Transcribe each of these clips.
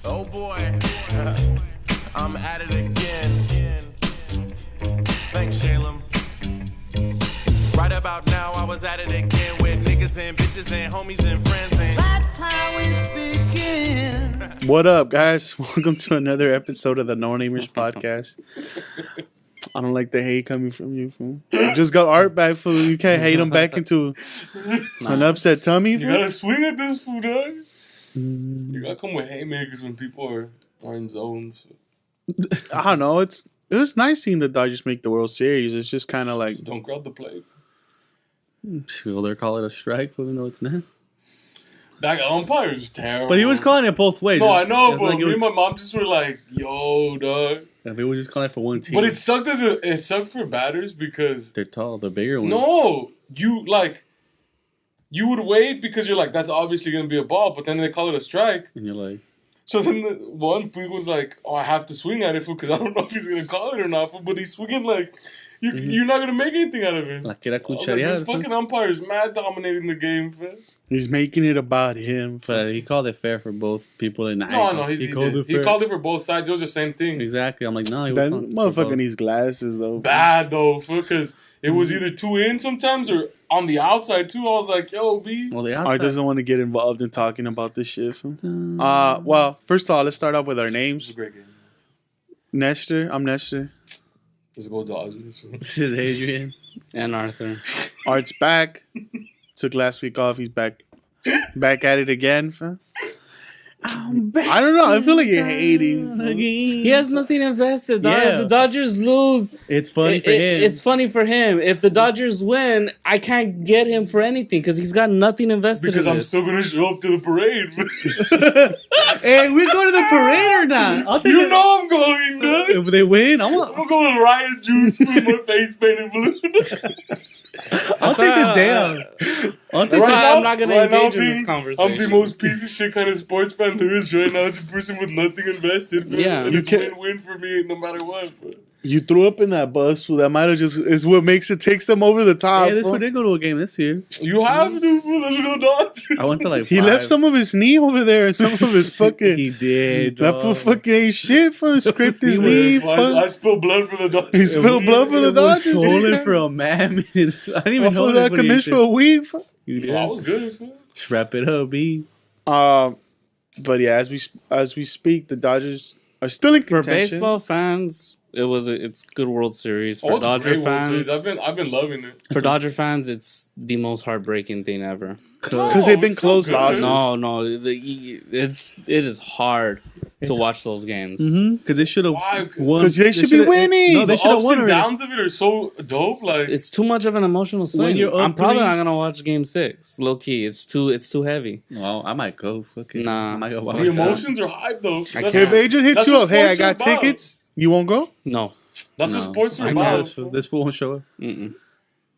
Oh boy, I'm at it again. Thanks, Shalem. Right about now, I was at it again with niggas and bitches and homies and friends. And that's how it begins. What up, guys? Welcome to another episode of the Nonamerspodcast. I don't like the hate coming from you, fool. You just got Art back, fool. You can't hate him back into an upset tummy, You fool. gotta swing at this fool, dog. You gotta come with haymakers when people are in zones. I don't know. It was nice seeing the Dodgers make the World Series. It's just kind of like... Just don't crowd the plate. Well, they're calling it a strike, even though it's not. That umpire is terrible. But he was calling it both ways. No, I know, It's but like me and my mom just were like, "Yo, dog." If it was just calling it for one team. But it sucked for batters because they're tall, the bigger ones. no, you would wait because you're like, that's obviously gonna be a ball, but then they call it a strike. And you're like, So then the one people was like, "Oh, I have to swing at it because I don't know if he's gonna call it or not." But he's swinging like you're not gonna make anything out of it. like era I was like, this fucking umpire is mad dominating the game, fam. He's making it about him. But he called it fair for both people. And No, he called it for both sides. It was the same thing. Exactly. I'm like, no, he That was motherfucker needs glasses, though. Bad though, because it was either two in sometimes or on the outside too. I was like, yo, B. Well, the Art outside. doesn't want to get involved in talking about this shit, fool. Well, first of all, let's start off with our It was a names. great game. Nestor. I'm Nestor. Let's go Dodgers. This is Adrian. And Arthur. Art's back. Took last week off. He's back at it again, fool. I don't know. I feel like you're hating. Fool. He has nothing invested. Yeah. The Dodgers lose. It's funny for him. It's funny for him. If the Dodgers win, I can't get him for anything because he's got nothing invested Because in I'm this. still gonna show up to the parade. Hey, we're going to the parade or not? I'll take You it. know I'm going, dog. If they win, I'm gonna go to Riot Juice with my face painted blue. I'll take this day off. I'll take Right this I'm not gonna engage in this I'm conversation. the most piece of shit kind of sports fan there is right now. It's a person with nothing invested. Man. Yeah. And You it's can't- win-win for me no matter what. But. You threw up in that bus, fool. That might have just is what takes them over the top. Hey, this fool. one did go to a game this year. You have to, fool. Let's go Dodgers. I went to like He 5. left some of his knee over there and some of his fucking. He did. That fool fucking ain't shit for scraped his He knee. I spilled blood for the Dodgers. He spilled blood for the It was Dodgers. swollen for a man. I didn't even know that could miss for a week. Fool. You did. I was good, fool. Just wrap it up, B. But yeah, as we speak, the Dodgers are still in For contention. baseball fans, it's good World Series. For Oh, it's a Dodger great World fans, Series. I've been loving it. for Dodger fans, it's the most heartbreaking thing ever. Because they've been it's still close good. losses. No, it is hard to watch those games. Because they should have Why? won. 'Cause they should be winning. No, they The should have ups won and already. downs of it are so dope. Like It's too much of an emotional swing. you're up I'm probably 3 not gonna watch Game 6. Low key, it's too heavy. Well, I might go. Fuck it. Nah. I might go watch the that. emotions are hype though. That's can't. If Adrian hits That's you what up, hey, I sports got are about. tickets. You won't go? No. That's what No. sports are I know about. this fool won't show up. Mm-mm.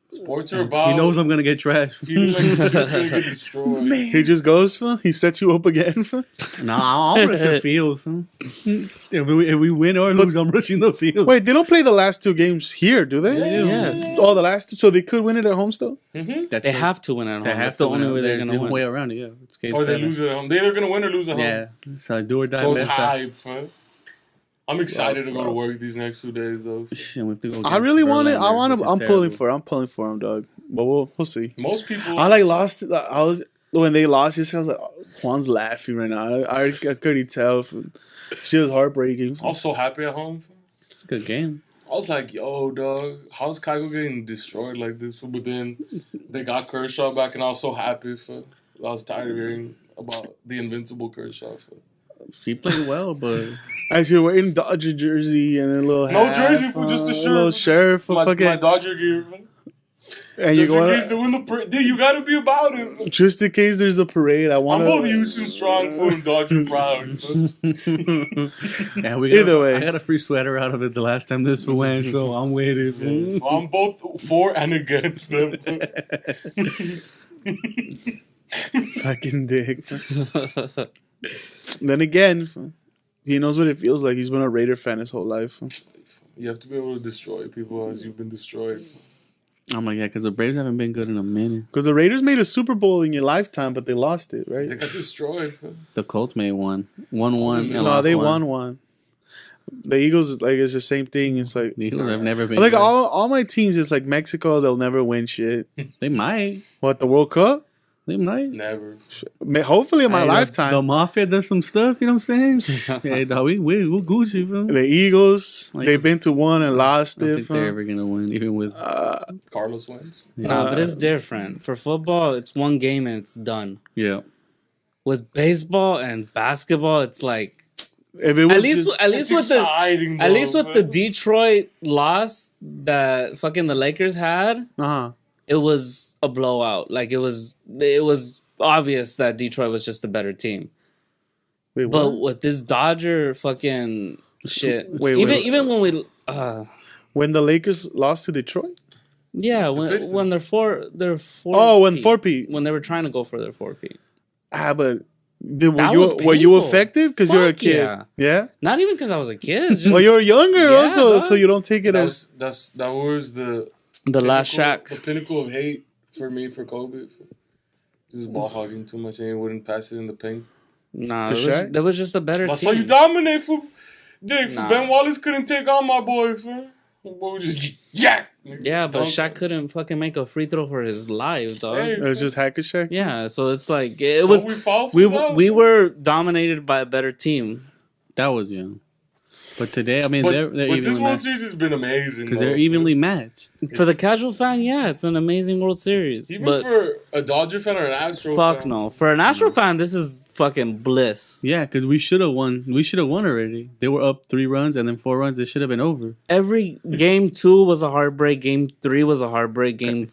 Sports are about. He knows I'm gonna get trashed. Feeling like the shit's gonna get destroyed. He just goes for. He sets you up again for. Nah, I'm rushing the field. Fool. If we win or lose, I'm rushing the field. Wait, they don't play the last 2 games here, do they? Yes. Oh, the last 2, so they could win it at home still. That's They it. have to win at home. They have That's the to win only it. way they're There's gonna no win. way around it. Yeah, it's game Or they 7. lose at home. They're either gonna win or lose at home. Yeah, so do or die. So it's best. hype, fam. I'm excited to go to work these next 2 days though. Shit, we have to go I against really want it. I Verlander, want which to. is I'm terrible. pulling for him, dog. But we'll see. Most people. I lost. I was when they lost. I was like, Juan's laughing right now. I couldn't tell. She was heartbreaking. I was so happy at home. Fam. It's a good game. I was like, yo, dog, how's Kygo getting destroyed like this? But then they got Kershaw back, and I was so happy. I was tired of hearing about the invincible Kershaw. He played well, but As you're wearing Dodger jersey and a little No hat, jersey for just a shirt. little shirt for my fucking. Dodger gear. Man. And you Just in case they go win the parade. Dude, you gotta be about it. just in case there's a parade. I want I'm both to. Houston strong for and Dodger proud. yeah, we Either way. I got a free sweater out of it the last time this went, so I'm with it. So I'm both for and against them. Fucking dick. Then again, he knows what it feels like. He's been a Raider fan his whole life. You have to be able to destroy people as you've been destroyed. Oh my god, because the Braves haven't been good in a minute. Because the Raiders made a Super Bowl in your lifetime, but they lost it, right? They got destroyed. The Colts made one. 1-1. No, they won one. The Eagles, like, it's the same thing. It's like... The Eagles have never been Like, good. all my teams, it's like Mexico, they'll never win shit. They might. What, the World Cup? They might. Never. Hopefully in my Hey, lifetime. The Mafia does some stuff, you know what I'm saying? Hey, dog, we'll Gucci, bro. The Eagles, Like, they've been to one and lost I don't it. think they're ever going to win, even with... Carlos wins. Nah, but it's different. For football, it's one game and it's done. Yeah. With baseball and basketball, it's like If it was at least It's with the exciting, at least though, with the man. Detroit loss that fucking the Lakers had, Uh-huh. it was a blowout. Like it was obvious that Detroit was just a better team. Wait, But what? with this Dodger fucking shit, Wait, even when we When the Lakers lost to Detroit? yeah, Pistons. when they're four Oh, when 4P. when they were trying to go for their 4P. But That was were you painful. affected because you're a Fuck kid? yeah. Yeah. Not even because I was a kid. It's just Well, you're younger Yeah, also, dog. so you don't take it as. That was the the last pinnacle- Shaq. The pinnacle of hate for me for Kobe. He was ball hogging too much and he wouldn't pass it in the paint. Nah, To Shaq? there was just a better That's team. how you dominate for Dick. Nah. Ben Wallace couldn't take on my boy, fam. My boy was just yak. Yeah, but Dunk. Shaq couldn't fucking make a free throw for his life, dog. Hey, It was just hack a Shaq. Yeah, so it's like it So was. we fall for We that? we were dominated by a better team. That was young. But today, I mean, But, they're but this evenly World matched. Series has been amazing. Because though. they're evenly matched. For the casual fan, yeah, it's an amazing World Series. Even but for a Dodger fan or an Astro fuck fan. no. For an Astro fan, this is fucking bliss. Yeah, because we should have won. We should have won already. They were up 3 runs and then 4 runs. It should have been over. Every game 2 was a heartbreak. Game 3 was a heartbreak. Game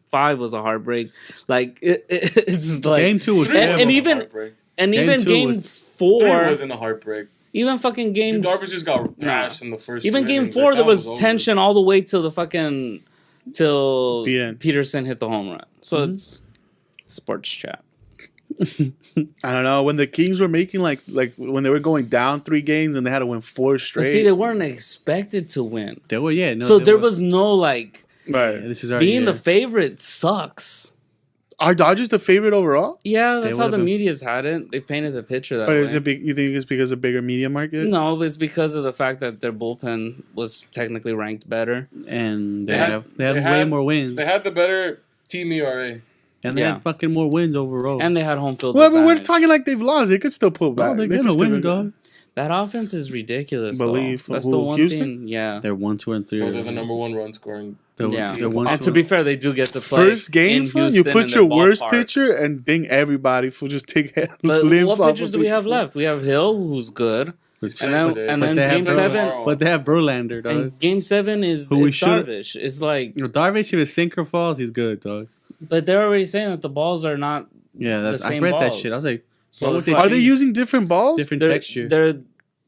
5 was a heartbreak. Like it's just like Game 2 was Three And- was terrible. and a even- heartbreak. and Game even 2 game was- 4 Three wasn't a heartbreak. even fucking game Darvish just got thrashed in the first. even two game innings. 4 Like, there that was over. tension all the way till the fucking till The end. Peterson hit the home run. So it's sports chat. I don't know when the Kings were making like when they were going down 3 games and they had to win 4 But straight. see, they weren't expected to win. They were, yeah. No, So they there were- was no like right. Yeah, this is our being year. the favorite sucks. Are Dodgers the favorite overall? Yeah, that's They how the would've been- media's had it. They painted the picture that But way. is it you think it's because of bigger media market? No, it's because of the fact that their bullpen was technically ranked better. And they They had- have they way had- more wins. They had the better team ERA. And they Yeah. had fucking more wins overall. And they had home field Well, but we're advantage. talking like they've lost. They could still pull back. no, they're They going could to still win, go- dog. That offense is ridiculous. Believe though. That's who, the one Houston? thing. Yeah. They're 1, 2, and 3. They're the number 1 run scoring. They're, Yeah. they're 1, And 2, to be fair, they do get to play First game, in fool, you Houston in put their your worst ballpark. pitcher and ding everybody for just take But limbs what off pitchers of do we people, have fool. left? We have Hill, who's good, Which- and then today. and But then they have Game Verlander. 7. But they have Verlander, dog. And Game 7 is, Who we is should- Darvish. It's like, You know, Darvish, if his sinker falls, he's good, dog. but they're already saying that the balls are not. Yeah, that's, The I same read that balls. shit. I was like, So why would it's they like- Are they change using different balls? different They're, texture? they're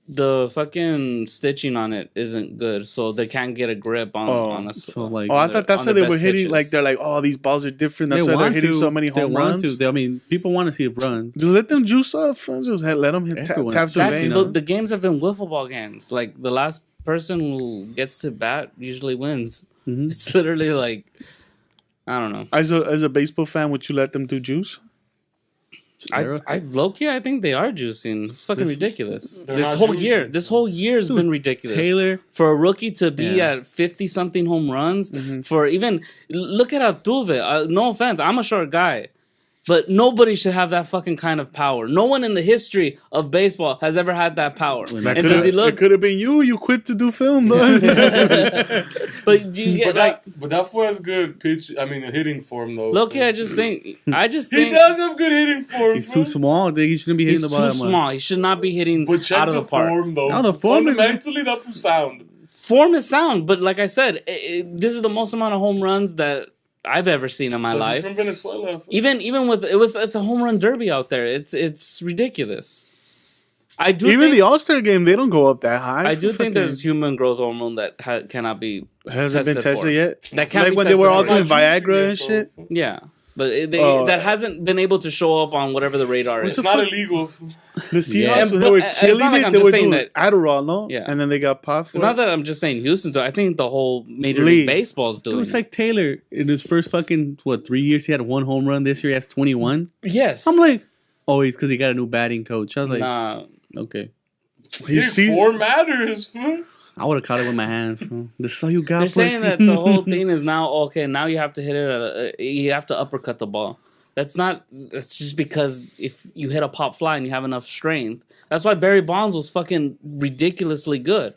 the fucking stitching on it isn't good, so they can't get a grip on a. so like, Oh, I thought that's on how their they were best hitting. pitches. Like they're like, oh, these balls are different. That's they why they're want hitting to, so many they home want runs. to. I mean, people want to see runs. Just let them juice up. Fam. Just let them hit Everyone tap is the That- vein. you know? the games have been wiffle ball games. Like the last person who gets to bat usually wins. Mhm. It's literally like, I don't know. As a baseball fan, would you let them do juice? I low-key, I think they are juicing. It's fucking ridiculous. They're This not whole juicing. year, this whole year has been ridiculous. Taylor, For a rookie to be Yeah. at 50 something home runs, Mm-hmm. for even look at Altuve. No offense, I'm a short guy, but nobody should have that fucking kind of power. No one in the history of baseball has ever had that power. That And does he it look? could have been you. You quit to do film, though. But do you get like? But that fool has good pitch. I mean, hitting form though. Loki, I just think He think does have good hitting form. he's too small. Dude. He shouldn't be hitting he's the ball too that much. small. He should not be hitting But check out of the the park. form though. No, the form is- fundamentally that was sound. Form is sound, but like I said, this is the most amount of home runs that I've ever seen in my He's life. from Venezuela. Even with it's a home run derby out there. It's ridiculous. I do Even think, the All Star game, they don't go up that high. I do think Fucking- there's human growth hormone that cannot be hasn't been tested tested for. yet. That can't Like be when they were tested all for. doing Not juicing Viagra yet, and shit. Yeah. But that hasn't been able to show up on whatever the radar is. It's not illegal. The Seahawks, Yeah, when they were but it's killing not like it, I'm they just were saying doing that- Adderall, no? Yeah. And then they got popped for It's it. not that I'm just saying Houston. So I think the whole Major League. League Baseball's doing Dude, it's like Taylor in his first fucking 3 years. He had 1 home run. This year he has 21. Yes. I'm like, oh, he's because he got a new batting coach. I was like, nah. okay. He sees- Form matters, fool. I would have caught it with my hands. Bro. This is all you got. They're saying pussy. that the whole thing is now okay. Now you have to hit it. You have to uppercut the ball. That's just because if you hit a pop fly and you have enough strength. That's why Barry Bonds was fucking ridiculously good.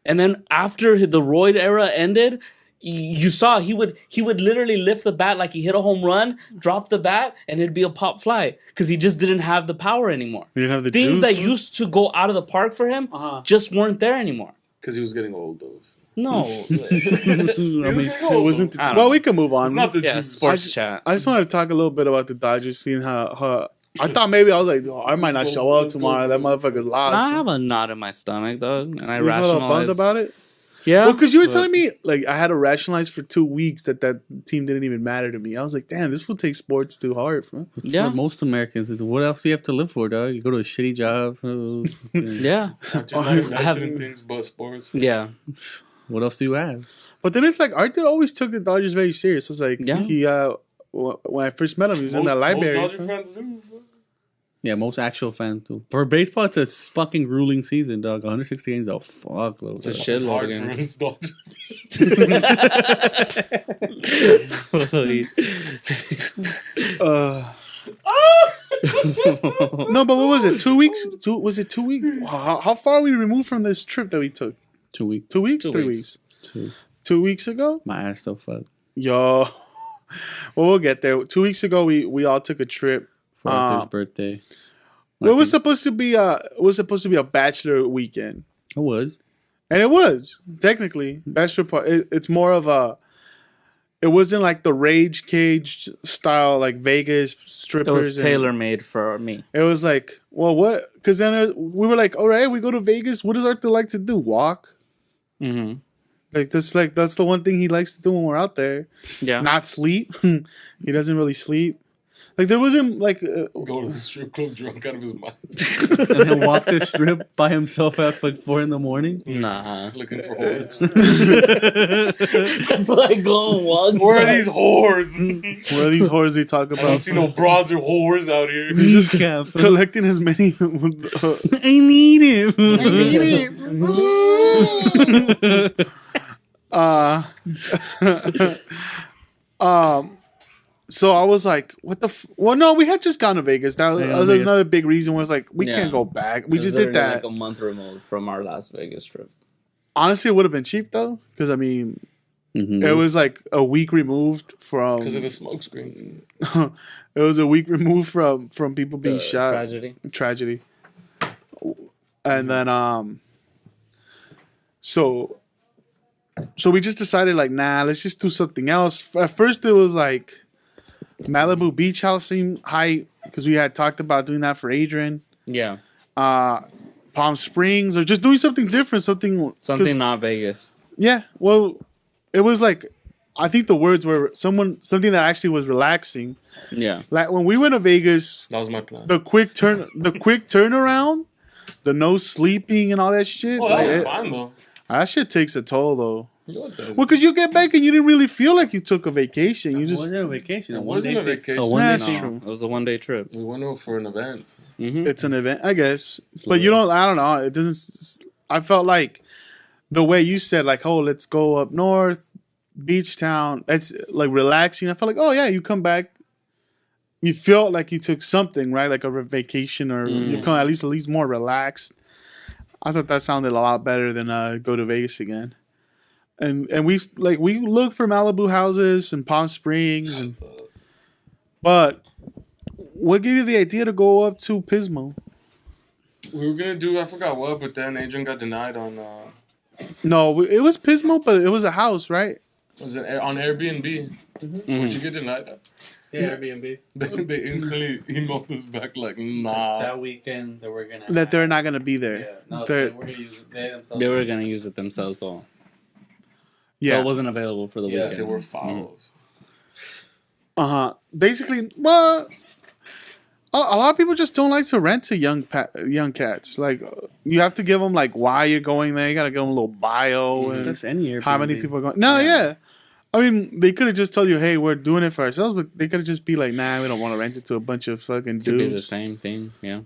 And then after the Royd era ended, you saw he would literally lift the bat like he hit a home run, drop the bat, and it'd be a pop fly because he just didn't have the power anymore. You didn't have the Things juice, that huh? used to go out of the park for him just weren't there anymore. Because he was getting old, though. No. I mean, It wasn't. I don't Well, know. we can move on. It's not the Yeah, juice. sports chat. I just wanted to talk a little bit about the Dodgers, seeing how I thought maybe I was like, I might not show up tomorrow. That motherfucker's lost. I have a knot in my stomach, dog, and I You felt all bummed rationalize about it? Yeah, Well, because you were but- telling me, like, I had to rationalize for 2 weeks that team didn't even matter to me. I was like, damn, this will take sports too hard, bro. Yeah, For most Americans, it's what else do you have to live for, dog? You go to a shitty job. yeah, Not just not invested have- in things but sports. yeah. What else do you have? But then it's like, Arthur always took the Dodgers very serious. It's like, Yeah. he, when I first met him, he was in that library. Most Dodger fans do. fool. Yeah, most actual fans do. For baseball, it's a fucking grueling season, dog. 160 games, oh fuck, It's a It's shitload hard of for games. us Dodgers. No, but what was it? 2 weeks? Was it 2 weeks? How far are we removed from this trip that we took? 2 weeks. 2 weeks? 2 3 weeks. weeks? 2 weeks ago? My ass still fucked. Yo. Well, we'll get there. 2 weeks ago, we all took a trip. For Arthur's birthday. Well, it was supposed to be a bachelor weekend. It was. And it was technically bachelor party. It's more of a. It wasn't like the Rage Cage style, like Vegas It strippers. was and- tailor made for me. It was like, well, what? Because then we were like, all right, we go to Vegas. What does Arthur like to do? Walk. Mm-hmm. That's the one thing he likes to do when we're out there. Yeah, Not sleep. He doesn't really sleep. Like there wasn't like. Go to the strip club drunk out of his mind. And then walk the strip by himself at like 4 a.m. nah. Looking for whores. That's like going walk. Where are these whores? What are these whores they talk I don't about? see no broads or whores out here. He's just Recap. collecting as many. I need him. So I was like, what the well, no, we had just gone to Vegas. That was, Yeah, that was Vegas. another big reason was like, we Yeah. can't go back. We It was just did literally that. like a month removed from our Las Vegas trip. Honestly, it would have been cheap though. Because, I mean, Mhm. it was like a week removed from. Because of the smoke screen. It was a week removed from people being The shot. Tragedy. And then, so we just decided like, nah, let's just do something else. At first, it was like Malibu Beach House seemed high because we had talked about doing that for Adrian. Yeah, Palm Springs, or just doing something different, something not Vegas. Yeah, well, it was like, I think the words were something that actually was relaxing. Yeah, Like when we went to Vegas, That was my plan. the quick turnaround, the no sleeping and all that shit. Oh, that like, was fine, though. that shit takes a toll though. No, it doesn't. Well, because you get back and you didn't really feel like you took a vacation. You It just wasn't a vacation. It wasn't a vacation. A one-day That's thing. true. It was a 1-day trip. We went over for an event. Mm-hmm. it's an event, I guess. But you don't. I don't know. It doesn't. I felt like the way you said, like, oh, let's go up north, beach town. It's like relaxing. I felt like, oh yeah, you come back. You felt like you took something, right? Like a vacation, or you come at least more relaxed. I thought that sounded a lot better than go to Vegas again. And we looked for Malibu houses and Palm Springs, but what gave you the idea to go up to Pismo? We were going to do, I forgot what, but then Adrian got denied on, No, it was Pismo, but it was a house, right? was it on Airbnb? Would you get denied? Yeah, Airbnb. They instantly emailed us back like, nah. That weekend that we're gonna. That they're not gonna be there. Yeah, no, They're- we're gonna use it. They themselves. They were gonna use it themselves, so Yeah. it wasn't available for the Yeah, weekend. They were fouls. Basically, well, a lot of people just don't like to rent to young cats. Like, you have to give them like why you're going there. You gotta give them a little bio and That's any Airbnb. how many people are going. No, yeah. I mean, they could have just told you, "Hey, we're doing it for ourselves," but they could have just be like, "Nah, we don't want to rent it to a bunch of fucking Could be the dudes." same thing. Yeah.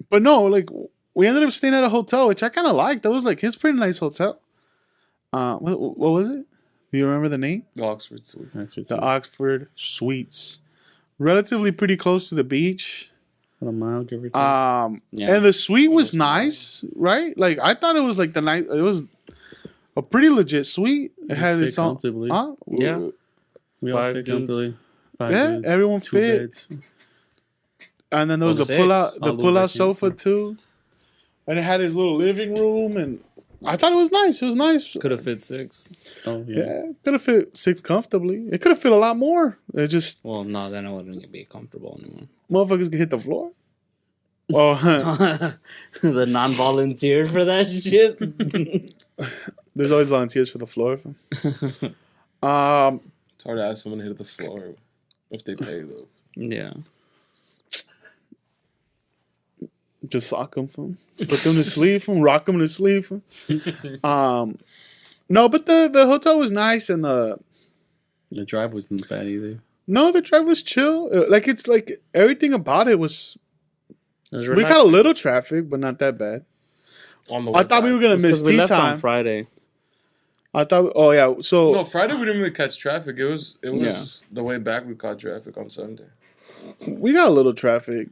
But no, like we ended up staying at a hotel, which I kind of liked. That was like his pretty nice hotel. What was it? Do you remember the name? The Oxford Suite. That's what The Oxford Suites. Relatively pretty close to the beach. a mile, give or take. Yeah. And the suite was nice, right? Like I thought it was like it was a pretty legit suite. It had fit its own. comfortably. Huh? Yeah. We all Five fit dudes. comfortably. Five Yeah, dudes, everyone 2 fit. beds. And then there was Oh, a pull out six. the All pull out over sofa too. And it had his little living room, and I thought it was nice. It was nice. Could have fit 6. Oh yeah. Yeah, could have fit 6 comfortably. It could have fit a lot more. It just Well, no, then I wouldn't be comfortable anymore. motherfuckers can hit the floor. Oh, The non-volunteer for that shit. there's always volunteers for the floor. It's hard to ask someone to hit the floor if they pay though. Yeah. Just sock them, put them to sleep, rock them to sleep. No, but the hotel was nice, and The drive wasn't bad either. the drive was chill. Like it's like everything about it was. It was We relaxing. got a little traffic, but not that bad. On the I way thought we back. were gonna It's miss 'cause we tea left on time. Friday. I thought. Oh yeah. So No, Friday we didn't really catch traffic. It was Yeah. the way back we caught traffic on Sunday. we got a little traffic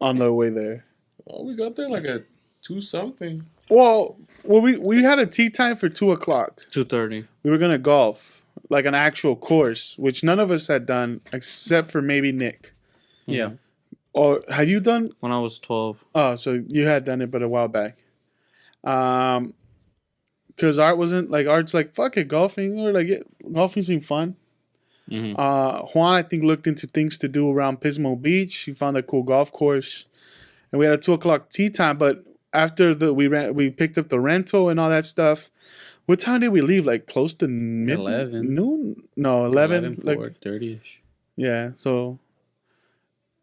on the way there. Oh, we got there like at 2 something. Well, we had a tea time for 2:00. 2:30. We were gonna golf, like an actual course, which none of us had done except for maybe Nick. Yeah. Or had you done? When I was 12. Oh, so you had done it, but a while back. Because Art's like fuck it, golfing, or like golfing seemed fun. Mhm. Juan, I think, looked into things to do around Pismo Beach. He found a cool golf course, and we had a 2:00 tea time. But after we picked up the rental and all that stuff. What time did we leave? Like close to 11. noon? No, 11. Like 4:30ish. yeah, so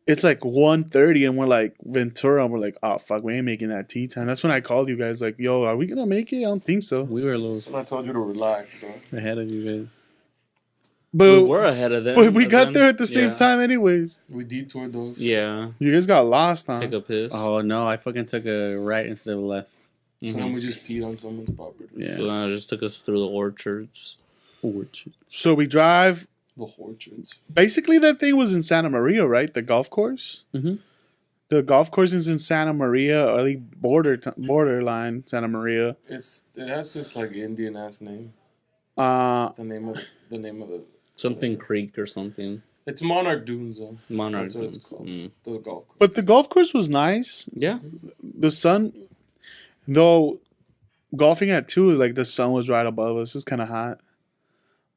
it's like 1:30 and we're like Ventura and we're like, oh fuck, we ain't making that tea time. That's when I called you guys like, yo, are we gonna make it? I don't think so. We were a little I told you to relax, bro. ahead of you guys. But We were ahead of them. but we but got then- there at the same yeah. time anyways. We detoured those. Yeah. You guys got lost, huh? Take a piss. Oh no, I fucking took a right instead of a left. So then we just peed on someone's property. Yeah. So then it just took us through the orchards. So we drive. The orchards. Basically, that thing was in Santa Maria, right? The golf course. Mhm. The golf course is in Santa Maria, or like borderline Santa Maria. It has this like Indian ass name. Uh, The name of the. Something Creek or something. It's Monarch Dunes though. Monarch. That's what it's Dunes. called. Mm. The golf course. but the golf course was nice. Yeah. The sun, though, golfing at 2, like the sun was right above us. It was kind of hot,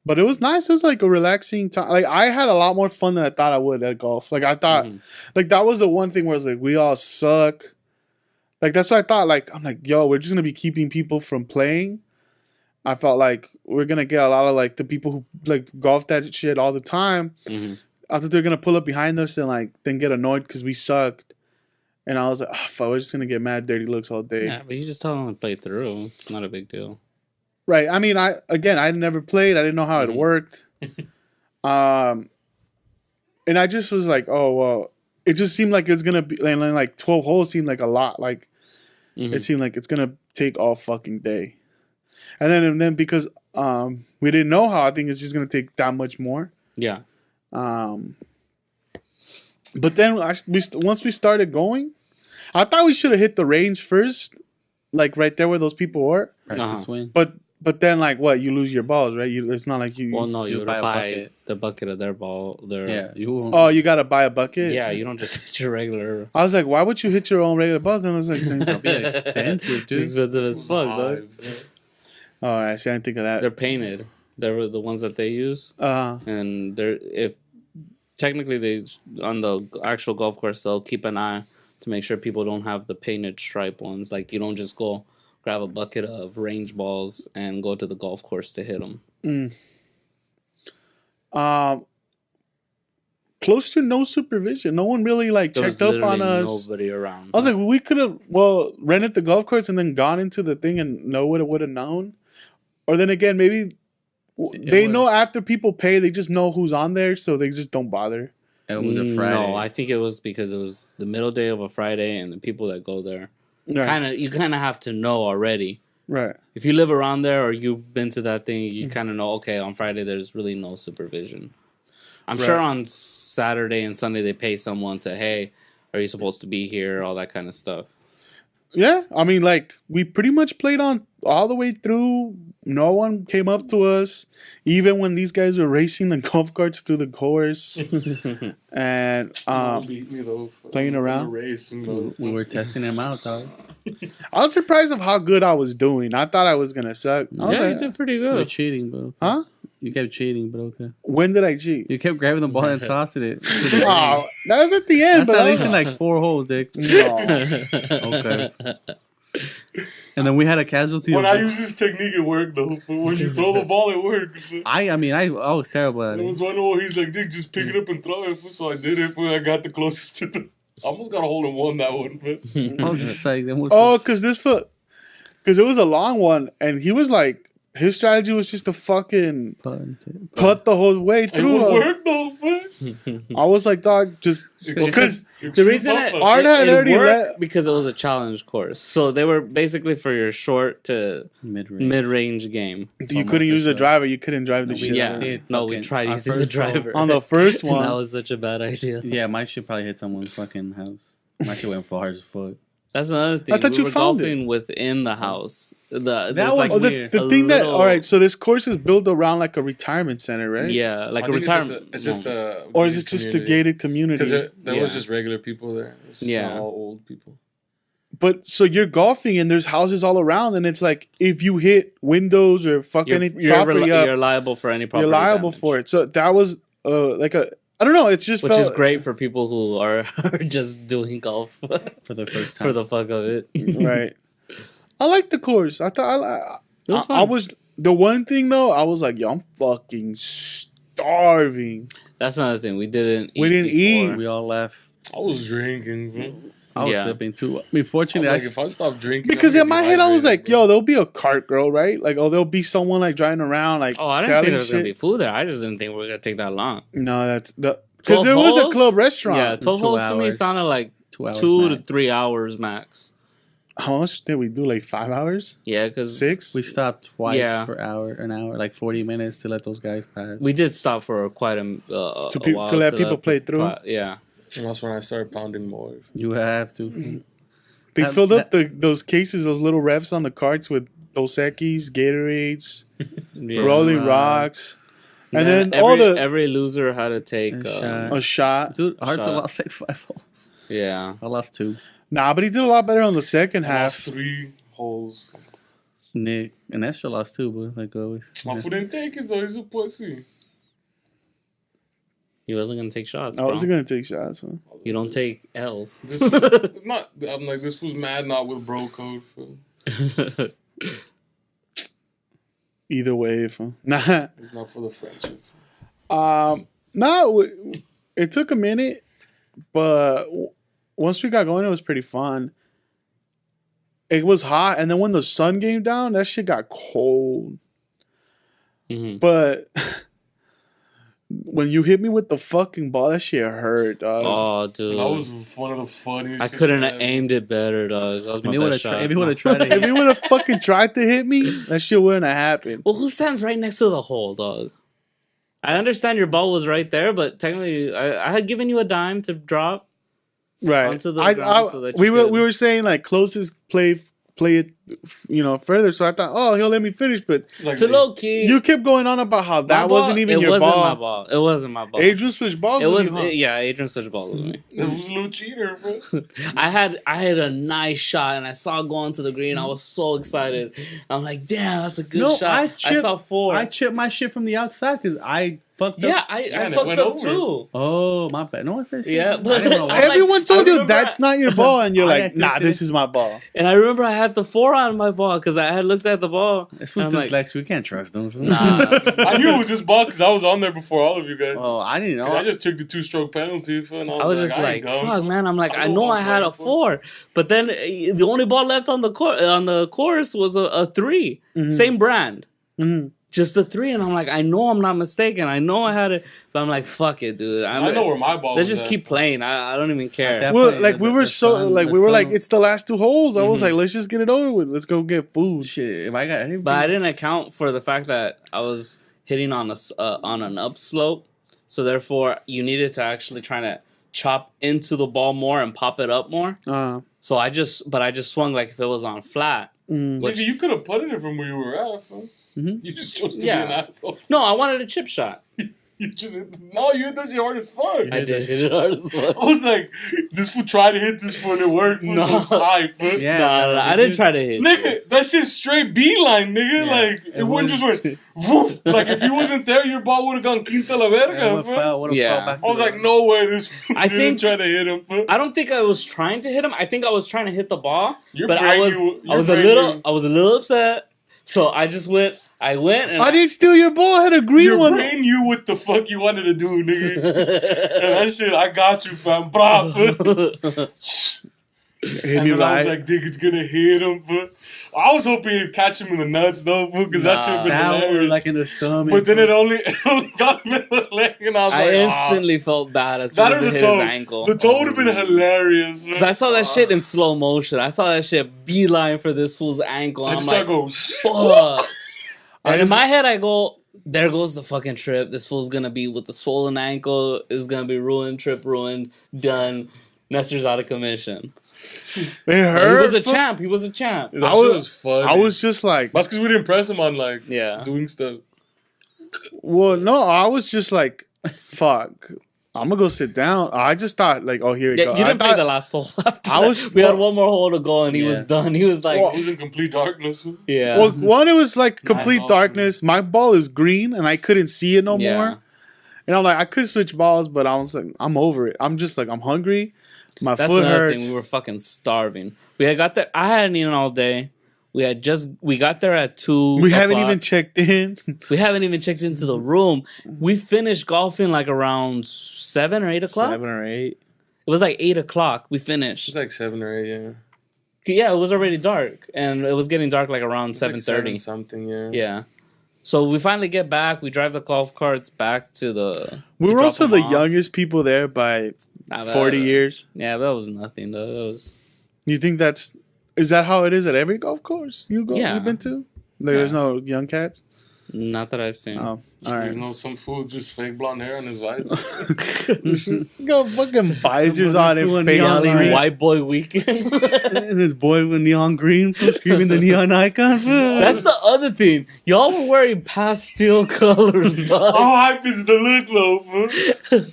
but it was nice. It was like a relaxing time. Like I had a lot more fun than I thought I would at golf. Like I thought, like that was the one thing where it's like we all suck. Like that's what I thought. Like I'm like, yo, we're just gonna be keeping people from playing. I felt like we're gonna get a lot of like the people who like golf that shit all the time. Mhm. I thought they're gonna pull up behind us and like then get annoyed because we sucked. And I was like, oh, fuck, we're just gonna get mad, dirty looks all day. Yeah, but you just tell them to play through. It's not a big deal. Right. I mean, I never played. I didn't know how it worked. And I just was like, oh well, it just seemed like it's gonna be like 12 holes seemed like a lot. Like it seemed like it's gonna take all fucking day. And then because we didn't know how, I think it's just gonna take that much more. Yeah. But then once we started going, I thought we should have hit the range first, like right there where those people were. Practice swing. But then like what? You lose your balls, right? It's not like you. Well, no, you You would buy a buy bucket. the bucket of their ball. Yeah, you won't. Oh, you gotta buy a bucket. Yeah, you don't just hit your regular. I was like, why would you hit your own regular balls? And I was like, It'll be expensive, dude. Expensive as fuck, though. oh, I see. I didn't think of They're that. painted. They're the ones that they use, Uh, and if technically they on the actual golf course they'll keep an eye to make sure people don't have the painted stripe ones. Like you don't just go grab a bucket of range balls and go to the golf course to hit them. Close to no supervision. No one really like There was checked up on literally us. Nobody around. I was like, we could have rented the golf carts and then gone into the thing and would have known. Or then again, maybe they know after people pay, they just know who's on there, so they just don't bother. It was a Friday. No, I think it was because it was the middle day of a Friday, and the people that go there Right. you kind of have to know already. Right. If you live around there or you've been to that thing, you kind of know. Okay, on Friday there's really no supervision. I'm sure on Saturday and Sunday they pay someone to, hey, are you supposed to be here? All that kind of stuff. Yeah, I mean, like, we pretty much played on all the way through. No one came up to us, even when these guys were racing the golf carts through the course. And beat me though. playing around? The race, though. We were testing him out, dog. I was surprised of how good I was doing. I thought I was going to suck. I was Yeah, you like, did pretty You were good. cheating, bro. huh? You kept cheating, but okay. When did I cheat? You kept grabbing the ball and tossing it. Oh, that was at the end, That's but at I least was in like 4 holes, Dick. no. Okay. And then we had a casualty. When of- I use this technique, it worked though. But when you throw the ball, it works. I mean, I was terrible at It it. was one where he's like, Dick, just pick it up and throw it. So I did it. When I got the closest to the. I almost got a hole in one that one. But I was just like, Because it was a long one, and he was like, his strategy was just to fucking putt the whole way it through. would work though. But I was like, dog, just because The reason it Art had already worked let. because it was a challenge course, so they were basically for your short to mid-range game. You couldn't use the driver. You couldn't drive the shit. Yeah, did no, we fucking- tried our using the first hole- driver On the first one, that was such a bad idea. Yeah, my shit probably hit someone's fucking house. My shit went far as fuck. That's another thing. I thought we you were found golfing within the house. There's was like oh, weird. the a thing that. little- All right, so this course is built around like a retirement center, right? yeah, like I a think retirement. It's just a. Or is it just a gated community? Because there was Yeah. just regular people there. It's Yeah. not all old people. But so you're golfing and there's houses all around, and it's like if you hit windows or fuck any property up, you're liable for any property you're liable damage. for it. So that was like a. I don't know. It's just Which felt, is great for people who are just doing golf For the first time. for the fuck of it. right. I like the course. I thought It was I fun. was the one thing though. I was like, yo, I'm fucking starving. That's another thing. We didn't. We didn't before. eat. We all left. I was drinking. Bro. I was Yeah. sipping too. I mean, I was fortunately, like, if I stop drinking, Because I'm in gonna my be head, I was dehydrated, like, bro. yo, there'll be a cart girl, right? Like, oh, there'll be someone like driving around, like Oh, I didn't selling think there was shit. gonna be food there. I just didn't think we were gonna take that long. No, that's the 12 because there was a holes? club restaurant. Yeah, 12 2 holes to me hours. sounded like 2 hours. 2 to max. 3 hours max. How much did we do? Like 5 hours? Yeah, because 6? We stopped twice Yeah. per hour, an hour, like 40 minutes to let those guys pass. we did stop for quite a while to let people play through? Yeah, And that's when I started pounding more. You have to. They That- filled up those cases, those little refs on the carts with Dos Equis, Gatorades, yeah. Rolling Rocks, and then all every loser had to take A shot. a shot. Dude, Arthur Shot. lost like 5 holes. yeah. I lost 2. Nah, but he did a lot better on the second I lost half. 3 holes. Nick and Esther lost 2, but like always. My foot didn't take it, though. He's a pussy. He wasn't gonna take shots. I Bro. wasn't gonna take shots. Huh? You don't take L's. This not. I'm like, this was mad not with bro code. Fool. Either way, if nah. It's not for the friendship. No, it took a minute, but once we got going, it was pretty fun. It was hot, and then when the sun came down, that shit got cold. Mhm. But when you hit me with the fucking ball, that shit hurt, dog. Oh, dude. That was one of the funniest. I shits couldn't have ever. aimed it better, dog. That was my best shot. If he would have tried If it, he would have fucking tried to hit me, that shit wouldn't have happened. Well, who stands right next to the hole, dog? I understand your ball was right there, but technically, I had given you a dime to drop. Right. Onto the ground so that we you were could- we were saying like closest play it, further. So I thought, oh, he'll let me finish, but It's like, So low key, you kept going on about how that wasn't even your wasn't ball. my ball. It wasn't my ball. Adrian switched balls. It with was you, huh? yeah. Adrian switched balls with me. it was a little cheater, bro. I had a nice shot and I saw it go onto the green. I was so excited. I'm like, damn, that's a good No, shot. I saw 4. I chipped my shit from the outside because I fucked yeah, up. I and it fucked went up over. too. Oh, my bad. No one said shit. Yeah, but I didn't know. I'm Everyone like- told I you remember that's not your ball, and you're I like, acted nah, like this this. is my ball. And I remember I had the 4 out of my ball because I had looked at the ball. This was I'm like, dyslexic. We can't trust them. nah. I knew it was this ball because I was on there before all of you guys. Oh, I didn't know. 'Cause I just took the 2-stroke penalty. And I was just I like, ain't dumb. fuck, man. I'm like, I I know know what I I'm had a playing for. 4, but then the only ball left on the course was a 3. Same brand. Mhm. Just a 3, and I'm like, I know I'm not mistaken. I know I had it, but I'm like, fuck it, dude. I know where my ball Let's was just at. keep playing. I don't even care. that Well, point, like we the- were the so sun- like the we were like sun- it's the last 2 holes. I was Mhm. like, let's just get it over with. Let's go get food. shit. If I got anything, But I didn't account for the fact that I was hitting on an upslope, so therefore you needed to actually try to chop into the ball more and pop it up more. So I just swung like if it was on flat. Mm. Which- Nigga, you could have put it from where you were at. Son. Mhm. You just chose to Yeah. be an asshole. No, I wanted a chip shot. You hit that shit hard as fuck. I did hit it hard as I well. was like, this fool tried to hit this fool and it worked. No. So it's fine, but Yeah, Nah, I didn't try to hit. nigga, that shit's straight beeline, nigga. Yeah. Like it wouldn't just went woof. Like if he wasn't there, your ball would have gone quinta la verga. fool. Yeah. I was like, no way, this fool I didn't think- try to hit him. Fool. I don't think I was trying to hit him. I think I was trying to hit the ball, Your but brain I knew- your was a brain little knew. I was a little upset. So I just went. I went and I didn't steal your ball. I had a green Your one. brain knew what the fuck you wanted to do, nigga. And that shit, I got you, fam. Blah. Hit And me then I was right. like, dig, it's gonna hit him. But I was hoping he'd catch him in the nuts, though, because that shit been Down or hilarious. like in the stomach. But then it only got him in the leg, and I was I like, instantly felt bad as soon That as or it the hit toe. his ankle. The toe would have been hilarious. Cause I saw that shit in slow motion. I saw that shit beeline for this fool's ankle. I I'm just like, go, fuck. And in my head, I go, there goes the fucking trip. This fool's gonna be with the swollen ankle. Is gonna be ruined. Trip ruined. Done. Nestor's out of commission. It But hurt. he was a champ. He was a champ. that I shit was- was fun. I was just like, That's because we didn't press him on, like, Yeah. doing stuff. well, no, I was just like, fuck. I'm gonna go sit down. I just thought like, oh, here we Yeah, go. you I didn't play thought- the last hole. After I that. was- We had well- one more hole to go, and he was Yeah. done. He was like, He was in complete darkness. yeah. Well, one, it was like complete ball. darkness. My ball is green, and I couldn't see it no Yeah. more. And I'm like, I could switch balls, but I was like, I'm over it. I'm just like, I'm hungry. My That's foot another hurts. thing. We were fucking starving. We had got there. I hadn't eaten all day. We got there at 2. We haven't o'clock. even checked in. We haven't even checked into the room. We finished golfing like around 7 or 8 o'clock. 7 or 8. It was like 8 o'clock. We finished. It's like 7 or 8, yeah. Yeah, it was already dark, and it was getting dark like around It's like 7:30. something, yeah. Yeah. So we finally get back. We drive the golf carts back to the. We to were drop also them the off. youngest people there by Nah, that- 40 years. Yeah, that was nothing though. That was. You think is that how it is at every golf course you've been to? Like, there's Yeah. no young cats? Not that I've seen. Oh, all There's right. no some fool with just fake blonde hair on his visor. Got fucking visors on Someone and fake neon Yelling green. white boy weekend. And this boy with neon green screaming the neon icon. That's the other thing. Y'all were wearing pastel colors, dog. How hype is the look, though, fool?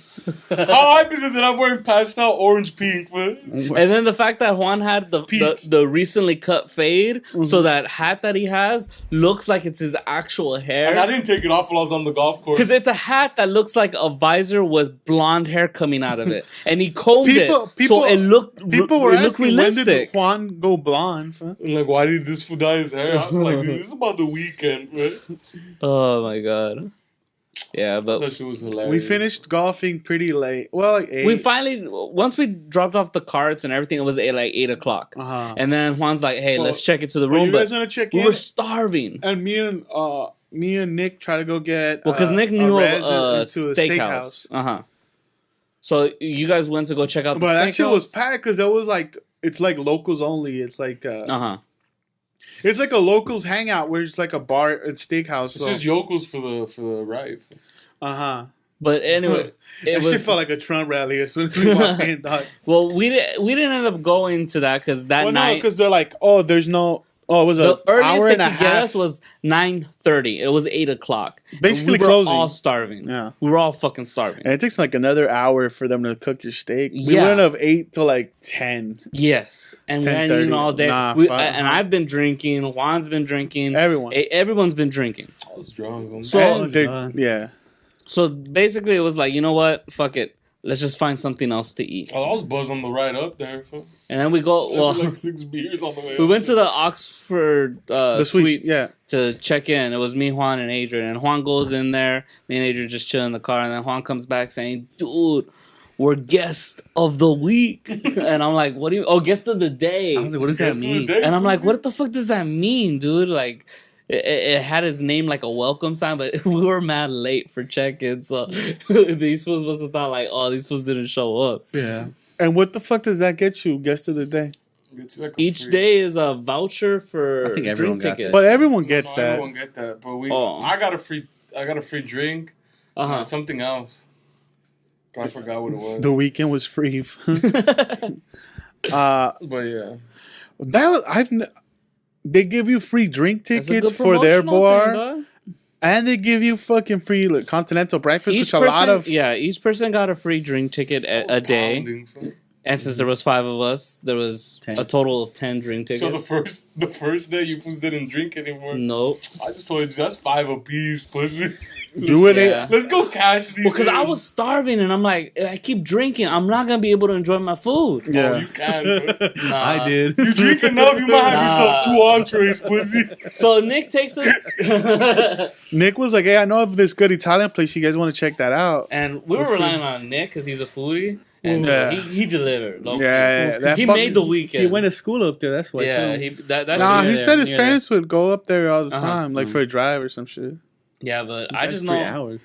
How hype is it that I'm wearing pastel orange pink, fool? And then the fact that Juan had the recently cut fade, so that hat that he has looks like it's his actual And I hair. didn't take it off while I was on the golf course. Because it's a hat that looks like a visor with blonde hair coming out of it, and he combed People- it, so it looked People were it looked asking, when did realistic. Juan go blonde? Fam? I'm like, why did this fool dye his hair? I was like, dude, this is about the weekend, man. Oh my god. Yeah, That but shit was hilarious. We finished golfing pretty late. Well, like 8. we finally once we dropped off the carts and everything, it was like 8 o'clock. Uh-huh. And then Juan's like, "Hey, Well, let's check into the Well, room." you guys But want to check we in? were starving. And me and Nick try to go get. Well, because Nick knew of a into steakhouse. So you guys went to go check out the But steakhouse. that shit was packed because it was like it's like locals only. It's like it's like a locals hangout where it's like a bar and steakhouse. It's just yokels for the ride. But anyway, it That shit was felt like a Trump rally as soon as we walked in. Dog. well. We didn't end up going to that because that Well, no, night because they're like, oh, there's no. Oh, it was the an earliest hour they and a could get half. us was 9:30. It was 8 o'clock. Basically And we were closing. all starving. Yeah. We were all fucking starving. And it takes like another hour for them to cook your steak. We Yeah. went of 8 to like 10. Yes, and we hadn't 10:30. eaten all day. Nah, We- fuck. and I've been drinking. Juan's been drinking. Everyone. Everyone's been drinking. I was drunk. So- And yeah. So basically, it was like, you know what? Fuck it. let's just find something else to eat. I was buzzed on the ride up there. Fool. And then we go. There Well, were like 6 beers on the way. we up went to there. the Oxford The Suites, yeah. to check in. It was me, Juan, and Adrian. And Juan goes in there. Me and Adrian just chill in the car. And then Juan comes back saying, "Dude, we're guest of the week." And I'm like, "What do you? Oh, guest of the day." I was like, what does that Guess who mean? the day And I'm like, was? "What the fuck does that mean, dude?" Like, it had his name like a welcome sign, but we were mad late for check-in, so these fools must have thought like, "Oh, these fools didn't show up." Yeah. And what the fuck does that get you? Guest of the day. It's like a Each free- day is a voucher for I think everyone drink got tickets. But everyone No, gets that. Everyone get that, but Oh. I got a free drink. Uh-huh. Something else. But I forgot what it was. The weekend was free. But yeah, They give you free drink That's a tickets good for their promotional bar, thing, dog. and they give you fucking free like, continental breakfast, Each which a lot of. each person got a free drink ticket a day. Pounding, fool. And since there was 5 of us, there was 10. a total of 10 drink tickets. So the first day you fools didn't drink anymore. Nope. I just told you that's 5 apiece, pussy. Do it. Yeah. Let's go cash these. Well, because I in. was starving and I'm like, I keep drinking. I'm not going to be able to enjoy my food. Yeah. Oh, you can. Bro. Nah. I did. You drink enough, you might have Nah. yourself 2 entrees, pussy. So Nick takes us. Nick was like, "Hey, I know of this good Italian place. You guys want to check that out?" And we were relying on Nick because he's a foodie. And Yeah. he delivered. low-key. Yeah, that He fuck- made the weekend. He went to school up there. That's why. Yeah, too. that Nah, shit- he said his near parents would go up there all the Uh-huh. time, like for a drive or some shit. Yeah, but I That's just 3 know. hours.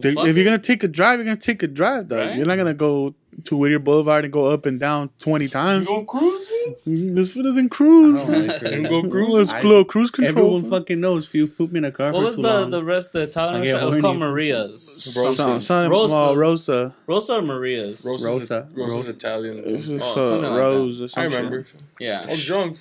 Fuck If you're it. gonna take a drive, you're gonna take a drive, though. Right? You're not gonna go to Whittier Boulevard and go up and down 20 You times. gonna cruise, man? This foot doesn't cruise. I don't like You it. go It's cruise? a little cruise control. Everyone fucking knows if you poop me in a car What for was too the long. the Italian I get restaurant? It was called horny. Maria's. Son, Rosa's. Rosa. Rosa or Maria's? Rosa. Rosa's Italian. This is something like Rose or I something. remember. Yeah. I was drunk.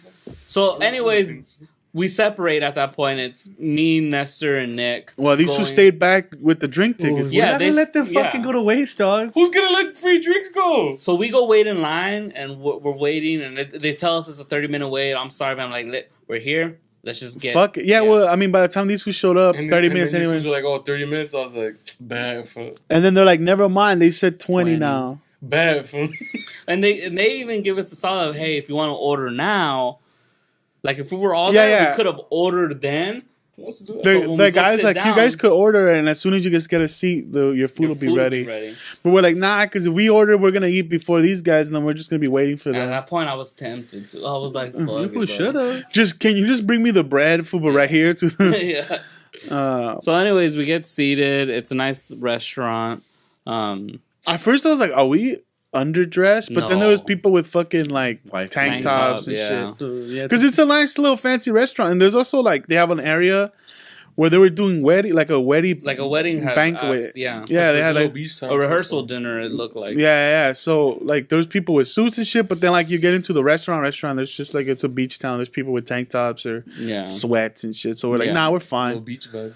So, anyways, we separate at that point. It's me, Nestor, and Nick. Well, these two going- stayed back with the drink tickets. Yeah, We're not they gonna let them yeah. fucking go to waste, dog. Who's gonna let free drinks go? So we go wait in line, and we're waiting, and they tell us it's a 30-minute wait. I'm sorry, I'm like, we're here. Let's just get. Fuck it. Yeah, well, I mean, by the time these two showed up, And 30 and minutes then you anyway. fools were like, oh, 30 minutes? I was like, bad, fool. And then they're like, never mind. They said 20 20. now. Bad, fool. And they even give us the solid of, hey, if you want to order now, like if we were all Yeah, there, yeah. we could have ordered then. What's to do that? So when we The go guy's sit like, you down- guys could order, and as soon as you guys get a seat, your food will be ready. But we're like, nah, because if we order, we're gonna eat before these guys, and then we're just gonna be waiting for At them. that point, I was tempted to. I was like, fuck We it, should bro. have. Can you just bring me the bread, food, but right here to? Yeah. So, anyways, we get seated. It's a nice restaurant. At first, I was like, are we underdressed? But then there was No. people with fucking like White tank tank tops top, and yeah. shit. So, yeah, Because it's a nice little fancy restaurant, and there's also like they have an area where they were doing wedding, like a wedding banquet. Yeah. Yeah, they had like A rehearsal dinner, it looked like. yeah. So like there's people with suits and shit, but then like you get into the restaurant, there's just like it's a beach town. There's people with tank tops or Yeah. sweats and shit. So we're like, Yeah. nah, we're Little fine. beach bag.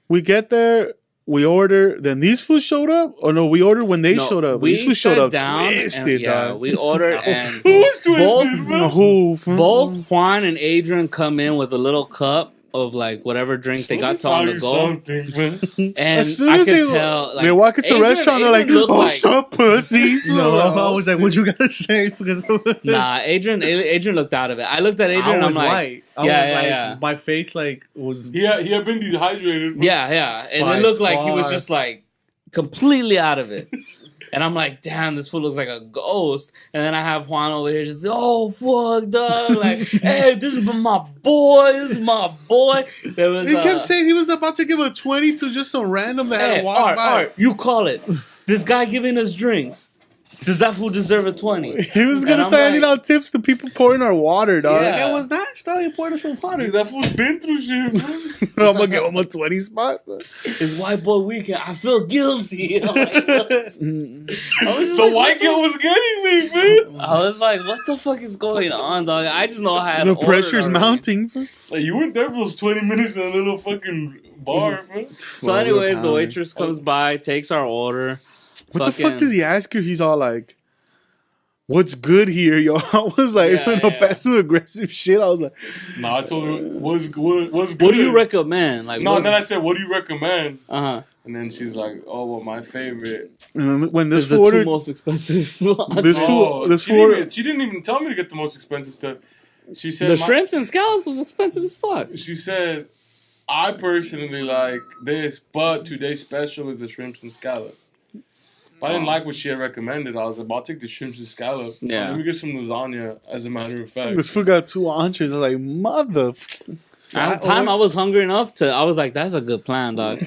We get there, we order, then these fools showed up. Or no, we ordered when they No, showed up. we These fools showed sat up down twisted, and, yeah, dog. we ordered and Who's twisted, both man? Who? both Juan and Adrian come in with a little cup of like whatever drink they got to on the go. Something, man. And As soon I as could they, tell like they walk into the Adrian- restaurant, they're like, Adrian looked "Oh, like- some pussies." No, I was like, what you gotta say? Because Nah, Adrian looked out of it. I looked at Adrian I and was I'm like, white. I yeah, was yeah, like, yeah. my face like was. He had been dehydrated. bro. yeah. And By it looked like he was far. just like completely out of it. And I'm like, damn, this fool looks like a ghost. And then I have Juan over here just, oh, fuck, dog. Like, hey, this is my boy. This is my boy. There was, He kept saying he was about to give a 20 to just some random that had hey, to walk by. Art, you call it. This guy giving us drinks. Does that fool deserve a 20? He was And gonna I'm start handing like- out tips to people pouring our water, dog. Yeah. It was nice, dog. You poured us some water. Dude, that fool's been through shit, bro. I'm gonna give him a 20 spot. It's white boy weekend. I feel guilty. I'm like, what? I was just The like, white girl was getting me, man. I was like, what the fuck is going on, dog? I just know I had The ordered pressure's already. mounting. Like, you weren't there for those 20 minutes in a little fucking bar, man. So, anyways, the waitress comes by, takes our order. What the fuck does he ask you? He's all like, what's good here, yo? I was like, Yeah, yeah. passive aggressive shit. I was like, No, I told her what's good. What do you recommend? Like, No, and then I said, what do you recommend? Uh-huh. And then she's like, oh, well, my favorite. and then when this It's the fool two ordered, most expensive. this she fool, she didn't even tell me to get the most expensive stuff. She said The shrimps and scallops was expensive as fuck. She said, I personally like this, but today's special is the shrimps and scallop. If I didn't like what she had recommended, I was like, I'll take the shrimps and scallop. Yeah. Let me get some lasagna, as a matter of fact. this fool got 2 entrees. I was like, mother. At the time, I was hungry enough I was like, that's a good plan, dog.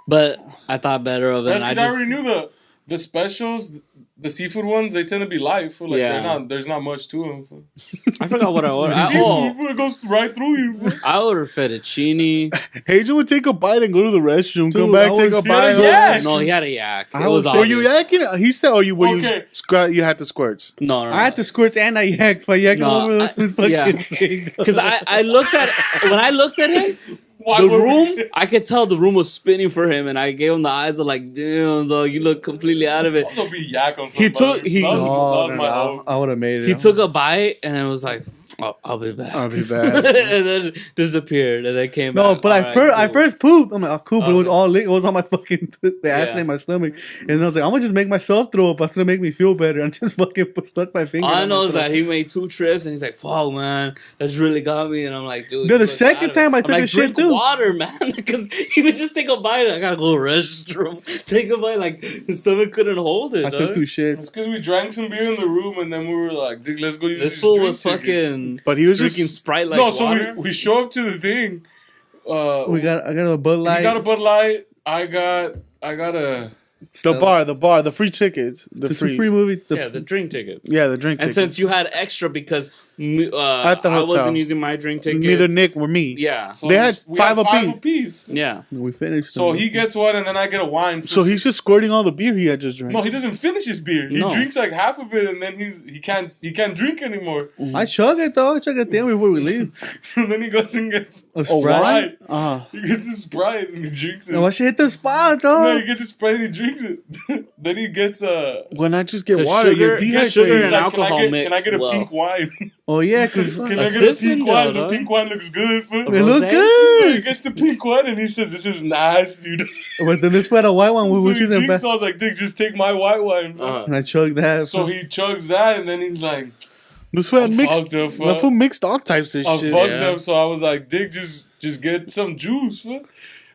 But I thought better of it. That's and because I already knew the specials, the seafood ones, they tend to be light. Fool. Like, Yeah. there's not much to them. Fool. I forgot what I ordered. Seafood, fool, it goes right through you. Fool. I ordered fettuccine. Adrian would take a bite and go to the restroom, come Dude, back, I take a was- bite. Yeah. No, he had a yak. It I was was- Were you obvious. yakking? He said, "Oh, you were Okay. you had the squirts." No. I had the squirts and I yacked, but I yacked all over this fucking yeah. thing. Because I looked at when I looked at him, Why the would we- room, I could tell the room was spinning for him, and I gave him the eyes of like, damn, dog, you look completely out of it. I was gonna be yak on He somebody. took- he- that was No, my hope. I would have made it. He took a bite and it was like, I'll be back. I'll be back. And then disappeared, and then came back. No, but I Alright, first pooped. I'm like, oh, cool, but it was Okay. all lit. It was on my fucking the acid Yeah. in my stomach, and then I was like, I'm gonna just make myself throw up. That's gonna make me feel better. And just fucking stuck my finger. All I in know my is throat. that he made 2 trips, and he's like, "Fuck, man, that's really got me." And I'm like, "Dude." No, you the look second out of time it. I I'm took like, a shit drink too. water, man, because he would just take a bite. I gotta go to the restroom. Take a bite, like his stomach couldn't hold it. I took dog. 2 shits. It's because we drank some beer in the room and then we were like, dude, let's go use This these fool drink was tickets. fucking But he was drinking just Sprite like No, so water. we show up to the thing. I got a Bud Light. You got a Bud Light. I got a. the free tickets, the the free, free movie. Yeah, the drink tickets. yeah, the drink And tickets. since you had extra because At the I hotel. wasn't using my drink tickets. Neither Nick or me. Yeah. So They had we 5 had apiece. apiece. Yeah. we finished. So them. he gets one and then I get a wine. So he's just squirting all the beer he had just drank. No, he doesn't finish his beer. He No. drinks like half of it and then he can't drink anymore. I chug it though. I chug it then before we leave. So then he goes and gets A Oh, Sprite. why? He gets his Sprite and he drinks it. No, I should hit the spot No, though. he gets his Sprite and he drinks it. Then he gets When I just get 'Cause water, sugar- you're get sugar dehydrated. and alcohol can I get a mix pink wine? Oh yeah, cause Can A I get a sipping pink wine? though, The pink wine looks good. Fool. it looked Rosé? So he good. gets the pink one and he says, "This is nice, dude." But then this had a white one, So which he is in drinks, back. so I was like, "Dick, just take my white wine." Bro. And I chugged that. So he chugs that and then he's like, This fool had I'm mixed. fucked up, fool. That fool mixed all types of "I'm shit. fucked Yeah. up." So I was like, "Dick, just get some juice." Fool.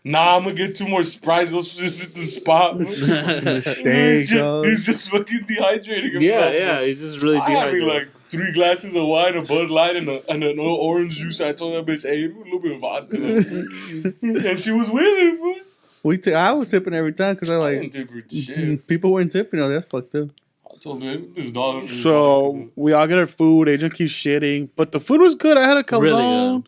Nah, I'm gonna get 2 more Sprites. Those just hit the spot. fool. Mistake, yo. He's just fucking dehydrating himself. Yeah, bro. he's just really I had me dehydrated. like 3 glasses of wine, a Bud Light, and an orange juice. I told that bitch, "Hey, give me a little bit of vodka." And she was with it, bro. I was tipping every time because I I like didn't tip her shit. people weren't tipping. Oh, that's fucked up. I told her, this dog. So we all get our food. Agent keeps shitting, but the food was good. I had a calzone. Really good.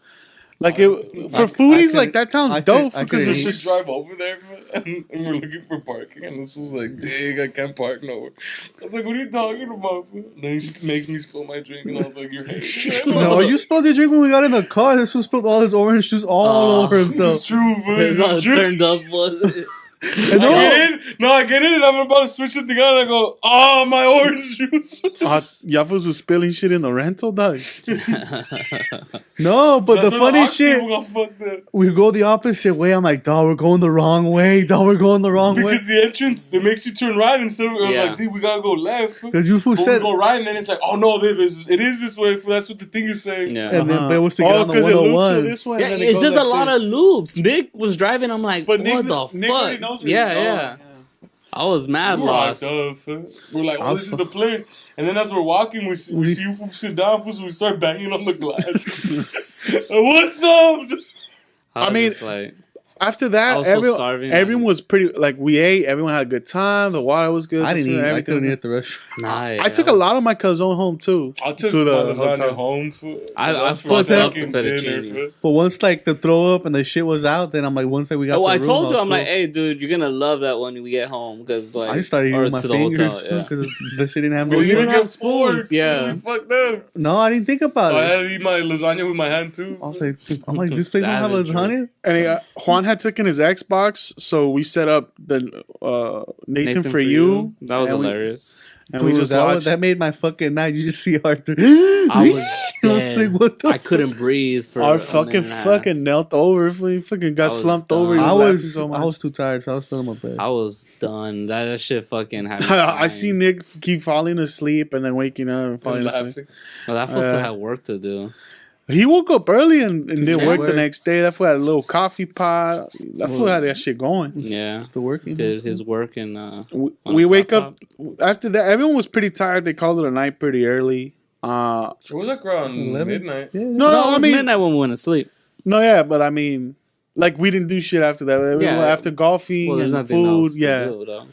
Like it for foodies, could- like that sounds I could- dope I because could it's we just drive over there and we're looking for parking, and this was like, "Dang, I can't park nowhere." I was like, "What are you talking about?" Bro? Then he makes me spill my drink, and I was like, "You're hating." No, you spilled your drink when we got in the car. This was spilled all his orange juice all over This himself. is true, bro. It's This all is true. turned up. Was And no, I get in, and I'm about to switch it together. And I go, "Oh, my orange juice." y'all fools was spilling shit in the rental, dog. no, but That's the where funny Ox shit, people got fucked up. we go the opposite way. I'm like, dog, we're going the wrong way. Dog, we're going the wrong way. Because the entrance, it makes you turn right instead of Yeah. like, "Dude, we gotta go left." Because you fool But we said, go right, and then it's like, "Oh no, it is this way." That's what the thing is saying. yeah. and then but it was to get on the because it loops to 101. this way. Yeah, and then it goes does like a lot this. of loops. Nick was driving. I'm like, But what Nick- the Nick already knows fuck? where Yeah, he's yeah. I was mad We're lost. locked up, fam. We're like, "Oh, this is the place." And then as we're walking, we see you sit down, so we start banging on the glass. What's up? I mean, was just like, After I that, was so starving. everyone was pretty like we ate. Everyone had a good time. The water was good. I didn't eat. I Everything couldn't was eat at the restaurant. nah. I took a lot of my calzone home too. I took To the my lasagna hotel. home. I That's for fucked up second the dinner. fettuccine. fam. But once like the throw up and the shit was out, then I'm like, once we got Oh, to the I room, told you, was I'm like, cool. hey, dude, you're gonna love that when we get home, because like, I just started or using my to the fingers hotel, yeah. because the shit didn't have Well, no you fork. didn't have spoons, yeah. We fucked up. No, I didn't think about So I it. had to eat my lasagna with my hand too. I was like, this place don't have Savage, lasagna. And Juan had taken his Xbox, so we set up the Nathan for you. That was and we- hilarious. And we Dude, just watched. that made my fucking night. You just see Arthur. I was dead. like, what the I couldn't breathe for Our a minute and a half. fucking knelt over. We fucking got I was slumped done. over. He I laughing was so much. I was too tired, so I was still in my bed. I was done. That shit fucking had me I crying. see Nick keep falling asleep and then waking up and falling asleep. laughing. Well, that fool still had work to do. He woke up early and did Yeah. work the next day. That fool had a little coffee pot. That fool had that shit going. Yeah. Still working. Did his work and We wake up after that. Everyone was pretty tired. They called it a night pretty early. It was like around 11? midnight. Yeah. No, No, it I was mean, midnight when we went to sleep. no, yeah, but I mean, like we didn't do shit after that. Yeah. After golfing Well, there's and nothing food, else to yeah. do, though.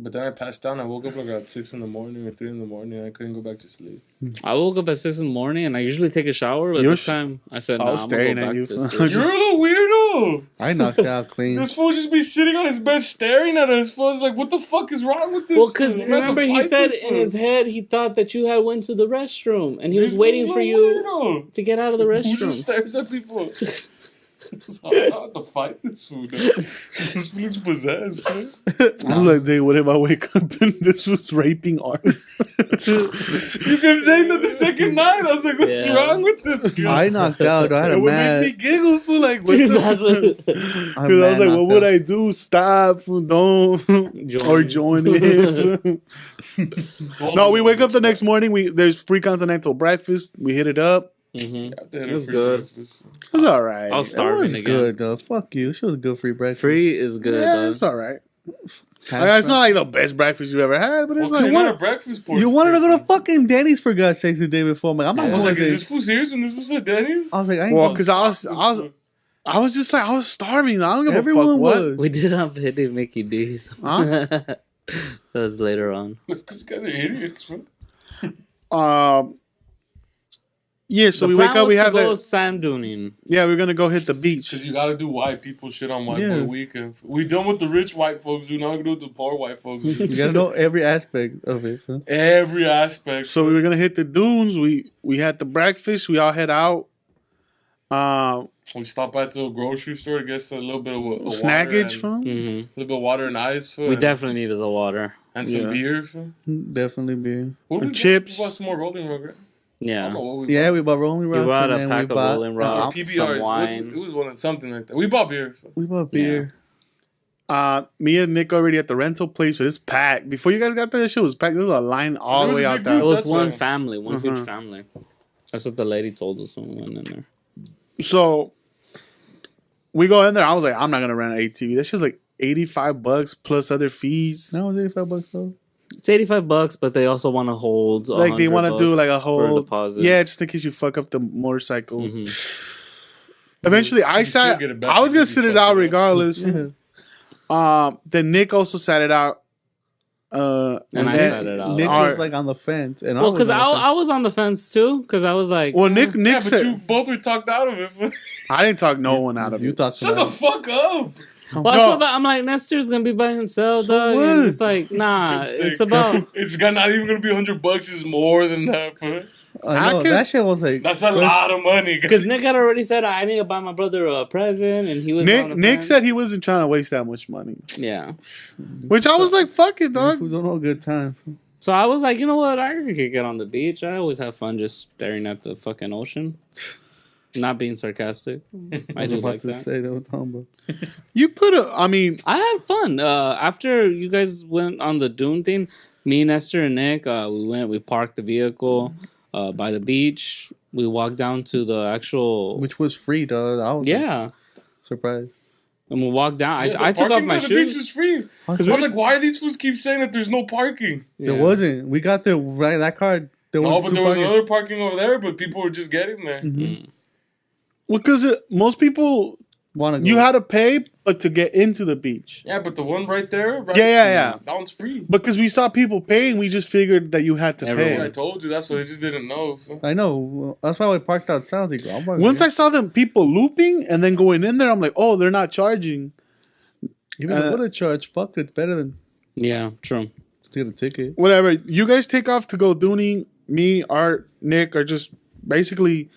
But then I passed down. I woke up like at 6 in the morning or 3 in the morning. I couldn't go back to sleep. I woke up at 6 in the morning and I usually take a shower, but You're this time I said, I no, was I'm going staring to go at back you. to sleep. You're a little weirdo. I knocked out clean. This fool just be sitting on his bed staring at us. Fool's like, what the fuck is wrong with this? Well, because fool? I'm gonna have to remember he fight said this in fool. his head he thought that you had went to the restroom and he was This waiting fool's for a you weirdo. to get out of the Who just restroom. stares at people? I'm about to fight this fool. This fool looks possessed. Man. I was like, dude, what if I wake up and this was raping art? You kept saying that the second night. I was like, what's Yeah. wrong with this guy? I knocked out. I had It a would mad. make me giggle for like, what Dude, the that's what, Because I was like, what would I do? Stop, fool, don't, or join in. No, we wake up the next morning. There's free continental breakfast. We hit it up. Mhm. It was good. It was all right. I was That starving was again. good though. Fuck you. This was good free breakfast. Free is good, Yeah, though. it's all right. It's not like the best breakfast you ever had, but it's Well, like you're not a breakfast portion. You wanted to go to fucking Denny's for God's sakes the day before. I'm like, I'm not I was going like, is to this fool serious when this was at Denny's? I was like, I ain't well, going. because I was just like I was starving. I don't give a Everyone fuck what. was. We did have Hitty Mickey D's. Huh? That was later on. These guys are idiots, man. Yeah, so The we plan wake up. was We to have go that. sand duning. Yeah, we're gonna go hit the beach. Because you gotta do white people shit on white Yeah. boy weekend. We done with the rich white folks. We're not gonna do with the poor white folks. You gotta know every aspect of it. So. Every aspect. So we were gonna hit the dunes. We had the breakfast. We all head out. We stopped by to a grocery store to get a little bit of a Snackage, water fam. and, Hmm. a little bit of water and ice. We definitely needed the water. And some Yeah. beer. Definitely beer. What did And we chips. We bought some more Rolling Rock, right? I Yeah. don't know what we Yeah, bought. we bought Rolling You Rocks. bought and a then pack we of bought Rolling Rock, PBRs. some wine. It was one something like that. We bought beer. We bought beer. Me and Nick already at the rental place, but it's packed. Before you guys got there, this shit was packed. There was a line all There the was way a out big there. It was That's one right. family, one huge Uh-huh. family. That's what the lady told us when we went in there. So we go in there. I was like, I'm not gonna rent an ATV. That shit's like $85 plus other fees. No, it was $85 though. It's $85, but they also want to hold. Like they want to do like a for whole deposit. Yeah, just in case you fuck up the motorcycle. Mhm. Eventually, I You still sat. get it back I was gonna if you sit it fuck out it up. regardless. Yeah. Then Nick also sat it out. And I then- sat it out. Nick Alright. was like on the fence, and Well, was because on the fence. I was on the fence too. Because I was like, Well, Nick Yeah, but said you both were talked out of it. I didn't talk no one out of You it. talked Shut the about fuck up. well, I No. feel bad. I'm like, Nestor's gonna be by himself, So dog. what? And it's like, nah, Keep it's saying- about. It's not even gonna be $100. It's more than that, bro. I know I could- that shit was like That's a lot of money. guys. Because Nick had already said I need to buy my brother a present, and he was on the Nick fence. said he wasn't trying to waste that much money, Yeah. which I was like, "Fuck it, dog." Who's on a good time? So I was like, you know what? I could get on the beach. I always have fun just staring at the fucking ocean. Not being sarcastic. I was just about like to that. say that was humble. You could have. I mean, I had fun. After you guys went on the dune thing, me, Nestor, and Nick, we parked the vehicle by the beach. We walked down to the actual. Which was free, dog. I was Yeah. surprised. And we walked down. Yeah, the I took off parking my on the beach was shoes. free. I was like, why do these fools keep saying that there's no parking? Yeah. There wasn't. We got there right. That car. There No, was but two there was parking. another parking over there, but people were just getting there. Mhm. because most people Want to go? you had to pay, but to get into the beach. Yeah, but the one right there, right? Yeah. That one's free. Because we saw people paying, we just figured that you had to Everyone. Yeah, I pay. told you. That's what I just didn't know. I know. Well, that's why we parked outside. I was like, I'm parking Once here. I saw them people looping and then going in there, I'm like, oh, they're not charging. Even if I would have charged, fuck, it's better than Yeah, true. to get a ticket. Whatever. You guys take off to go dooning. Me, Art, Nick are just basically.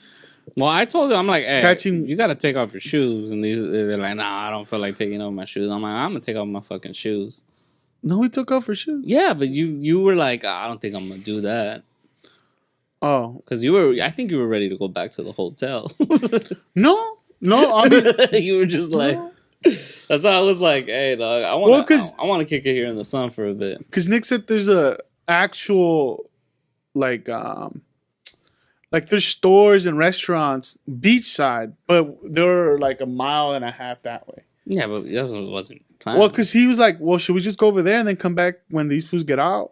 Well, I told them, I'm like, hey, Catching- you got to take off your shoes. And they're like, nah, I don't feel like taking off my shoes. I'm like, I'm going to take off my fucking shoes. No, we took off our shoes. Yeah, but you were like, I don't think I'm gonna do that. Oh. Because I think you were ready to go back to the hotel. No, I mean... You were just like... No. That's why I was like, hey, dog, I want to kick it here in the sun for a bit. Because Nick said there's a actual, like there's stores and restaurants beachside, but they're like a mile and a half that way. Yeah, but that wasn't planned. Well, because he was like, well, should we just go over there and then come back when these fools get out?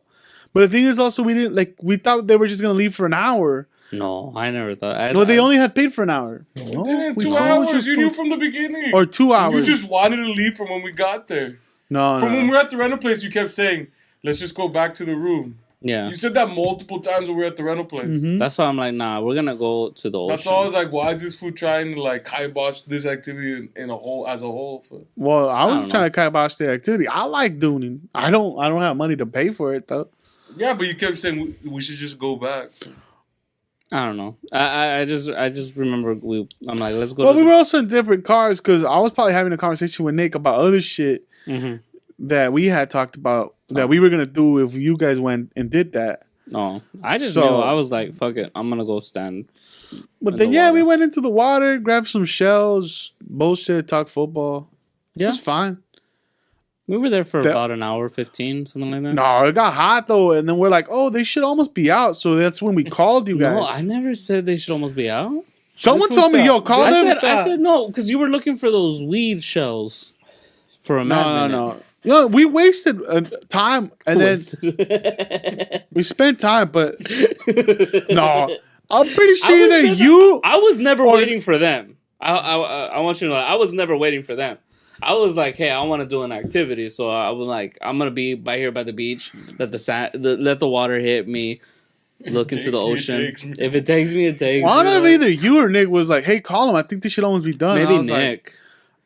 But the thing is also, we thought they were just going to leave for an hour. No, I never thought. No, they only had paid for an hour. No, 2 hours. You knew from the beginning. Or 2 hours. You just wanted to leave from when we got there. No. From when we were at the rental place, you kept saying, let's just go back to the room. Yeah. You said that multiple times when we were at the rental place. Mm-hmm. That's why I'm like, nah, we're going to go to the ocean. That's why I was like, why is this fool trying to like kibosh this activity as a whole? Well, I was don't trying to kibosh the activity. I like dooning. I don't have money to pay for it though. Yeah, but you kept saying we should just go back. I don't know. I just remember I'm like, let's go. Well, we were also in different cars because I was probably having a conversation with Nick about other shit that we had talked about that we were gonna do if you guys went and did that. No, I just knew. I was like, fuck it, I'm gonna go stand. But then we went into the water, grabbed some shells, bullshit, talk football. Yeah, it was fine. We were there for about an hour, 15, something like that. No, it got hot though, and then we're like, oh, they should almost be out. So that's when we called you guys. No, I never said they should almost be out. Someone told me, yo, call them. I said no, because you were looking for those weed shells for a minute. No, we wasted time, and then we spent time, but no, I'm pretty sure that you... I was never waiting for them. I want you to know, I was never waiting for them. I was like, hey, I want to do an activity, so I was like, I'm gonna be by the beach, let the water hit me, look into the ocean. If it takes me, it takes. Well, I don't know if either you or Nick was like, hey, call him. I think this should almost be done. Maybe Nick. Like,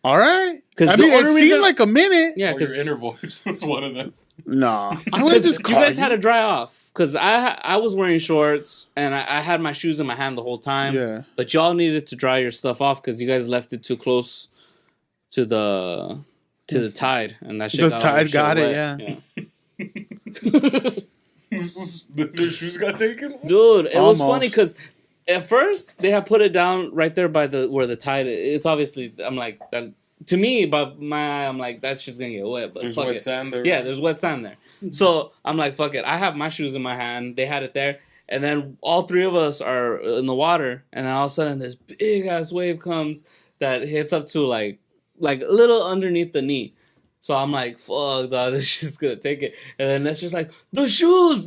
all right, because I mean, it seemed like a minute. Yeah, because your inner voice was one of them. No, I was just. You guys had to dry off because I was wearing shorts and I had my shoes in my hand the whole time. Yeah, but y'all needed to dry your stuff off because you guys left it too close to the tide, and that shit. The tide got it. Yeah. Their shoes got taken. Dude, it was funny because at first they had put it down right there by where the tide. It's obviously. I'm like that. To me, by my eye, I'm like, that's just gonna get wet. But there's fuck wet it. sand there. Yeah, there's wet sand there. So I'm like, fuck it. I have my shoes in my hand. They had it there. And then all three of us are in the water. And then all of a sudden, this big ass wave comes that hits up to like a little underneath the knee. So I'm like, fuck, dog, this shit's gonna take it. And then that's just like, the shoes.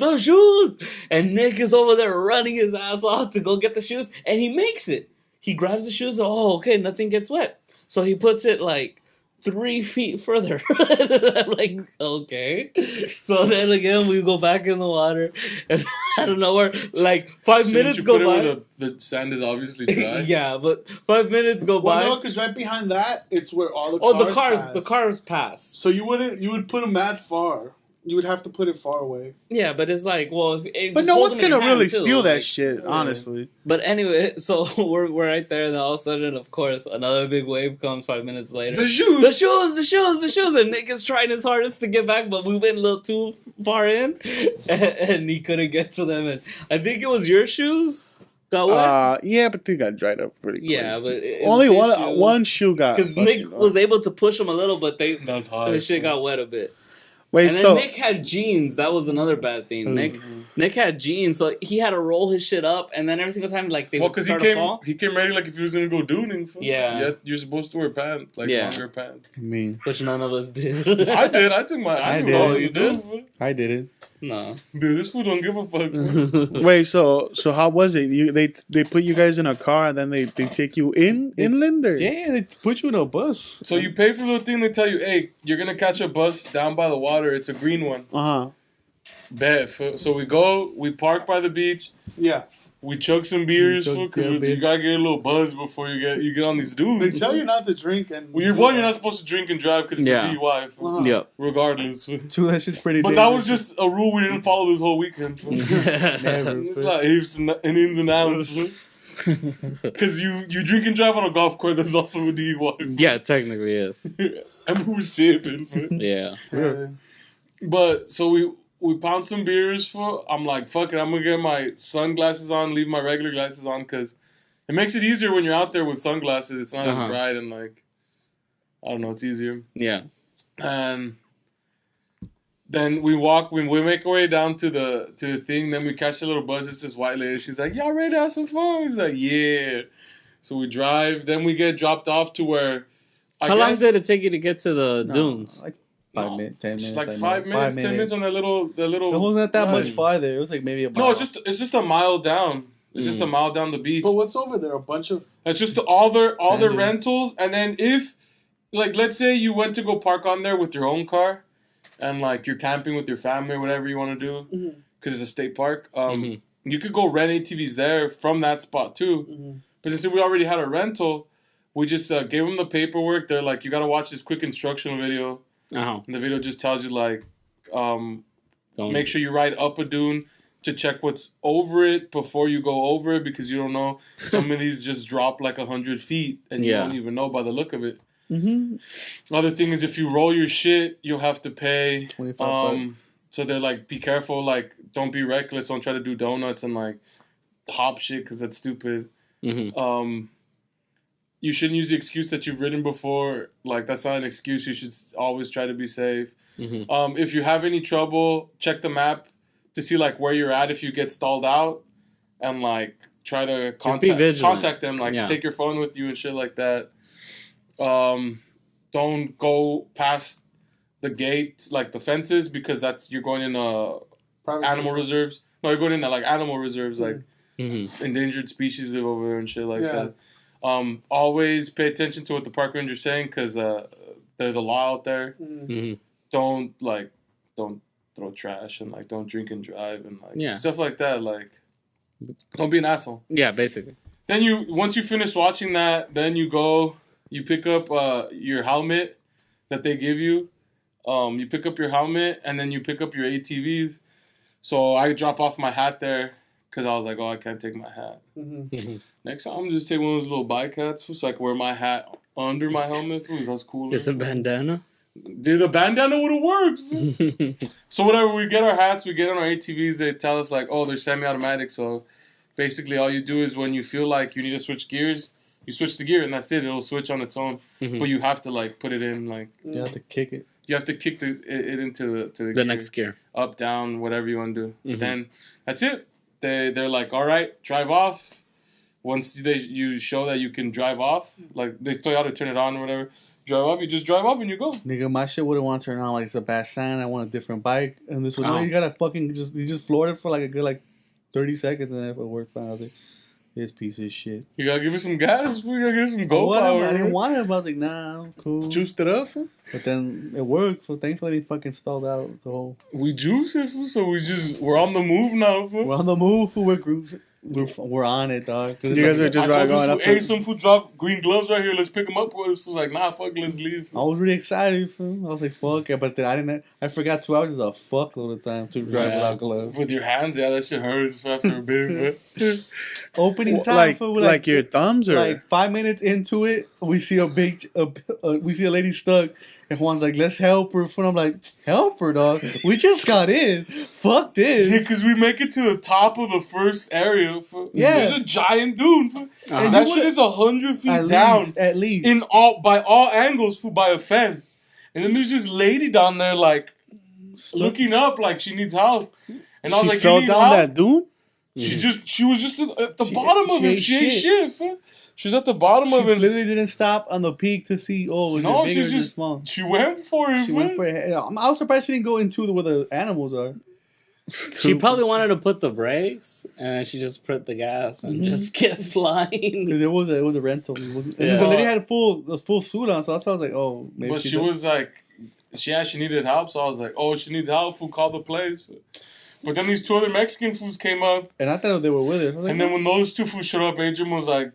And Nick is over there running his ass off to go get the shoes. And he makes it. He grabs the shoes. Oh, okay, nothing gets wet. So he puts it like 3 feet further. I'm like, okay. So then again, we go back in the water, and I don't know where. Like 5 minutes go by. Where the sand is obviously dry. Yeah, but 5 minutes go by. No, because right behind that, it's where all the cars pass. So you would put them mad far. You would have to put it far away. Yeah, but it's like, well, but no one's gonna really steal that shit, honestly. But anyway, so we're right there, and then all of a sudden, of course, another big wave comes 5 minutes later. The shoes, and Nick is trying his hardest to get back, but we went a little too far in, and he couldn't get to them. And I think it was your shoes got wet. Yeah, but they got dried up pretty quick. Yeah, but only one shoe got, because Nick was able to push them a little, but that's hard. The shit got wet a bit. Wait, and then Nick had jeans. That was another bad thing. Mm-hmm. Nick had jeans, so he had to roll his shit up, and then every single time, like they would start to fall. He came ready like if he was gonna go dooning. Yeah, you're supposed to wear pants, like longer pants. I mean, which none of us did. I did. I took my. I did. You did. I didn't. No, dude, this fool don't give a fuck. Wait, so how was it? They put you guys in a car and then they take you inland, or? Yeah, they put you in a bus. So you pay for the thing. They tell you, hey, you're gonna catch a bus down by the water. It's a green one. Bet. So we park by the beach. Yeah. We chug some beers because you gotta get a little buzz before you get on these dudes. They tell you not to drink and. Well, you're not supposed to drink and drive because it's a DUI. Yep. Regardless. That shit's pretty. But that was just a rule we didn't follow this whole weekend. Never. It's like ifs and ins and outs. Because you drink and drive on a golf course, that's also a DUI. Yeah, technically yes. And we were sipping. Yeah. But so we pound some beers. I'm like, fuck it, I'm gonna get my sunglasses on, leave my regular glasses on, because it makes it easier when you're out there with sunglasses. It's not as bright and like, I don't know, it's easier. Yeah. And then we make our way down to the thing. Then we catch a little bus. It's this white lady. She's like, y'all ready to have some fun? He's like, yeah. So we drive. Then we get dropped off to where. How long did it take you to get to the dunes? Like 5 minutes, 10 minutes. It's like 5 minutes, 10 minutes on the little. It wasn't that much farther. It was like maybe a mile. No, it's just a mile down. It's just a mile down the beach. But what's over there? A bunch of. It's just all their rentals, and then if, like, let's say you went to go park on there with your own car, and like you're camping with your family or whatever you want to do, because it's a state park. You could go rent ATVs there from that spot too. But since we already had a rental, we just gave them the paperwork. They're like, you got to watch this quick instructional video. And the video just tells you like, make sure you ride up a dune to check what's over it before you go over it, because you don't know. Some of these just drop like 100 feet and you don't even know by the look of it. Other thing is, if you roll your shit, you'll have to pay. $25. So they're like, be careful, like, don't be reckless, don't try to do donuts and like hop shit, because that's stupid. You shouldn't use the excuse that you've ridden before. Like, that's not an excuse. You should always try to be safe. If you have any trouble, check the map to see like where you're at if you get stalled out, and like try to contact them. Like, take your phone with you and shit like that. Don't go past the gate, like the fences, because you're going in animal reserves. No, you're going in like animal reserves, like endangered species live over there and shit like that. Always pay attention to what the park ranger's saying, because they're the law out there. Don't throw trash, and like don't drink and drive, and like stuff like that. Like, don't be an asshole. Yeah, basically. Then once you finish watching that, then you pick up your helmet that they give you. You pick up your helmet, and then you pick up your ATVs. So I drop off my hat there, because I was like, oh, I can't take my hat. Next time, I'm just take one of those little bike hats, so I can wear my hat under my helmet. That's cool. Just a bandana? Dude, the bandana would have worked. So whatever, we get our hats, we get on our ATVs. They tell us like, oh, they're semi-automatic. So basically, all you do is when you feel like you need to switch gears, you switch the gear, and that's it. It'll switch on its own. But you have to like put it in like. You have to kick it. You have to kick it into the gear. Next gear. Up, down, whatever you want to do. Then that's it. They're like, all right, drive off. Once you show that you can drive off, like they tell you how to turn it on or whatever, drive off. You just drive off and you go. Nigga, my shit wouldn't want to turn on like it's a bad sign. I want a different bike, and this one, you gotta fucking just floor it for like a good like 30 seconds, and then if it worked fine, I was like, this piece of shit. You gotta give it some gas. We gotta give it some go power. I didn't want it, but I was like, nah, I'm cool. Juiced it up. But then it worked, so thankfully they fucking stalled out. So we juice it, so we're on the move now. We're on the move, we're on it, dog. You guys are just going up. Hey, some food drop green gloves right here. Let's pick them up. This was like, nah, fuck, let's leave. I was really excited for him. I was like, fuck it, but then I forgot 2 hours is a fuckload of time to drive without gloves. With your hands, that shit hurts after a bit. Opening time like your thumbs, or like 5 minutes into it, we see we see a lady stuck. And Juan's like, let's help her. And I'm like, help her, dog. We just got in. Fuck this. Yeah, because we make it to the top of the first area. There's a giant dune. And that shit is 100 feet down. At least. By all angles, by a fence. And then there's this lady down there, like, looking up like she needs help. And I was like, fell down that dune? She was just at the bottom of it. She ate shit. She's at the bottom of it. She literally didn't stop on the peak to see, is it big or just small? She went for it. I was surprised she didn't go into where the animals are. She probably wanted to put the brakes, and she just put the gas and just kept flying. Because it was a rental. The lady had a full suit on, so that's why I was like, oh, maybe. But she was like, she needed help, so I was like, oh, she needs help. Who called the place? But then these 2 other Mexican foods came up. And I thought they were with her. And then when those 2 foods showed up, Adrian was like,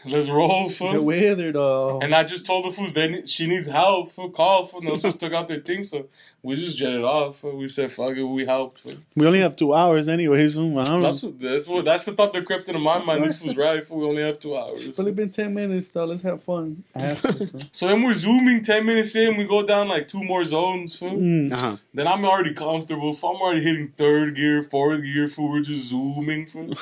Let's roll, Get fool. with her, though. And I just told the fools she needs help, fool. Call, fool. And those fools took out their things, so we just jetted off. Fool. We said, fuck it, we helped. Fool. We only have 2 hours anyways. I don't know. That's the thought that crept into my mind. This was right, fool. We only have 2 hours. It's only been 10 minutes, though. Let's have fun. I have to. So then we're zooming 10 minutes in. We go down like 2 more zones, fool. Uh-huh. Then I'm already comfortable. Fool. I'm already hitting 3rd gear, 4th gear, fool. We're just zooming, fool.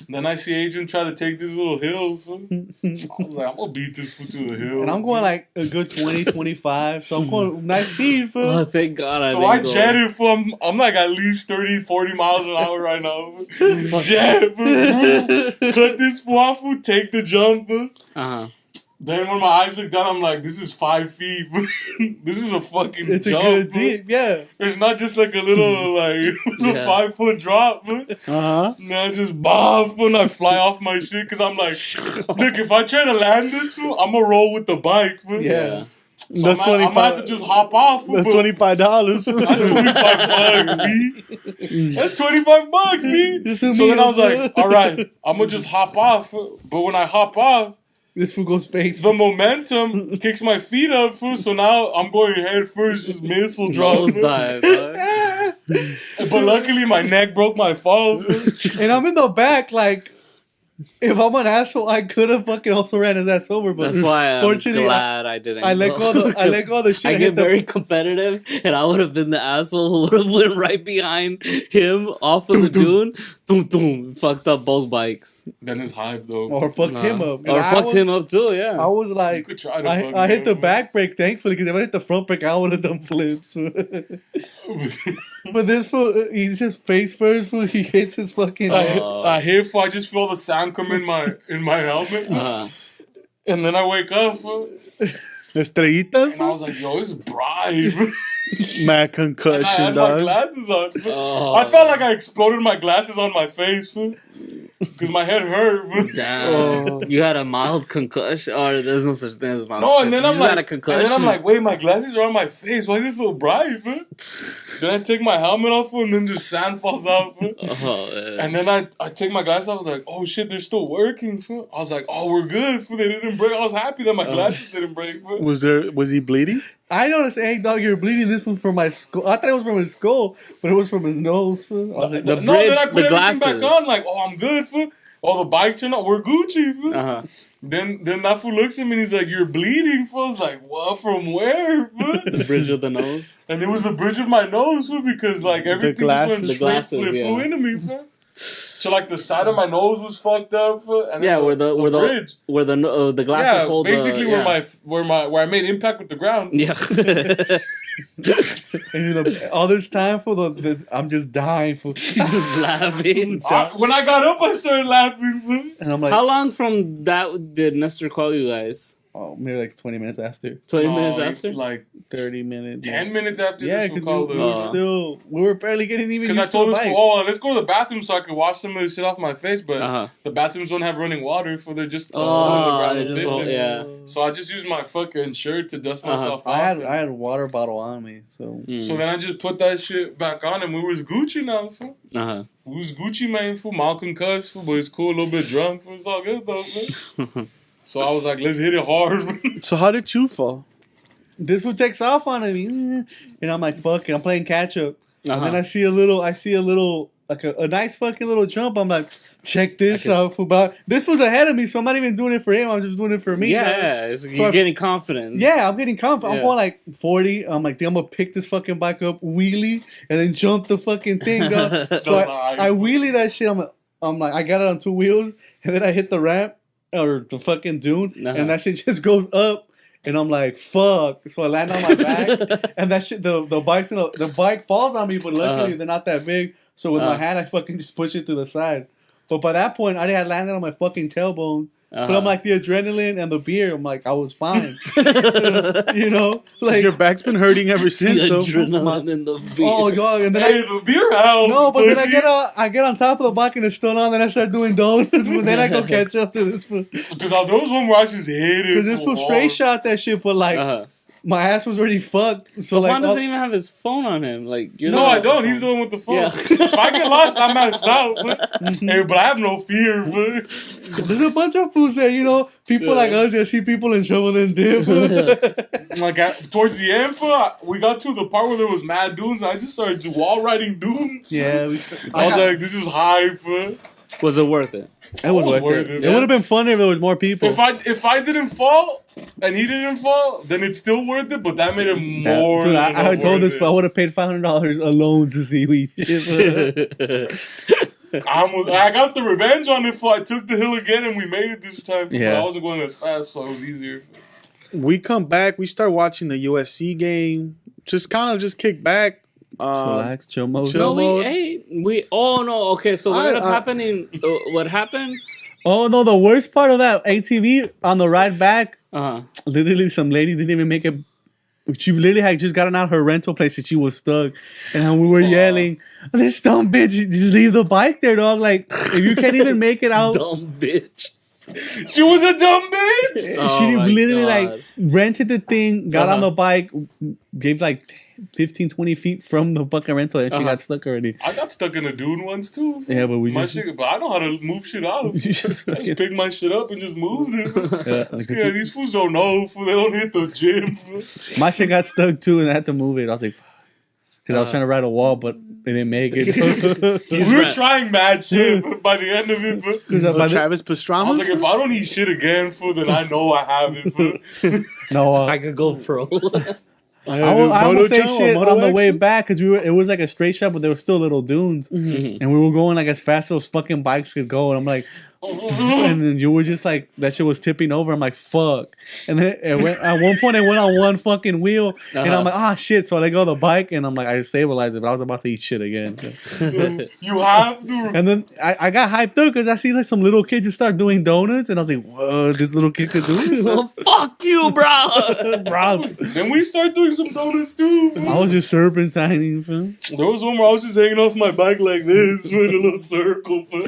Then I see Adrian try to take this little hill, fool. I was like, I'm gonna beat this fool to the hill. And I'm going like a good 20, 25. So I'm going nice speed, fool. Oh, thank God. So I jetted, fool. I'm like at least 30, 40 miles an hour right now. Fool. Jet, fool. Cut this fool off, fool. Take the jump, fool. Uh-huh. Then when my eyes look down, I'm like, this is 5 feet. This is a fucking It's jump. a good fool. deep, yeah. It's not just like a little, like, it's a Yeah. 5-foot drop, fool. Uh-huh. Now I just bomb, fool, and I fly off my shit, because I'm like, look, if I try to land this, fool, I'm going to roll with the bike, fool. Yeah. So That's I'm going to have to just hop off, fool. That's but $25. That's $25, B. That's $25, B. Just So a then I was meal, like, fool. all right, I'm going to just hop off. Fool. But when I hop off, This fool goes space. the momentum kicks my feet up, fool. So now I'm going head first, just missile drop. Nose fool. dive. Huh? But luckily, my neck broke my fall. Fool. And I'm in the back, like, if I'm an asshole, I could have fucking also ran his ass over. But That's why I'm fortunately, glad I didn't. I let go of the shit. I hit get the- very competitive, and I would have been the asshole who would have went right behind him off of the dune. Boom, boom, fucked up both bikes. Then it's hype, though. Or fucked him up. Or fucked him up too. I Yeah. was You like, could try to fuck I me hit the up, back brake, thankfully, because if I hit the front brake, I would have done flips. But this fool, he's just face first, fool. He hits his fucking. I hit, fool. I just feel the sound come in my helmet. Uh-huh. And then I wake up, fool. Estrellitas? And I was like, yo, it's bribe. Mad And I concussion, had my dog. glasses on. Fool. Oh. I felt like I exploded my glasses on my face, fool. Because my head hurt, fool. Damn. You had a mild concussion, or there's no such thing as a mild. No, and then I'm You had a like, concussion. wait, my glasses are on my face. Why is it so bright, fool? Then I take my helmet off, fool, and then just sand falls out, fool. Oh, yeah. And then I take my glasses off. I was like, oh shit, they're still working, fool. I was like, oh, we're good, fool. They didn't break. I was happy that my glasses didn't break, fool. Was he bleeding? I noticed, hey, dog, you're bleeding. This was from my skull. I thought it was from his skull, but it was from his nose, fool. I was like, The No, bridge, then I the put everything glasses. back on. Like, oh, I'm good, fool. Oh, the bike turned out. We're Gucci, fool. Uh-huh. Then that fool looks at me and he's like, you're bleeding, fool. I was like, what? From where, fool? The bridge of the nose. And it was the bridge of my nose, fool, because like everything glasses- just the went straight, glasses, flew yeah. into me, fool. So like the side of my nose was fucked up, fool, and Yeah, then where the bridge. glasses hold. Basically yeah. where I made impact with the ground. Yeah. and all this time for I'm just dying for. Just laughing. When I got up, I started laughing, fool. And I'm like, How long from that did Nestor call you guys? oh, maybe like 20 minutes after. 20 No, minutes it's after? like 30 minutes. 10 minutes after Yeah, this fool because called we us. were we were barely getting even Because I used told to this the bike. fool, oh, let's go to the bathroom so I could wash some of this shit off my face. But Uh-huh. the bathrooms don't have running water, so they're just Oh, on the ground they and just pissing. don't- yeah. So I just used my fucking shirt to dust Uh-huh. myself off. I had a water bottle on me, so Mm. So then I just put that shit back on and we was Gucci now, fool. Uh-huh. We was Gucci, man, fool. Malcolm cuss, fool, but it's cool, a little bit drunk, fool. It's all good, though, man. So I was like, let's hit it hard. So how did you fall? this one takes off on me, and I'm like, fuck it, I'm playing catch up. And Uh-huh. then I see a little, like a nice fucking little jump. I'm like, check this out, fool. But this was ahead of me, so I'm not even doing it for him. I'm just doing it for me. Yeah, dog. it's, So you're I- getting confidence. Yeah, I'm getting confident. Yeah. I'm going like 40. I'm like, damn, I'm gonna pick this fucking bike up, wheelie, and then jump the fucking thing, dog. So That's I wheelie that shit. I'm like, I got it on 2 wheels, and then I hit the ramp or the fucking dune, Uh-huh. and that shit just goes up. And I'm like, fuck. So I land on my back, and that shit, the bike falls on me, but luckily Uh-huh. they're not that big. So with my hand, I fucking just push it to the side. But by that point, I had landed on my fucking tailbone. Uh-huh. But I'm like, the adrenaline and the beer, I'm like, I was fine. You know? Like, Your back's been hurting ever since, the though. adrenaline in the beer. oh, God. And then Hey, the beer helps. no, but then I pussy. get on top of the bike and it's still on, then I start doing donuts. But then I go catch up to this fool. Because those one where I just hit it. Because this fool straight shot that shit, but like, Uh-huh. my ass was already fucked. So Juan like, doesn't even have his phone on him. Like, you're No, I don't. He's the one with the phone. Yeah. If I get lost, I'm matched out. Hey, but I have no fear. But there's a bunch of fools there, you know. People like us that see people in trouble and dip. like towards the end, we got to the part where there was mad dunes. And I just started wall riding dunes. Yeah, I was like, this is hype. Was it worth it? it was worth it. It would have been funny if there was more people. If I didn't fall and he didn't fall, then it's still worth it. But that made it more. Dude, I told this, I would have paid $500 alone to see we. I got the revenge on it. I took the hill again, and we made it this time. Yeah. But I wasn't going as fast, so it was easier. We come back. We start watching the USC game. Just kick back. Relax, chill mode. chill. No, mode. oh no, okay, so what ended up happening, what happened? Oh no, the worst part of that ATV on the ride back, Uh-huh. literally some lady didn't even make it. She literally had just gotten out her rental place and she was stuck. And we were yelling, this dumb bitch, just leave the bike there, dog. Like, if you can't even make it out. Dumb bitch. She was a dumb bitch. Oh She my literally God. like rented the thing, got on the bike, gave like 15, 20 feet from the fucking rental and she got stuck already. I got stuck in a dune once too. Yeah, but we My just... shit, but I know how to move shit out. You just I just pick my shit up and just move it. like, Yeah, these fools don't know. Fool, they don't hit the gym. my shit got stuck too and I had to move it. I was like, fuck. Because I was trying to ride a wall, but they didn't make it. We were trying mad shit, but by the end of it, but Travis I was Pastrana. like, if I don't eat shit again, fool, then I know I have it. Fool. no, I could go pro. I almost say shit on the way back because it was like a straight shot, but there were still little dunes, and we were going like as fast as those fucking bikes could go, and I'm like, and then you were just like that shit was tipping over. I'm like, fuck, and then at one point it went on one fucking wheel, and I'm like, ah shit. So I let go of the bike, and I'm like, I stabilized it, but I was about to eat shit again. You have to. And then I got hyped up because I see like some little kids just start doing donuts, and I was like, whoa, this little kid could do it. Well, fuck you, bro. Bro, Then we start doing some donuts too. I was just serpentining, fam. There was one where I was just hanging off my bike like this, in a little circle. Fool.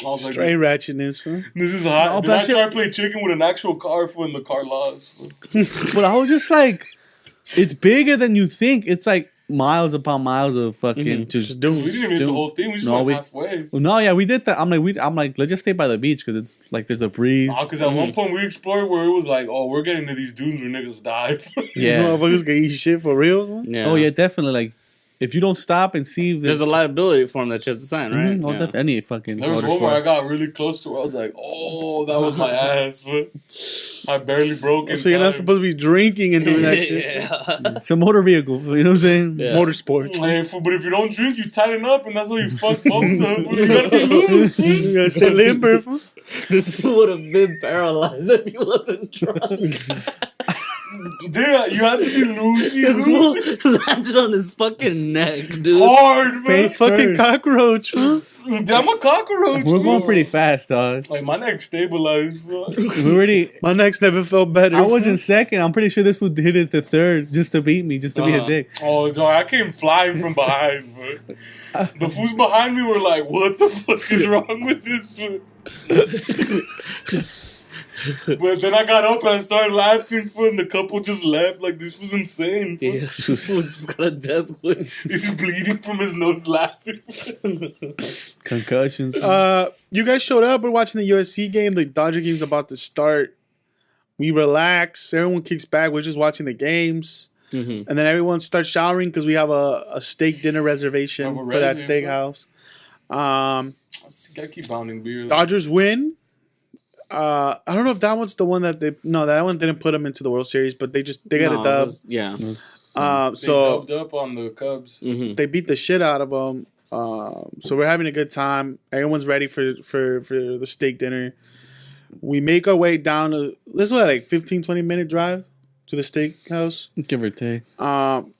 I was like, Straight ratchetness, fool. this is hot. Oh, Then that I shit- tried to play chicken with an actual car, fool, and the car lost. Fool. But I was just like, it's bigger than you think. It's like miles upon miles of fucking just We doing. didn't even hit the whole thing. We just went halfway. No, yeah, we did that. I'm like, let's just stay by the beach because it's like there's a breeze. Because at one point we explored where it was like, oh, we're getting to these dunes where niggas die. Yeah. Motherfuckers gonna eat shit for real. Son? Yeah. Oh yeah, definitely. Like, if you don't stop and see, if There's a liability form that you have to sign, right? oh, Yeah. that's any fucking. There was one where I motorsport. got really close to where I was like, oh, that was my ass. But I barely broke in So you're not time. supposed to be drinking and doing that shit. Yeah. It's a motor vehicle. You know what I'm saying? Yeah. Motorsports. Hey, fool, but if you don't drink, you tighten up, and that's how you fuck both up. You gotta be loose. Fool. You gotta stay limber. Fool. This fool would have been paralyzed if he wasn't drunk. Dude, you have to be loose. This fool landed on his fucking neck, dude. Hard, man. Face Fucking first. cockroach. Fool. I'm a cockroach. We're fool. going pretty fast, dog. Like, my neck stabilized, bro. We already. My neck's never felt better. I was in second. I'm pretty sure this would hit it to third just to beat me, just to be a dick. Oh, dog, I came flying from behind, bro. The fools behind me were like, what the fuck is wrong with this fool? But then I got up and I started laughing, fool, and the couple just left. Like, this was insane, fool. Yeah, this fool just got a death wish. He's bleeding from his nose laughing. Concussions. You guys showed up. We're watching the USC game. The Dodger game's about to start. We relax. Everyone kicks back. We're just watching the games. Mm-hmm. And then everyone starts showering because we have a steak dinner reservation Have a for that reservation. steakhouse. I keep pounding beer. Dodgers win. I don't know if that one's the one that that one didn't put them into the World Series, but they got a dub. Yeah. They So dubbed up on the Cubs. Mm-hmm. they beat the shit out of them. So we're having a good time. Everyone's ready for the steak dinner. We make our way down to this was like 15-20 minute drive to the steakhouse. Give or take.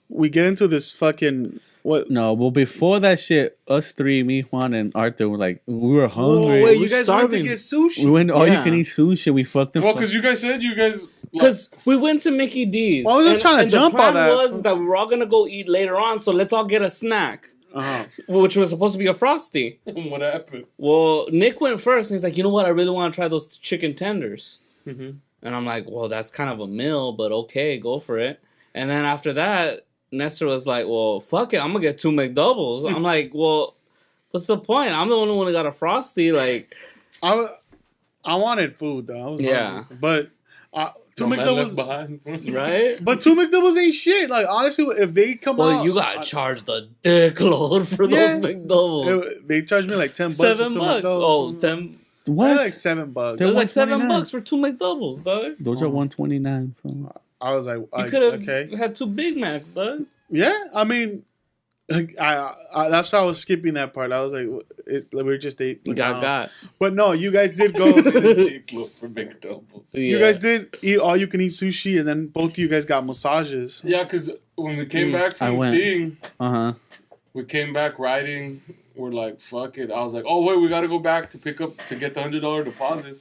We get into this fucking what? No, well, before that shit, us three, me, Juan, and Arthur were like, we were hungry. wait, we're you guys starving. went to get sushi? We went all you Yeah. can eat sushi. We fucked them. Well, because you guys said Because we went to Mickey D's. Well, I was just trying to and jump the plan on that. was that we were all going to go eat later on, so let's all get a snack, which was supposed to be a Frosty. what happened? Well, Nick went first, and he's like, you know what? I really want to try those chicken tenders. Mm-hmm. And I'm like, well, that's kind of a meal, but okay, go for it. And then after that, Nestor was like, well, fuck it, I'm gonna get 2 McDoubles. I'm like, well, what's the point? I'm the only one who got a Frosty. Like, I wanted food though. I was hungry. But 2 McDoubles behind, right? But 2 McDoubles ain't shit. Like honestly, if they come out, you got charged the dick load for those McDoubles. They charged me like $10. $7. For 2 Oh, McDoubles. 10. What? Like $7. It was like $7 for 2 McDoubles, dog. Those are $129. I was like, you could have had 2 Big Macs, dog. Yeah, I mean, I that's why I was skipping that part. I was like, we were just ate. Got. But no, you guys did go. Dick look for McDoubles. You guys did eat all you can eat sushi, and then both of you guys got massages. Yeah, because when we came back from the thing, we came back riding. We're like, fuck it. I was like, oh wait, we gotta go back to get the $100 deposit.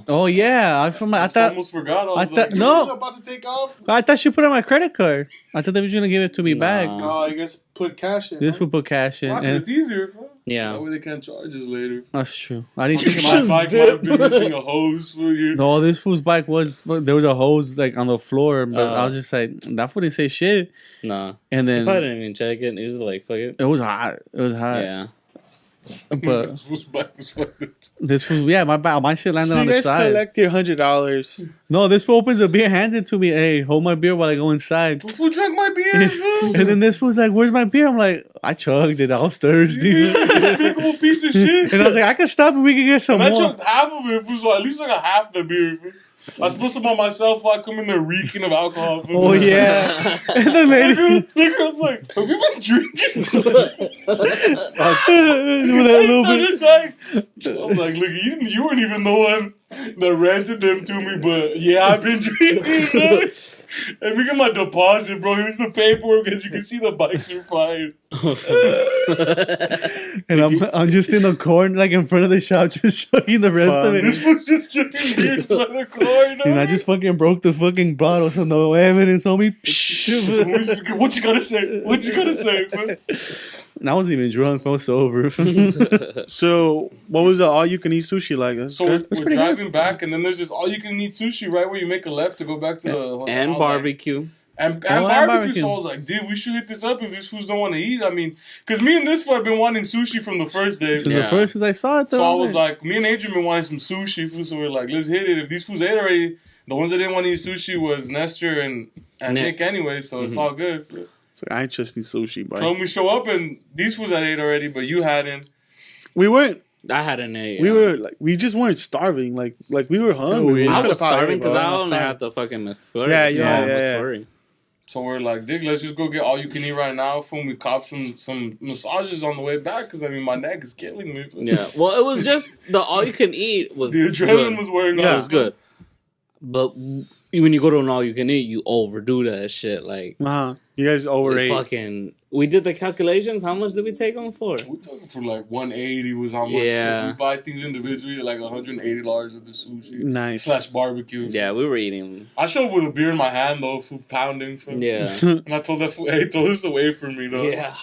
Oh yeah, I almost forgot. I was like, no, about to take off. I thought she put it on my credit card. I thought they was gonna give it to me back. No, you guys put cash in. This would put cash in. Why? It's easier. Bro. Yeah, that way they can't charge us later. That's true. I didn't think my bike might have been missing a hose for you. No, this fool's bike there was a hose like on the floor, but I was just like, that fool didn't say shit. Nah, and then he probably didn't even check it. He was like, fuck it. It was hot. Yeah. But this fool's bike was fucked up. This fool, my shit landed on the side. So you guys collect your $100. No, this fool opens a beer, hands it to me. Hey, hold my beer while I go inside. This fool drank my beer, bro. And then this fool's like, "Where's my beer?" I'm like, "I chugged it. I was thirsty." Big old piece of shit. And I was like, "I can stop and we can get some more." I chugged half of it. It was at least like a half the beer. I was supposed to by myself while I come in there reeking of alcohol. Oh yeah. And the lady was like, "Have you been drinking?" I started dying. I was like, "Look, you weren't even the one that rented them to me, but yeah, I've been drinking." And we got my deposit, bro. Here's the paperwork, as you can see, the bikes are fine. And I'm just in the corner, like in front of the shop, just chugging the rest of it. This was just drinking beers by the corner. And I just fucking broke the fucking bottle, so no evidence on me. What you gotta say? What you gotta say, man? And I wasn't even drunk. I was sober. So, what was the all-you-can-eat sushi like? So we're driving back, and then there's this all-you-can-eat sushi right where you make a left to go back to the... And barbecue. And barbecue. So I was like, dude, we should hit this up if these fools don't want to eat. I mean, because me and this fool have been wanting sushi from the first day. Since I saw it, though. So I was like, me and Adrian been wanting some sushi. So we're like, let's hit it. If these fools ate already, the ones that didn't want to eat sushi was Nestor and Nick anyway, so it's all good. So I ain't just eat sushi, bro. So when we show up and these fools had ate already, but you hadn't. We weren't. I hadn't ate. We were like, we just weren't starving. Like we were hungry. I was starving because I only had the fucking McFlurry. Yeah. So we're like, dig, let's just go get all you can eat right now. Fool, we cop some massages on the way back because I mean my neck is killing me. Yeah, well, it was just the all you can eat was the adrenaline was wearing off. Yeah, it was good. But when you go to an all you can eat, you overdo that shit. Like, you guys overate. We did the calculations. How much did we take them for? We took them for like $180 was how much. Yeah. If we buy things individually, like $180 with the sushi. Nice. / barbecue. Yeah, we were eating. I showed up with a beer in my hand though, food pounding. Yeah. And I told that fool, hey, throw this away from me though. Yeah.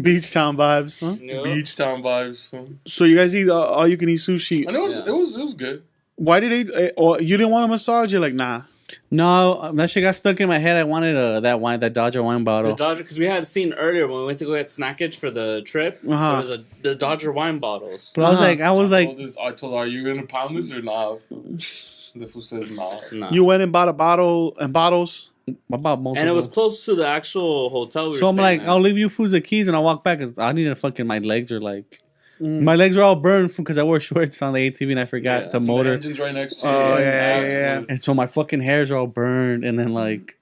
Beach town vibes, huh? Yep. Beach town vibes. So you guys eat all you can eat sushi. And it was good. Why did they? Or you didn't want a massage? You're like, nah. No, that shit got stuck in my head. I wanted that Dodger wine bottle. The Dodger, because we had seen earlier when we went to go get snackage for the trip. There was the Dodger wine bottles. But I was like, I told her, are you gonna pound this or not? The fool said, nah. You went and bought a bottle and bottles. And it was close to the actual hotel. So I'm like, I'll leave you fools the keys and I'll walk back. Cause I need to fucking, my legs are like. My legs were all burned because I wore shorts on the ATV and I forgot the motor. The engine's right next to you. Oh, yeah. And so my fucking hairs are all burned. And then, like...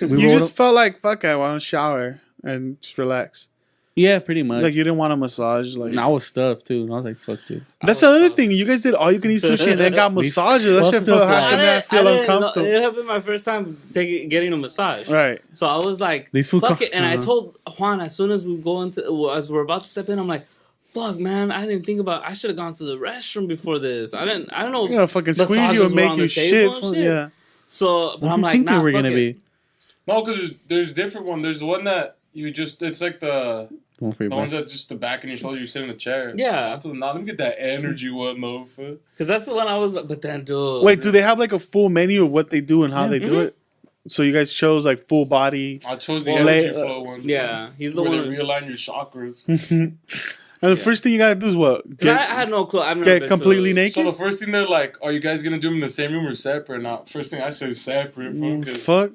you just felt like, fuck, I want to shower and just relax. Yeah, pretty much. Like, you didn't want a massage. Like, and I was stuffed, too. And I was like, fuck, dude. That's the other thing. You guys did all you can eat sushi and then got massages. That shit has to feel uncomfortable. It had been my first time getting a massage. Right. So I was like, fuck it. And I told Juan, as soon as as we're about to step in, I'm like, fuck, man, I didn't think about. I should have gone to the restroom before this. I don't know. You know, fucking squeeze you and make you shit. Yeah. So, but I'm like, nah, we're gonna be. No, because there's different one. There's the one that you just. It's like the One for your The back. ones that just the back and your shoulder, you sit in a chair. Yeah. Let me get that energy one though. Because that's the one I was. But then, dude. Wait, do they have like a full menu of what they do and how they do Mhm. it? So you guys chose like full body. I chose the Well, energy they- flow one. Yeah, he's the Mm-hmm. where one. they realign your chakras. And the first thing you gotta do is what? 'Cause I had no clue. I've never get been completely to, naked. So the first thing they're like, "Are you guys gonna do them in the same room or separate?" Now, first thing I say is separate. Because Fuck.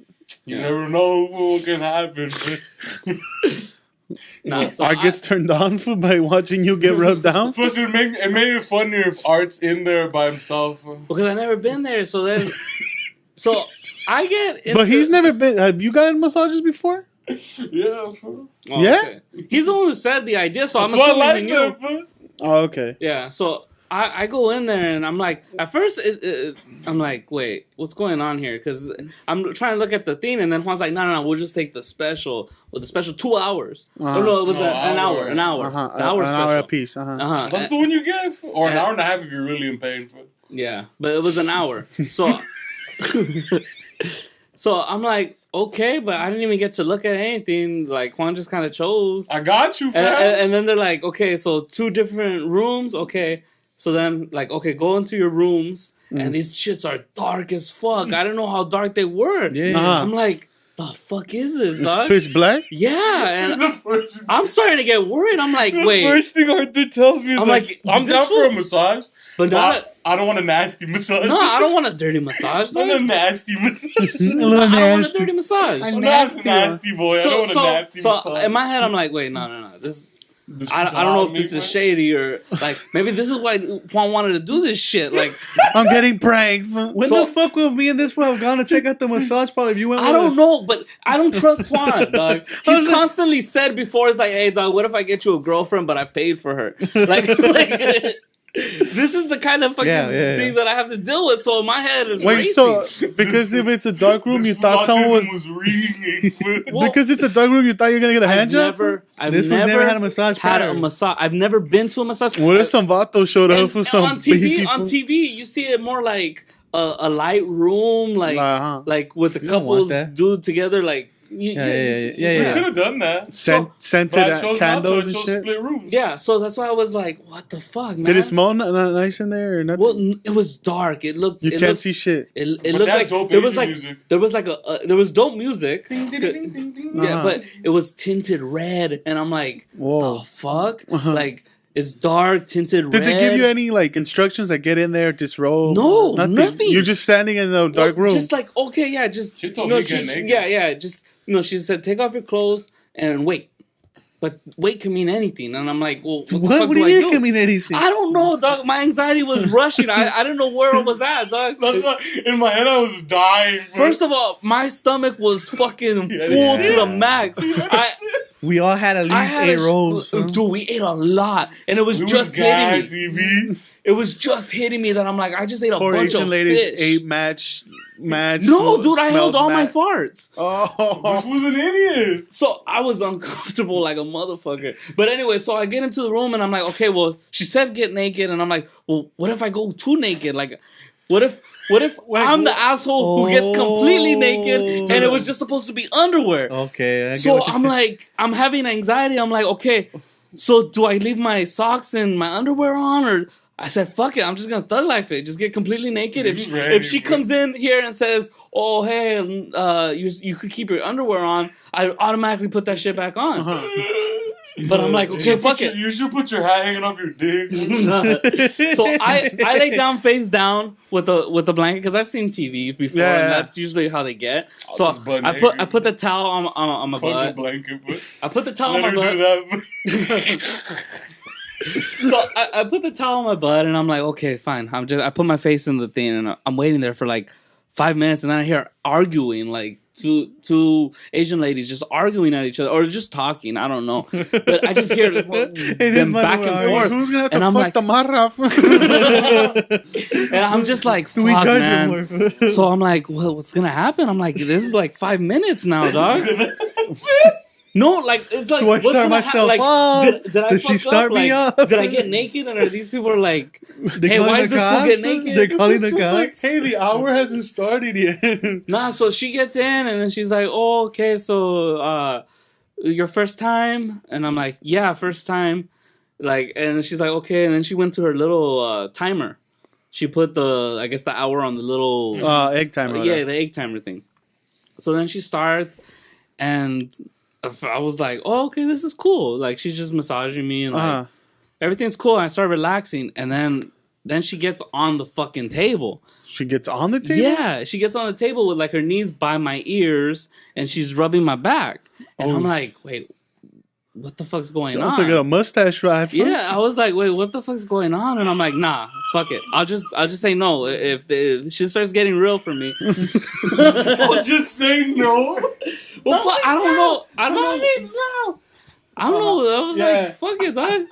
you never know what can happen. Nah, so Art gets turned on for by watching you get rubbed down. Plus, it made it funnier if Art's in there by himself. because I never been there. So then, so I get. But he's never been. Have you gotten massages before? Yeah, bro. Oh, Yeah? okay. He's the one who said the idea, so I'm So I assuming like he knew. that, bro. Oh, okay. Yeah, so I go in there and I'm like, at first I'm like, wait, what's going on here? Because I'm trying to look at the thing, and then Juan's like, no, we'll just take the special. Well, the special 2 hours. Uh-huh. Oh, no, it was No, an hour. An hour. Uh-huh. The hour An special. hour a piece. Uh-huh. Uh-huh. That's the one you get, or an hour and a half if you're really in pain. Yeah, but it was an hour. So, so I'm like, okay, but I didn't even get to look at anything. Like, Juan just kind of chose. I got you, And, fam. and then they're like, okay, so 2 different rooms. Okay. So then, like, okay, go into your rooms. And these shits are dark as fuck. I don't know how dark they were. Yeah. Uh-huh. I'm like, the fuck is this, It's dog? pitch black. Yeah. It's And the first, I'm starting to get worried. I'm like, the wait. first thing Arthur tells me is I'm like, like, I'm this down for a fool- massage, But but not. I don't want a nasty massage. No, I don't want a dirty massage. I want a dog. nasty massage. A little I don't want a nasty. dirty massage. I'm not a nasty boy. I don't want a nasty so massage. in my head, I'm like, wait, no. This I don't know if me, this man. is shady or like maybe this is why Juan wanted to do this shit. Like I'm getting pranked. When So- the fuck will me and this one have gone to check out the massage parlor if you went I with don't us? know, but I don't trust Juan, dog. He's constantly said before, it's like, hey, dog, what if I get you a girlfriend, but I paid for her? Like this is the kind of fucking Yeah. thing that I have to deal with. So my head is Wait, racing. so because if it's a dark room, you This thought someone was. autism reading. Well, Because it's a dark room, you thought you were gonna get a hand job. I've This one's never had a massage had a prior. massage. I've never been to a massage. What if some vato showed up And for some on TV? beefy On food? TV, you see it more like a light room, like Uh-huh. like with the You don't want couples that. do together, like Yeah. We could have done that. Scented But I chose candles not and to. I chose shit. split rooms. Yeah, so that's why I was like, "What the fuck, man?" Did it smell nice in there or nothing? Well, it was dark. It looked. you it can't looked, see shit. It But looked that's like dope there was Asian like music. there was like there was dope music. Yeah, Uh-huh. but it was tinted red, and I'm like, Whoa. the fuck? Uh-huh. Like it's dark, tinted Did red. they give you any like instructions like get in there, disrobe? No, nothing. You're just standing in the dark room. Just like okay, yeah, just She told me to get naked. yeah, just she said take off your clothes and wait. But wait can mean anything, and I'm like, well, what the fuck What do you I mean do? it can mean anything? I don't know, dog. My anxiety was rushing. I didn't know where it was at, dog. That's why in my head I was dying. Bro. First of all, my stomach was fucking Yeah, full yeah. to the max. We all had at I least had 8 rolls. huh? Dude, we ate a lot, and it was it just was hitting me. gassy, B. It was just hitting me that I'm like, I just ate a Poor bunch Asian of ladies fish. ate match. No, dude, I held all my farts. This Oh, was an idiot. So I was uncomfortable like a motherfucker. But anyway, so I get into the room and I'm like, okay, well, she said get naked, and I'm like, well, what if I go too naked? Like, what if I'm the asshole who gets completely naked and it was just supposed to be underwear? Okay. I get So what you're I'm saying. like, I'm having anxiety. I'm like, okay, so do I leave my socks and my underwear on, or I said, fuck it, I'm just gonna thug life it, just get completely naked. If Ready, she bro. comes in here and says, oh hey, you could keep your underwear on, I automatically put that shit back on. But I'm like, okay, fuck it. You should put your hat hanging off your dick. So I lay down face down with a blanket because I've seen TV before, Yeah. and that's usually how they get. So just butt I put naked. the towel on my Fuck the butt. blanket, but I put the towel let on her my do butt. that. So I put the towel on my butt, and I'm like, okay, fine. I put my face in the thing, and I'm waiting there for like 5 minutes, and then I hear arguing, like two Asian ladies just arguing at each other or just talking. I don't know, but I just hear them back and forth, who's gonna have to And I'm fuck like- the marra? and I'm just like, Do we fuck, judge man. him more? So I'm like, well, what's gonna happen? I'm like, this is like 5 minutes now, dog. No, like it's like Do I what's start gonna myself like, up? Did I Did fuck she start up? me Like, up? did I get naked, and are these people are like, They hey, calling why the is this fool cops? get naked? They're calling the It's just like, cops. hey, the hour hasn't started yet. Nah, so she gets in and then she's like, oh, okay, so your first time? And I'm like, yeah, first time. Like, and she's like, okay. And then she went to her little timer. She put the hour on the little egg timer. The egg timer thing. So then she starts, and I was like, oh, okay, this is cool. Like, she's just massaging me, and like everything's cool. And I start relaxing, and then she gets on the fucking table. She gets on the table? Yeah, she gets on the table with like her knees by my ears, and she's rubbing my back. And I'm like, wait, what the fuck's going on? She also got a mustache right? Yeah, I was like, wait, what the fuck's going on? And I'm like, nah, fuck it. I'll just say no if she starts getting real for me. I'll just say no. Well, I don't know. I don't know. I was like, fuck it, dog.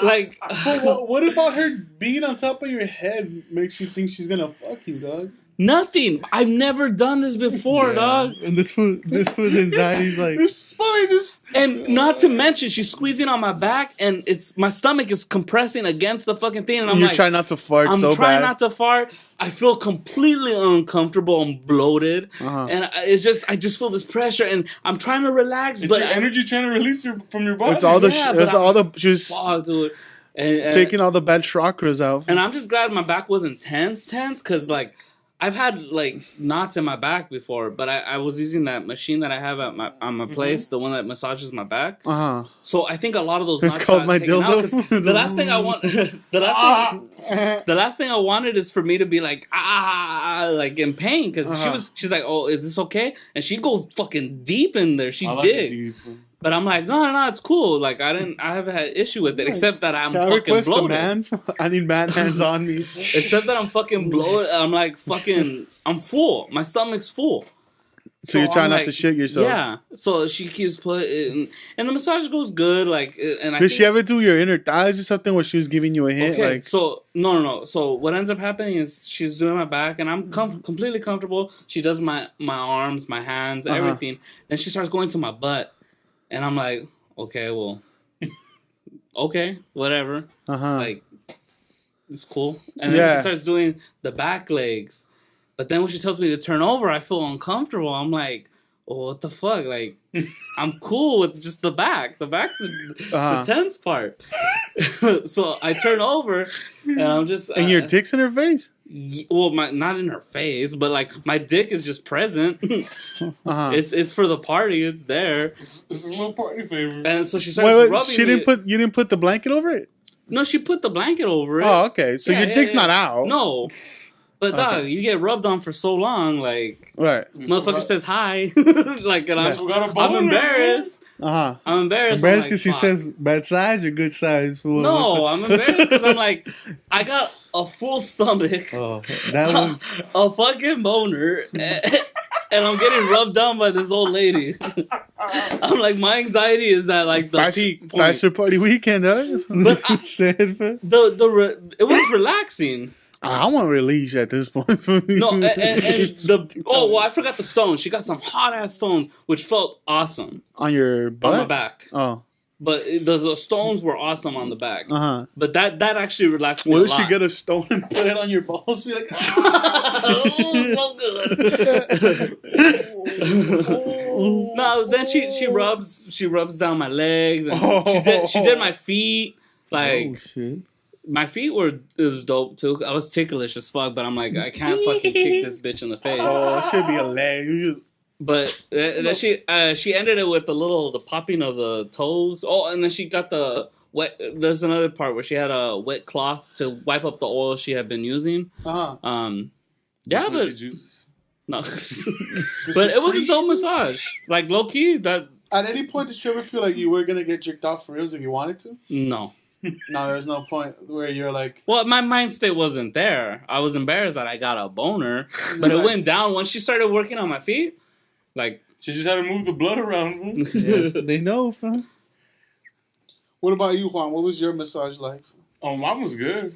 Like, but what about her being on top of your head makes you think she's gonna fuck you, dog? Nothing. I've never done this before, dog. And this food's anxiety's like, this is funny. And not to mention, she's squeezing on my back, and my stomach is compressing against the fucking thing, and You're trying not to fart. I'm trying not to fart. I feel completely uncomfortable. I'm bloated, and I just feel this pressure, and I'm trying to relax, it's but your energy trying to release from your body. It's all the just dude. And taking all the bad chakras out. And I'm just glad my back wasn't tense, because like I've had like knots in my back before, but I was using that machine that I have at my place, the one that massages my back. So I think a lot of those. It's called my dildo. The last thing I want, the last thing I wanted is for me to be like like in pain, because she's like, oh, is this okay? And she'd go fucking deep in there. She did. But I'm like, no, it's cool. Like I haven't had issue with it, except that I'm fucking bloated. I need man hands on me. Except that I'm fucking bloated. I'm like I'm full. My stomach's full. So you're trying not to shit yourself. Yeah. So she keeps putting, and the massage goes good. Like, and did she ever do your inner thighs or something where she was giving you a hint? Okay. Like, so no. So what ends up happening is she's doing my back, and I'm completely comfortable. She does my arms, my hands, everything. Then she starts going to my butt. And I'm like, okay, well, okay, whatever. Like, it's cool. And then she starts doing the back legs. But then when she tells me to turn over, I feel uncomfortable. I'm like, oh, what the fuck? Like, I'm cool with just the back. The back's the tense part. So I turn over, and I'm just... and your dick's in her face? Well, not in her face, but like my dick is just present. It's for the party. It's there. It's a little party favor. And so she starts rubbing you didn't put the blanket over it? No, she put the blanket over it. Oh, okay. So your dick's not out. No. But dog, you get rubbed on for so long, like motherfucker says hi, like, and I'm embarrassed. I'm embarrassed. Embarrassed because she says bad size or good size? No, I'm embarrassed because I'm like, I got a full stomach, that was a fucking boner, and I'm getting rubbed on by this old lady. I'm like, my anxiety is at like the peak point. Bachelor party weekend, huh? But it was relaxing. I want to release at this point. No, and I forgot the stones. She got some hot ass stones, which felt awesome on your butt? On my back. Oh, but the stones were awesome on the back. But that actually relaxed me. What a if lot. she get a stone and put it on your balls? Be like, so good. No, then she rubs down my legs, and she did my feet. Like, oh shit. My feet it was dope too. I was ticklish as fuck, but I'm like, I can't fucking kick this bitch in the face. Oh, it should be hilarious. But then she ended it with the popping of the toes. Oh, and then she got the wet. There's another part where she had a wet cloth to wipe up the oil she had been using. Yeah, but no, but it was a dope massage. Like low key, that. At any point, did you ever feel like you were gonna get jerked off for reals if you wanted to? No. No, there's no point where you're like... Well, my mind state wasn't there. I was embarrassed that I got a boner. But it went down once she started working on my feet. Like... She just had to move the blood around. Yeah, they know, fam. What about you, Juan? What was your massage like? Oh, mine was good.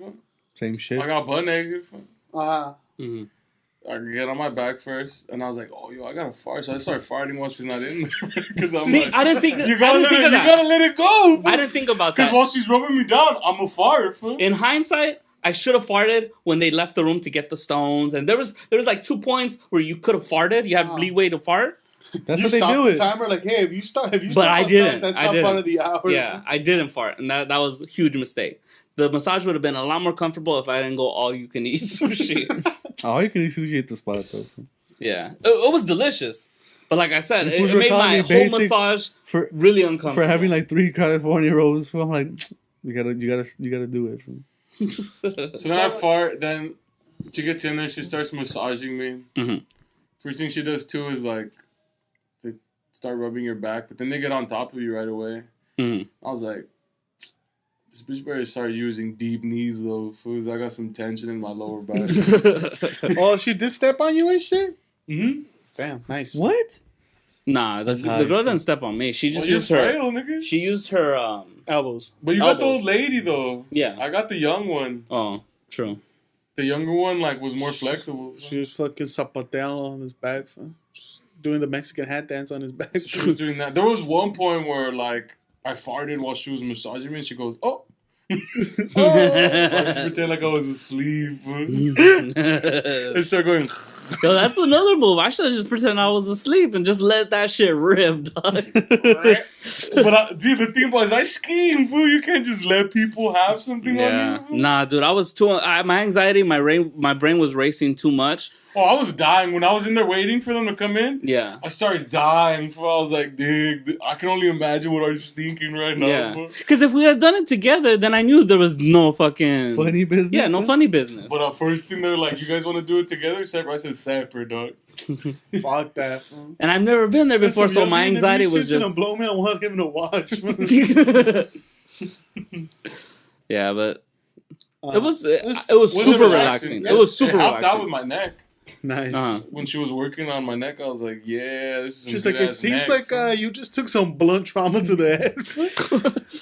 Same shit. I got butt naked. Mm-hmm. I get on my back first, and I was like, "Oh, yo, I gotta fart." So I started farting while she's not in there. Because I'm like, I didn't think. You gotta let it go. I didn't think about that. Because while she's rubbing me down, I'm a fart. Fool. In hindsight, I should have farted when they left the room to get the stones, and there was like 2 points where you could have farted. You had leeway to fart. That's you what they stop do. the it. timer like, hey, if you stop But I didn't. that's I not didn't. part of the hour. Yeah, I didn't fart, and that was a huge mistake. The massage would have been a lot more comfortable if I didn't go all you can eat sushi. All you can eat sushi at the spot though. Yeah, it was delicious, but like I said, This was it made my recalling whole basic massage for really uncomfortable. for having like 3 California rolls. So I'm like, you gotta do it. So then I fart. Then she gets in there. She starts massaging me. Mhm. First thing she does too is like to start rubbing your back, but then they get on top of you right away. Mhm. I was like, this bitch better start using deep knees though, fools. I got some tension in my lower back. Oh, she did step on you and shit? Mm-hmm. Damn, nice. What? Nah, the girl didn't step on me. She just you're used her. frail, nigga. She used her Elbows. But you got the elbows. old lady though. Yeah. I got the young one. Oh, true. The younger one like was more flexible. She was fucking zapateando on his back, son. Just doing the Mexican hat dance on his back. So she was doing that. There was one point where like I farted while she was massaging me and she goes, oh. Oh. I should pretend like I was asleep. And start going. Yo, that's another move. I should have just pretend I was asleep and just let that shit rip, dog. But dude, the thing was, I scheme, bro. You can't just let people have something Yeah. on you. Nah, dude, I was my anxiety, my brain was racing too much. Oh, I was dying when I was in there waiting for them to come in. Yeah. I started dying. Bro. I was like, dude, I can only imagine what I was thinking right now. Yeah. Bro. Because if we had done it together, then I knew there was no fucking Funny business. Yeah, no funny business. But first thing they're like, you guys want to do it together? Separate? I said separate, dog. Fuck that, fool. And I've never been there before, so my anxiety was gonna just blow me. I want him to watch. Yeah, but it was Was super relaxing. It was super It helped relaxing. out with my neck. Nice. When she was working on my neck, I was like, yeah, this is some She's like, it good-ass seems neck, like bro." you just took some blunt trauma to the head.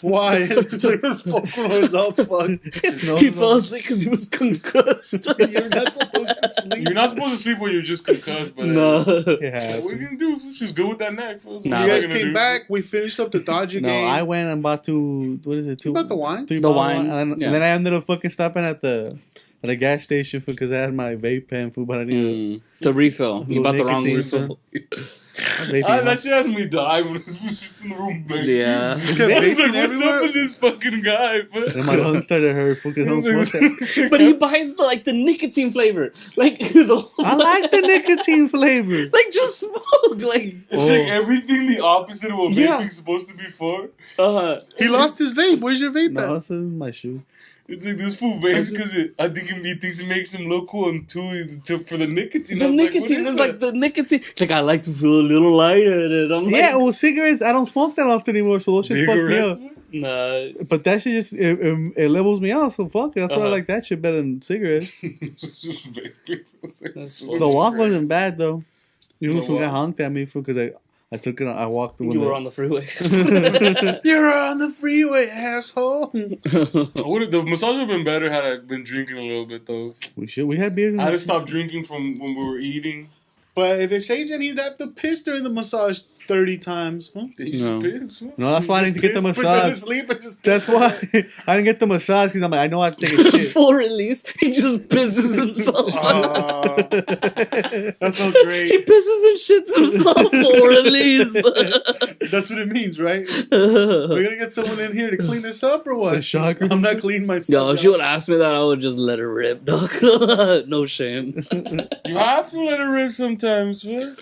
Why? It's like his vocal was all fucked. He fell asleep because he was concussed. You're not supposed to sleep. You're not supposed to sleep when you're just concussed, but No. Yeah. what are you gonna do? She's good with that neck. What Nah, You guys gonna came do? back. We finished up the Dodger No, game. I went and bought two. What is it? You bought the wine? 3 The bottle wine, and yeah. then I ended up fucking stopping at the gas station because I had my vape pen food, but I needed The refill. You Little bought the wrong nicotine, refill. vaping. That shit has me die when it was just in the room. Back. Yeah. I was like, what's up with this fucking guy? And my lungs started hurt because I don't smoke that. But he buys the nicotine flavor. Like the I like the nicotine flavor. Like just smoke. Like It's like everything the opposite of what Yeah. vaping's supposed to be for. He lost his vape. Where's your vape No, at? it's in my shoe. It's like this fool vapes because I think he thinks it makes him look cool, and two is for the nicotine. the I was like, what nicotine is that? like the nicotine. It's like I like to feel a little lightheaded. I'm Yeah, like, well, cigarettes, I don't smoke that often anymore, so those shit fuck me up. Cigarettes? nah. But that shit just, it levels me out, so fuck it. That's why I Uh-huh. like that shit better than cigarettes. Just vaping. It's like, That's what The is walk cigarettes? wasn't bad, though. You know, The some guy walk? honked at me because I took it, I walked You were on the freeway. You're on the freeway, asshole. The massage would have been better had I been drinking a little bit, though. We had beers in I had to the stop drinking from when we were eating. But if it's Asian, he'd have to piss during the massage 30 times. Huh? They just No. piss. Huh? No, that's why I didn't get the Piss, pretend to massage. sleep and just That's why I didn't get the massage because I'm like, I know I have to take a shit. Full release. He just pisses himself. That felt He great. pisses and shits himself. Full release. That's what it means, right? We're gonna get someone in here to clean this up or what? The chakras? I'm not cleaning myself. Yo, if she would ask me that, I would just let her rip, dog. No shame. You have to let it rip sometimes, man.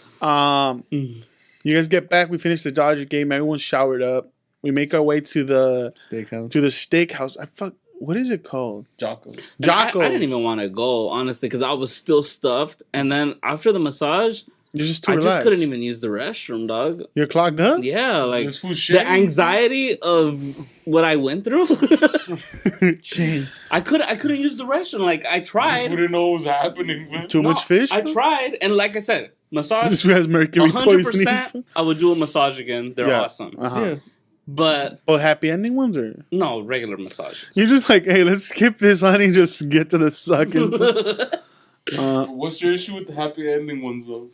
You guys get back. We finished the Dodger game. Everyone's showered up. We make our way to the Steakhouse. steakhouse. What is it called? Jocko. Jocko's. I didn't even want to go, honestly, because I was still stuffed. And then after the massage, You're just too I relaxed. just couldn't even use the restroom, dog. You're clogged up? Yeah, like This fool the shit. anxiety of what I went through. Shane. I couldn't use the restroom. Like I I tried. wouldn't know what was happening, man. Too much fish? I tried, and like I said, massage. This has mercury 100%. poisoning. I would do a massage again. They're Yeah. awesome. Uh-huh. Yeah. But Oh, happy ending ones or no, regular massages. you're just like, hey, let's skip this, honey. Just get to the sucking. What's your issue with the happy ending ones, though?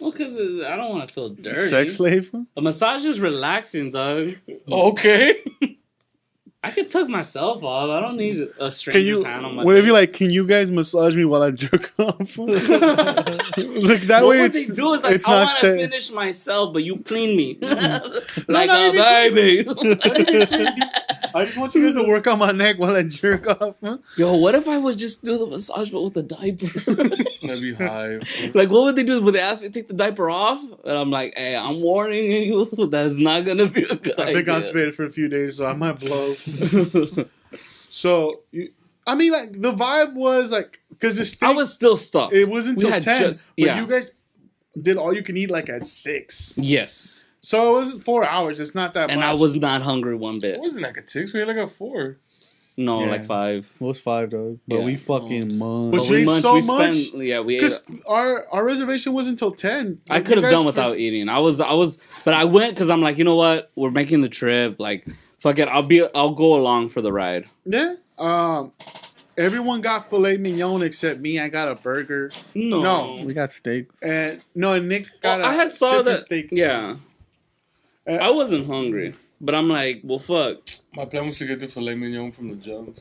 Well, because I don't want to feel dirty. Sex slave. A massage is relaxing, dog. Okay. I could tuck myself off. I don't need a stranger's hand on my Would it face. be like, can you guys massage me while I jerk off? Like that But way what it's, they do is like, it's I not want to set. finish myself, but you clean me. Like no, a baby. I just want you guys to work on my neck while I jerk off. Huh? Yo, what if I would just do the massage but with a diaper? That'd be high. Like, what would they do? Would they ask me to take the diaper off? And I'm like, hey, I'm warning you, that's not going to be a good I've been idea. constipated for a few days, so I might blow. So, I mean, like, the vibe was like, because the steak, I was still stuffed. it wasn't We until had 10. just- But yeah. you guys did all you can eat like at 6. Yes. So it was 4 hours. It's not that much. And I was not hungry one bit. It wasn't like a 6. We had like a 4. No, Yeah. like 5. It was 5, dog. But Yeah. we fucking But munched. you ate so much? Yeah, we ate. Because our reservation was until 10. I Like, could you have guys done without eating. I was, but I went because I'm like, you know what? We're making the trip. Like, fuck it. I'll go along for the ride. Yeah. Everyone got filet mignon except me. I got a burger. No. We got steak. And Nick Well, got I had saw different that. steak. Yeah, I wasn't hungry, but I'm like, well, fuck. My plan was to get the filet mignon from the jump.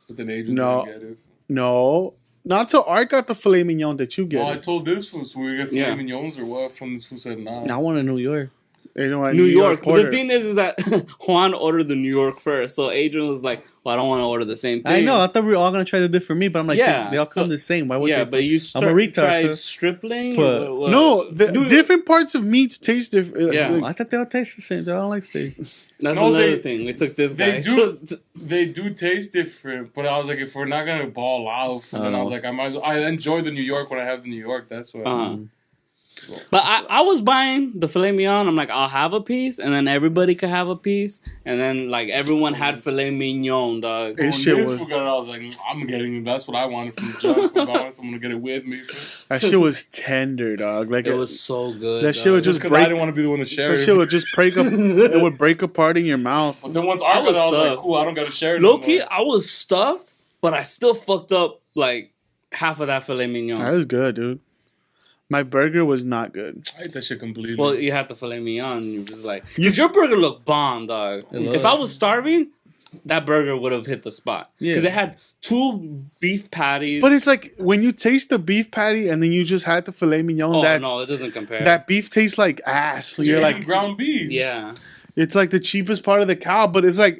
But then Adrian No. didn't get it. No. Not till Art got the filet mignon that you get. Oh, I told this fool, so we got filet Yeah. mignons or what? From this fool said, nah. I want a New York. You know what, New York. But order. the thing is that Juan ordered the New York first, so Adrian was like, well, I don't want to order the same thing. I know. I thought we were all gonna try to do it for me, but I'm like, Yeah, they all come so- the same. Why would Yeah, they? but you I'm a retard, tried so- stripling. But- or what? No, the Dude, different parts of meats taste different. Yeah. Like, I thought they all taste the same. I don't like steak. That's No, another they- thing. We took this they guy. do- They do taste different, but I was like, if we're not gonna ball out, then I was like, I might as well. I enjoy the New York when I have the New York. That's what. But I was buying the filet mignon. I'm like, I'll have a piece, and then everybody could have a piece, and then like everyone had filet mignon, dog. It When shit this was- fool got it, I was like, I'm getting it. That's what I wanted from the jump. If I want someone to get it with me. that shit was tender, dog. Like It was so good. that shit would Just just because I break. didn't want to be the one to share That it. shit would just break up. It would break apart in your mouth. But then once I I got it, I was like, stuffed. cool, I don't got to share it. Low no key, more. I was stuffed, but I still fucked up like half of that filet mignon. That was good, dude. My burger was not good. I ate that shit completely. Well, you had the filet mignon, and you was like, You- because your burger looked bomb, dog. It If I was starving, that burger would have hit the spot because Yeah. it had 2 beef patties. But it's like when you taste the beef patty and then you just had the filet mignon. oh that no, it doesn't compare. that beef tastes like ass. You're like, ground beef. yeah, it's like the cheapest part of the cow, but it's like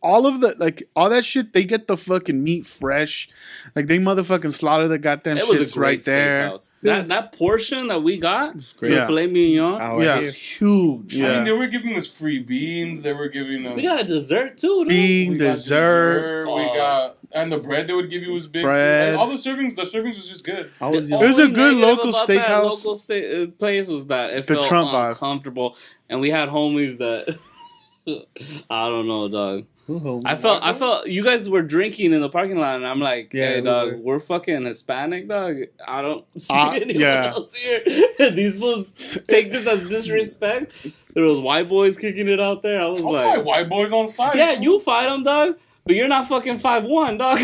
all of the all that shit. They get the fucking meat fresh, like they motherfucking slaughter the goddamn it was shits a right great there. steakhouse. That portion that we got, great. the Yeah. filet mignon, Oh, Yeah. was huge. Yeah. I mean, they were giving us free beans. They were giving us We got a dessert too. dude. Bean, we got dessert. We got and the bread they would give you was big. Bread. Too. Like, all the servings was just good. I was The It was a only good negative local about that steakhouse. local place was that it The felt Trump vibe. uncomfortable, and we had homies that I don't know, dog. Ooh, I felt you guys were drinking in the parking lot, and I'm like, Yeah, hey, we dog, were. we're fucking Hispanic, dog. I don't see anyone yeah. else here. These fools take this as disrespect. There was white boys kicking it out there. I was I'll like, fight white boys on site. yeah, you fight them, dog. But you're not fucking 5'1", dog.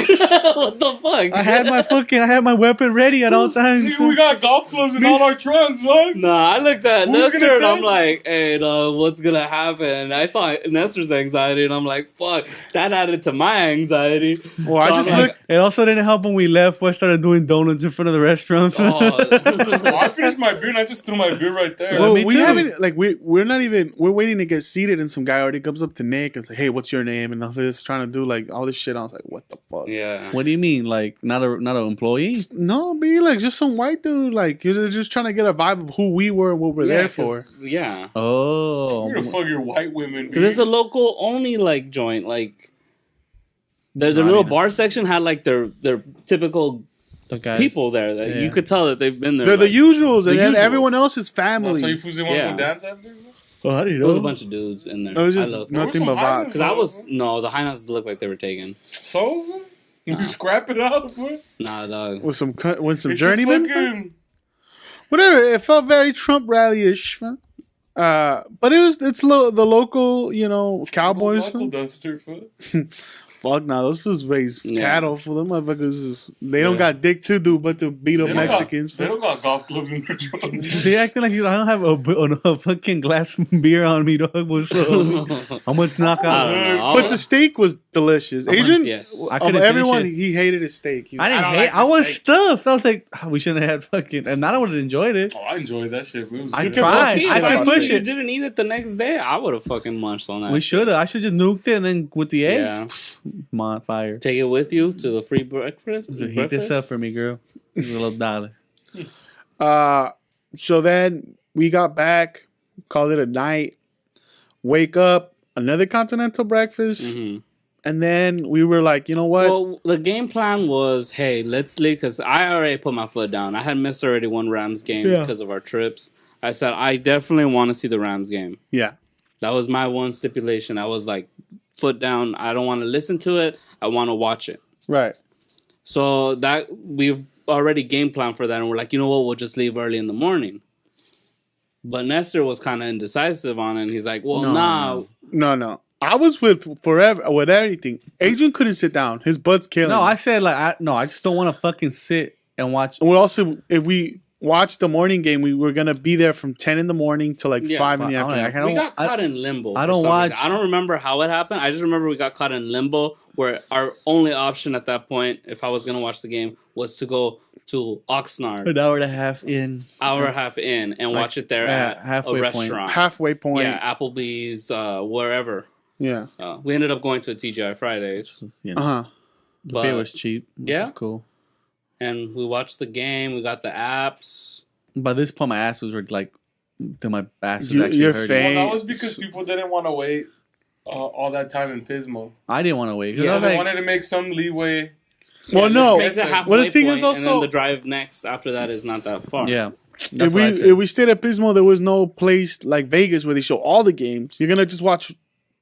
What the fuck? I had my weapon ready at all times. We got golf clubs in all our trunks, right? Nah, I looked at Who's Nestor gonna and tell I'm you? like, hey, dog, what's gonna happen? I saw Nestor's anxiety and I'm like, fuck, that added to my anxiety. Well, I So just I'm like, looked. It also didn't help when we left. We started doing donuts in front of the restaurant. oh. Well, I finished my beer and I just threw my beer right there. Well, me we too. haven't like we're not even we're waiting to get seated, and some guy already comes up to Nick and say, "Hey, what's your name?" and all this, trying to do like all this shit. I was like, "What the fuck?" Yeah. What do you mean? Like not an employee? No, be like just some white dude. Like you're just trying to get a vibe of who we were and what we're there for. Yeah. Oh, You're gonna fuck your white women. Because it's a local only like joint. Like their Not little even. bar section had like their typical the guys. people there that Yeah. you could tell that they've been there. They're the like, usuals, and the then usuals. everyone else is That's why you families. fools didn't want to Yeah. go dance after? Oh, how do you there was a know? bunch of dudes in there. It was I just looked. nothing some but highlights. vibes. Because I was the Hainas looked like they were taken. So? You scrap it out, fool? Nah, dog. With some It's a journeyman, fucking- whatever. It felt very Trump rally-ish. But it's the local, Cowboys. Knuckle duster, fool. fuck now. Those fools raise cattle for them motherfuckers. They don't Yeah. got dick to do but to beat up Mexicans. They don't got golf clubs in their trucks. They acting like I don't have a fucking glass of beer on me, dog. What's up? I'm gonna knock out. But the steak was delicious. Adrian, yes. I of couldn't everyone, finish it. he hated his steak. He's I like, didn't don't hate. like I the was steak. stuffed. I was like, we shouldn't have had fucking. And I would have enjoyed it. Oh, I enjoyed that shit. It was I good. tried. Low-key, I if could was- push You it. didn't eat it the next day. I would have fucking munched on that. We should have. I should just nuked it and then with the eggs, Yeah. fire. Take it with you to the free breakfast. Heat this up for me, girl. It's a little dollar. So then we got back, called it a night, wake up, another continental breakfast, Mm-hmm. and then we were like, you know what? Well, the game plan was, hey, let's leave, because I already put my foot down. I had missed already one Rams game because of our trips. I said, I definitely want to see the Rams game. Yeah. That was my one stipulation. I was like, foot down. I don't want to listen to it. I want to watch it. Right. So that we've already game planned for that. And we're like, you know what? We'll just leave early in the morning. But Nestor was kind of indecisive on it. And he's like, well, No. I was with everything. Adrian couldn't sit down. His butt's killing. No, him. I said like I just don't want to fucking sit and watch. And we also, if we watched the morning game, we were gonna be there from 10 in the morning to like 5 in the afternoon. We got caught in limbo. I for don't some watch- reason. I don't remember how it happened. I just remember we got caught in limbo where our only option at that point, if I was going to watch the game, was to go to Oxnard, An hour and a half in. hour and a half in, and watch it there at a halfway point. restaurant. Halfway point. Yeah, Applebee's, wherever. Yeah. We ended up going to a TGI Fridays. You know, Uh-huh. the but- beer was cheap. Which Yeah. was cool. And we watched the game. We got the apps. By this point, my ass was like, to my ass was You- actually your hurting. face- Well, that was because people didn't want to wait all that time in Pismo. I didn't want to wait. 'Cause I So was they like, wanted to make some leeway. Well, Let's no. make the halfway Well, the thing point, is also, and then the drive next after that is not that far. yeah. if That's what I said. we stayed at Pismo, there was no place like Vegas where they show all the games. You're gonna just watch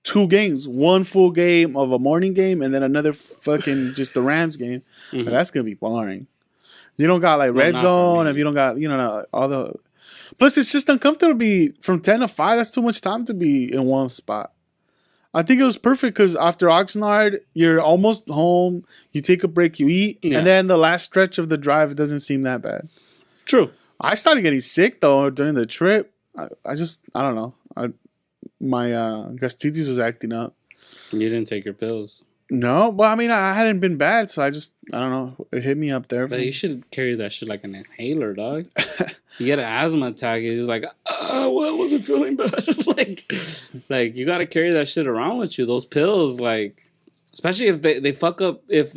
2 games, one full game of a morning game, and then another fucking just the Rams game. Mhm. That's gonna be boring. You don't got like Well, red not for zone, me. if you don't got all the. Plus, it's just uncomfortable to be from 10 to 5. That's too much time to be in one spot. I think it was perfect because after Oxnard, you're almost home. You take a break, you eat, Yeah. and then the last stretch of the drive, it doesn't seem that bad. True. I started getting sick though during the trip. I don't know. My gastritis was acting up. You didn't take your pills. No, well, I mean, I hadn't been bad, so I don't know. It hit me up there. But you should carry that shit like an inhaler, dog. You get an asthma attack, it's like, well, I wasn't feeling bad. like you got to carry that shit around with you. Those pills, like, especially if they fuck up, if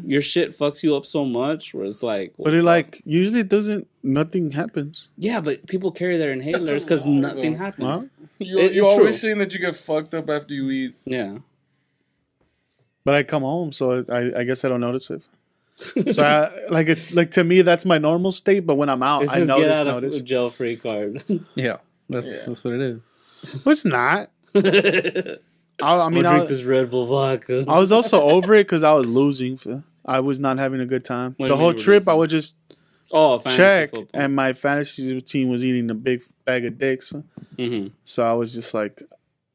your shit fucks you up so much, where it's like, well, But it fuck. like usually it doesn't. Nothing happens. Yeah, but people carry their inhalers because lie, nothing though. happens. Huh? You're True. always saying that you get fucked up after you eat. Yeah. But I come home, so I guess I don't notice it. So it's like to me that's my normal state. But when I'm out, This I is get out notice. of jail free card. Yeah. That's what it is. Well, it's not. I I mean, drink this Red Bull vodka. I was also over it because I was losing. I was not having a good time. What do The you whole mean you were trip, I losing? would just fantasy check, football. and my fantasy team was eating a big bag of dicks. Mhm. So I was just like,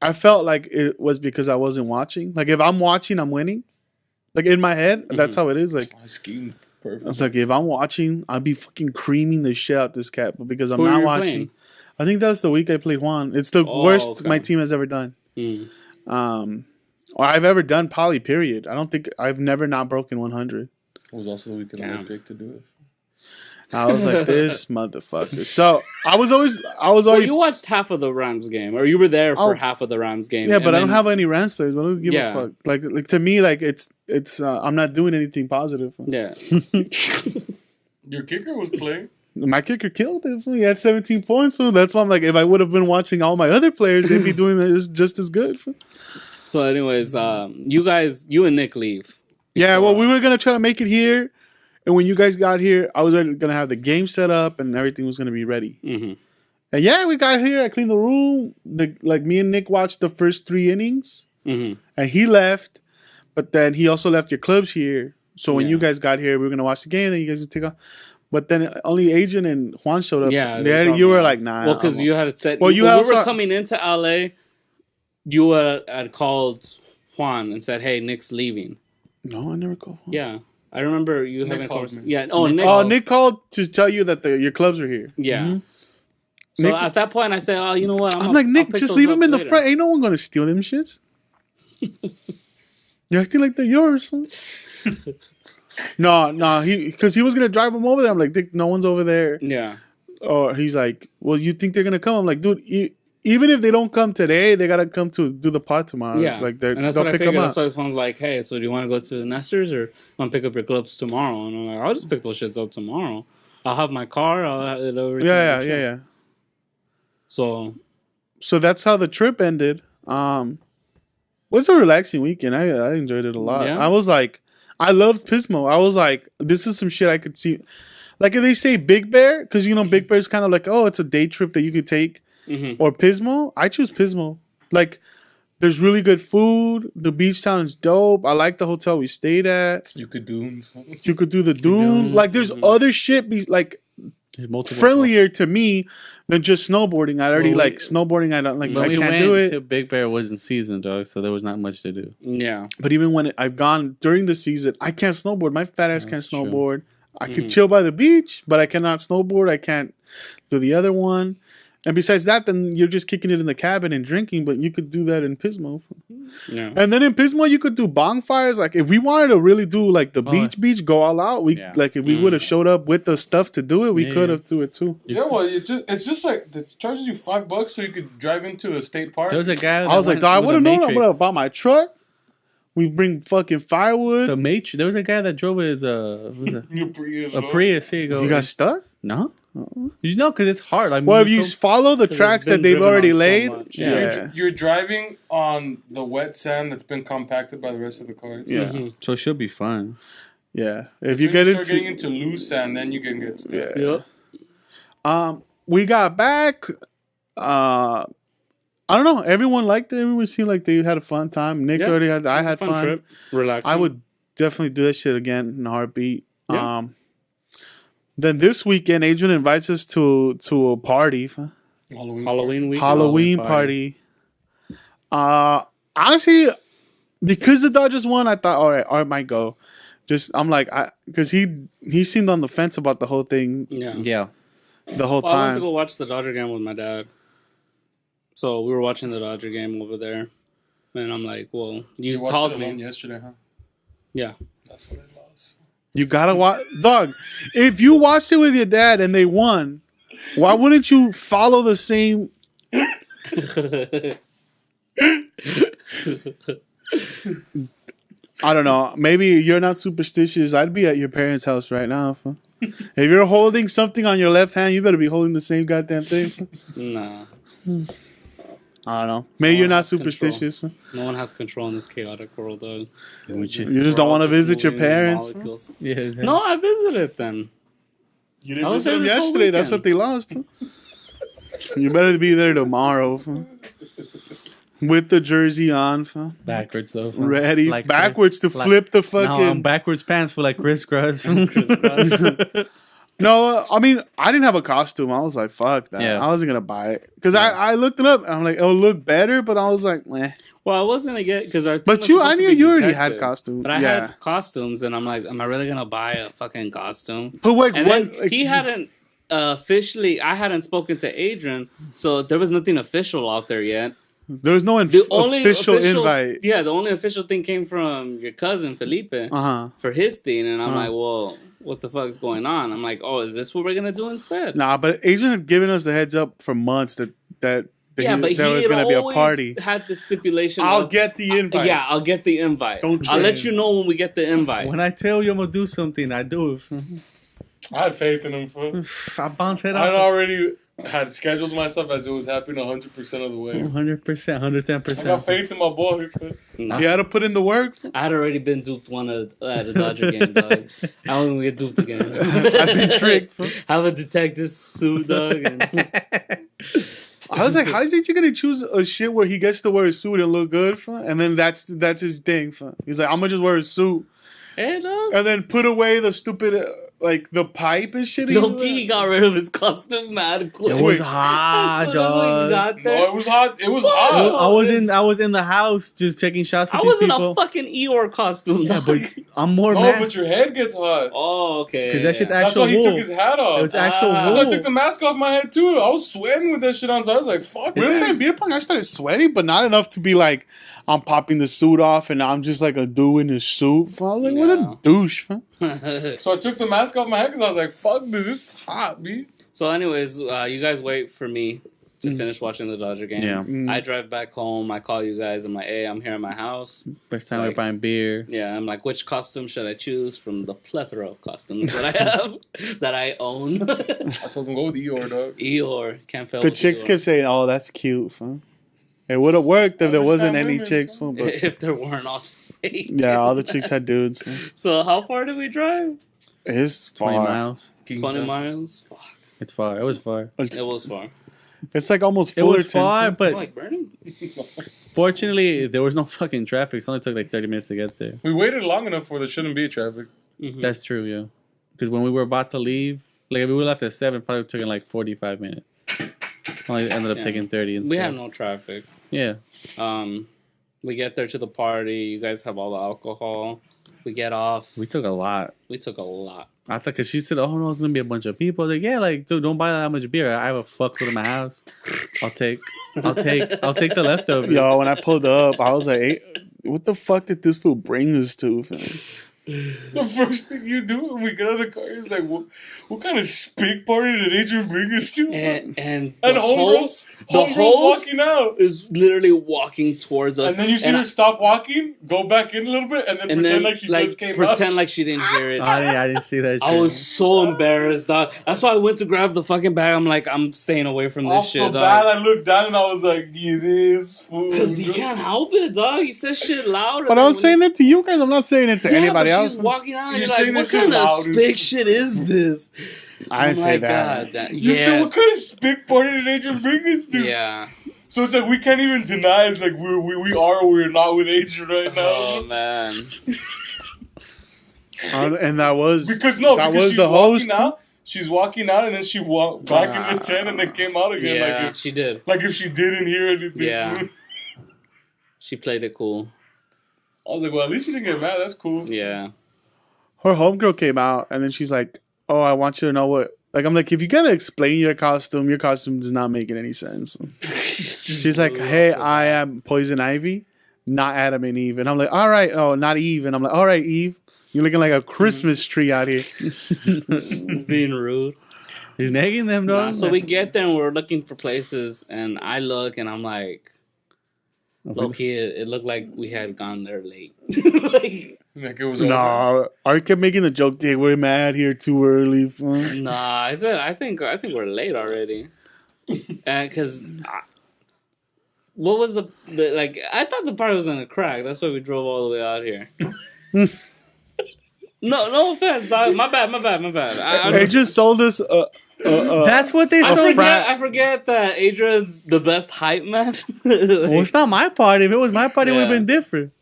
I felt like it was because I wasn't watching. Like if I'm watching, I'm winning. Like in my head, that's how it is. Like I schemed I perfect. was like, if I'm watching, I'd be fucking creaming the shit out this cat. But because I'm Who not you watching, playing? I think that's the week I played Juan. It's the Oh, worst okay. my team has ever done. Mm. Or I've ever done. Probably period. I don't think I've never not broken 100. It was also the weekend Damn. I picked to do it. I was like, this motherfucker. So I was Well, already. you watched half of the Rams game, or you were there for Oh. half of the Rams game. Yeah, and but I then- don't have any Rams players. But I don't give Yeah. a fuck. Like to me, like it's I'm not doing anything positive. Yeah. Your kicker was playing. My kicker killed it. He had 17 points. Fool. That's why I'm like, if I would have been watching all my other players, they'd be doing this just as good. Fool. So, anyways, you and Nick leave. Yeah, well, we were gonna try to make it here, and when you guys got here, I was already gonna have the game set up and everything was gonna be ready. Mm-hmm. And yeah, we got here. I cleaned the room. Me and Nick watched the first 3 innings, Mm-hmm. and he left. But then he also left your clubs here. So when Yeah. you guys got here, we were gonna watch the game. Then you guys would take off. But then only Adrian and Juan showed up. Yeah, You were like, nah. Well, because I'm- you had it set. Well, you when we also- were coming into LA. You had called Juan and said, "Hey, Nick's leaving." No, I never called. Yeah, I remember you having a called conversation. me. Yeah. Oh, Nick. Nick called to tell you that your clubs are here. Yeah. Mm-hmm. So Nick- at that point, I said, "Oh, you know what? I'm like, Nick, just leave them in the front. Ain't no one gonna steal them shits. You're acting like they're yours. Huh? No, because he was gonna drive them over there. I'm like, Dick, no one's over there. Yeah. Or he's like, well, you think they're gonna come? I'm like, dude, even if they don't come today, they gotta come to do the pod tomorrow. Yeah. Like and that's they'll what I pick figured. them That's up. why this one's like, "Hey, so do you want to go to the Nesters or want to pick up your clubs tomorrow?" And I'm like, "I'll just pick those shits up tomorrow. I'll have my car. I'll have it over." Yeah. So that's how the trip ended. It was a relaxing weekend. I enjoyed it a lot. Yeah. I was like, I loved Pismo. I was like, this is some shit I could see. Like if they say Big Bear, because Big Bear is kind of like, oh, it's a day trip that you could take, or Pismo. I choose Pismo. Like, there's really good food. The beach town is dope. I like the hotel we stayed at. You could do the dune. Like, there's other shit. Like, friendlier to me than just snowboarding. I already like snowboarding. I don't like. I can't do it. To Big Bear wasn't season, dog, so there was not much to do. Yeah. But even when I've gone during the season, I can't snowboard. My fat ass can't snowboard. I could chill by the beach, but I cannot snowboard. I can't do the other one. And besides that, then you're just kicking it in the cabin and drinking, but you could do that in Pismo. Yeah. And then in Pismo, you could do bonfires. Like, if we wanted to really do, like, the beach, go all out, like, if we would have showed up with the stuff to do it, we could have do it, too. Yeah, well, it's just like, it charges you $5 so you could drive into a state park. There was a guy. I was like, I would have known. I would have bought my truck. We bring fucking firewood. The Matrix. There was a guy that drove his a Prius. Here you go. You got stuck? No. You know, because it's hard. Like, well, if you follow the tracks that they've already laid, You're driving on the wet sand that's been compacted by the rest of the cars. Yeah. So it should be fun. Yeah. If you get start getting into loose sand, then you can get stuck. Yeah. Yep. We got back. I don't know. Everyone liked it. Everyone seemed like they had a fun time. Nick already had. I had fun. Trip. Relaxing. I would definitely do that shit again in a heartbeat. Yeah. Then this weekend, Adrian invites us to a party. Halloween week. Halloween party. Honestly, because the Dodgers won, I thought, all right, Art might go. I'm like, because he seemed on the fence about the whole thing. Yeah. The whole I time. went to go watch the Dodger game with my dad. So we were watching the Dodger game over there, and I'm like, "Well, you called me yesterday, huh?" Yeah. That's what I lost. You gotta watch, dog. If you watched it with your dad and they won, why wouldn't you follow the same? I don't know. Maybe you're not superstitious. I'd be at your parents' house right now. If you're holding something on your left hand, you better be holding the same goddamn thing. Nah. I don't know. Maybe you're not superstitious. No one has control in this chaotic world, though. You just don't want to visit your parents. Yeah. No, I visited them. You didn't visit them yesterday. That's what they lost. You better be there tomorrow. With the jersey on. Backwards, though. Ready. Like, backwards to flip the fucking... No, backwards pants for like crisscross. No, I mean, I didn't have a costume. I was like, fuck that. Yeah. I wasn't going to buy it. Because I looked it up. And I'm like, it'll look better. But I was like, meh. Well, I was going to get... Because I knew you already had costumes. But I had costumes. And I'm like, am I really going to buy a fucking costume? But wait, and then he hadn't officially... I hadn't spoken to Adrian. So there was nothing official out there yet. There was no official invite. Yeah, the only official thing came from your cousin, Felipe, for his thing. And I'm like, well... What the fuck's going on? I'm like, oh, is this what we're gonna do instead? Nah, but Adrian had given us the heads up for months that there was gonna be a party. Had the stipulation. I'll get the invite. Yeah, I'll get the invite. I'll let you know when we get the invite. When I tell you I'm gonna do something, I do it. I had faith in him. I bounce it out. I already had scheduled myself as it was happening 100% of the way. 100%, 110%. I got faith in my boy. No. You had to put in the work. I had already been duped at a Dodger game, dog. I wasn't gonna get duped again. I've been tricked. Have a detective suit, dog. I was like, how is he gonna choose a shit where he gets to wear a suit and look good, and then that's his thing. He's like, I'm gonna just wear a suit. Hey, dog. And then put away the stupid like the pipe and shit. Loki got rid of his costume mad quick. It was hot, dog. No, it was hot. It was hot. I was in the house just taking shots with I these was in people. a fucking Eeyore costume. Yeah, but I'm more No, mad but your head gets hot. Oh, okay. because that shit's That's actual why he wool. took his hat off. It's actual wool. That's why I took the mask off my head too. I was sweating with that shit on, so I was like, "Fuck." We were playing beer pong. I started sweating, but not enough to be like, I'm popping the suit off and I'm just like a dude in a suit. I was like, what a douche, fam. So I took the mask off my head because I was like, "Fuck, this is hot, b." So, anyways, you guys wait for me to finish watching the Dodger game. Yeah. I drive back home. I call you guys. I'm like, hey, I'm here at my house. First time we're buying beer. Yeah, I'm like, which costume should I choose from the plethora of costumes that I have, that I own? I told him go with Eeyore, dog. Eeyore. Can't fail The with chicks Eeyore. kept saying, oh, that's cute, fam. It would have worked if there wasn't any women, chicks, fam. fam. But If there weren't all taken. yeah, all the chicks had dudes, fam. So, how far did we drive? It's 20 far. miles. 20 miles? Fuck. It's far. It was far. It was far. It's like almost It Fullerton. was far, fam. but Like burning? fortunately, there was no fucking traffic. It only took like 30 minutes to get there. We waited long enough where there shouldn't be traffic. Mm-hmm. That's true, yeah. Because when we were about to leave, like if we left at 7, it probably took like 45 minutes. Only ended up taking 30 instead. We had no traffic. Yeah. We get there to the party. You guys have all the alcohol. We get off. We took a lot. We took a lot. I thought, because she said, oh no, it's going to be a bunch of people. Like, yeah, like, dude, don't buy that much beer. I have a fuckload in my house. I'll take the leftovers. Yo, when I pulled up, I was like, hey, what the fuck did this fool bring us to, fam? The first thing you do when we get out of the car is like, what kind of speak party did Adrian bring us to? And the homegirls host walking out. is literally walking towards us. And then you see her stop walking, go back in a little bit, and then pretend like she just came out. Pretend like she didn't hear it. I didn't see that shit. I was so embarrassed, dog. That's why I went to grab the fucking bag. I'm like, I'm staying away from this Off shit, the dog. bat, I looked down and I was like, this fool. Because he can't help it, dog. He says shit louder. But I was saying it to you guys. I'm not saying it to anybody but else. she's walking out and You're you're saying like, this what kind shit of loud as spick shit is this? I didn't say that. You said, what kind of speak party did Adrian bring us to? Yeah. So it's like, we can't even deny it's like we are or we're not with Adrian right now. Oh, man. And that was Because was she's the host. walking out. She's walking out and then she walked back in the tent and then came out again. Yeah, like she did. Like if she didn't hear anything. Yeah. She played it cool. I was like, well, at least she didn't get mad. That's cool. Yeah. Her homegirl came out, and then she's like, oh, I want you to know what... Like, I'm like, if you gotta explain your costume does not make any sense. She's like, hey, I am Poison Ivy, not Adam and Eve. And I'm like, all right. Oh, not Eve. And I'm like, all right, Eve. You're looking like a Christmas tree out here. It's being rude. He's nagging them, Nah, dog. so we get there and we're looking for places, and I look and I'm like, low-key, it looked like we had gone there late. Like it was over. No, Art kept making the joke, dude, we're mad here too early. Nah, I said I think we're late already, and because what was the like? I thought the party was gonna crack. That's why we drove all the way out here. No offense, dog. My bad. They just sold us That's what they I sold. forget that Adrian's the best hype man. Well, it's not my party. If it was my party, it would have Yeah. been different.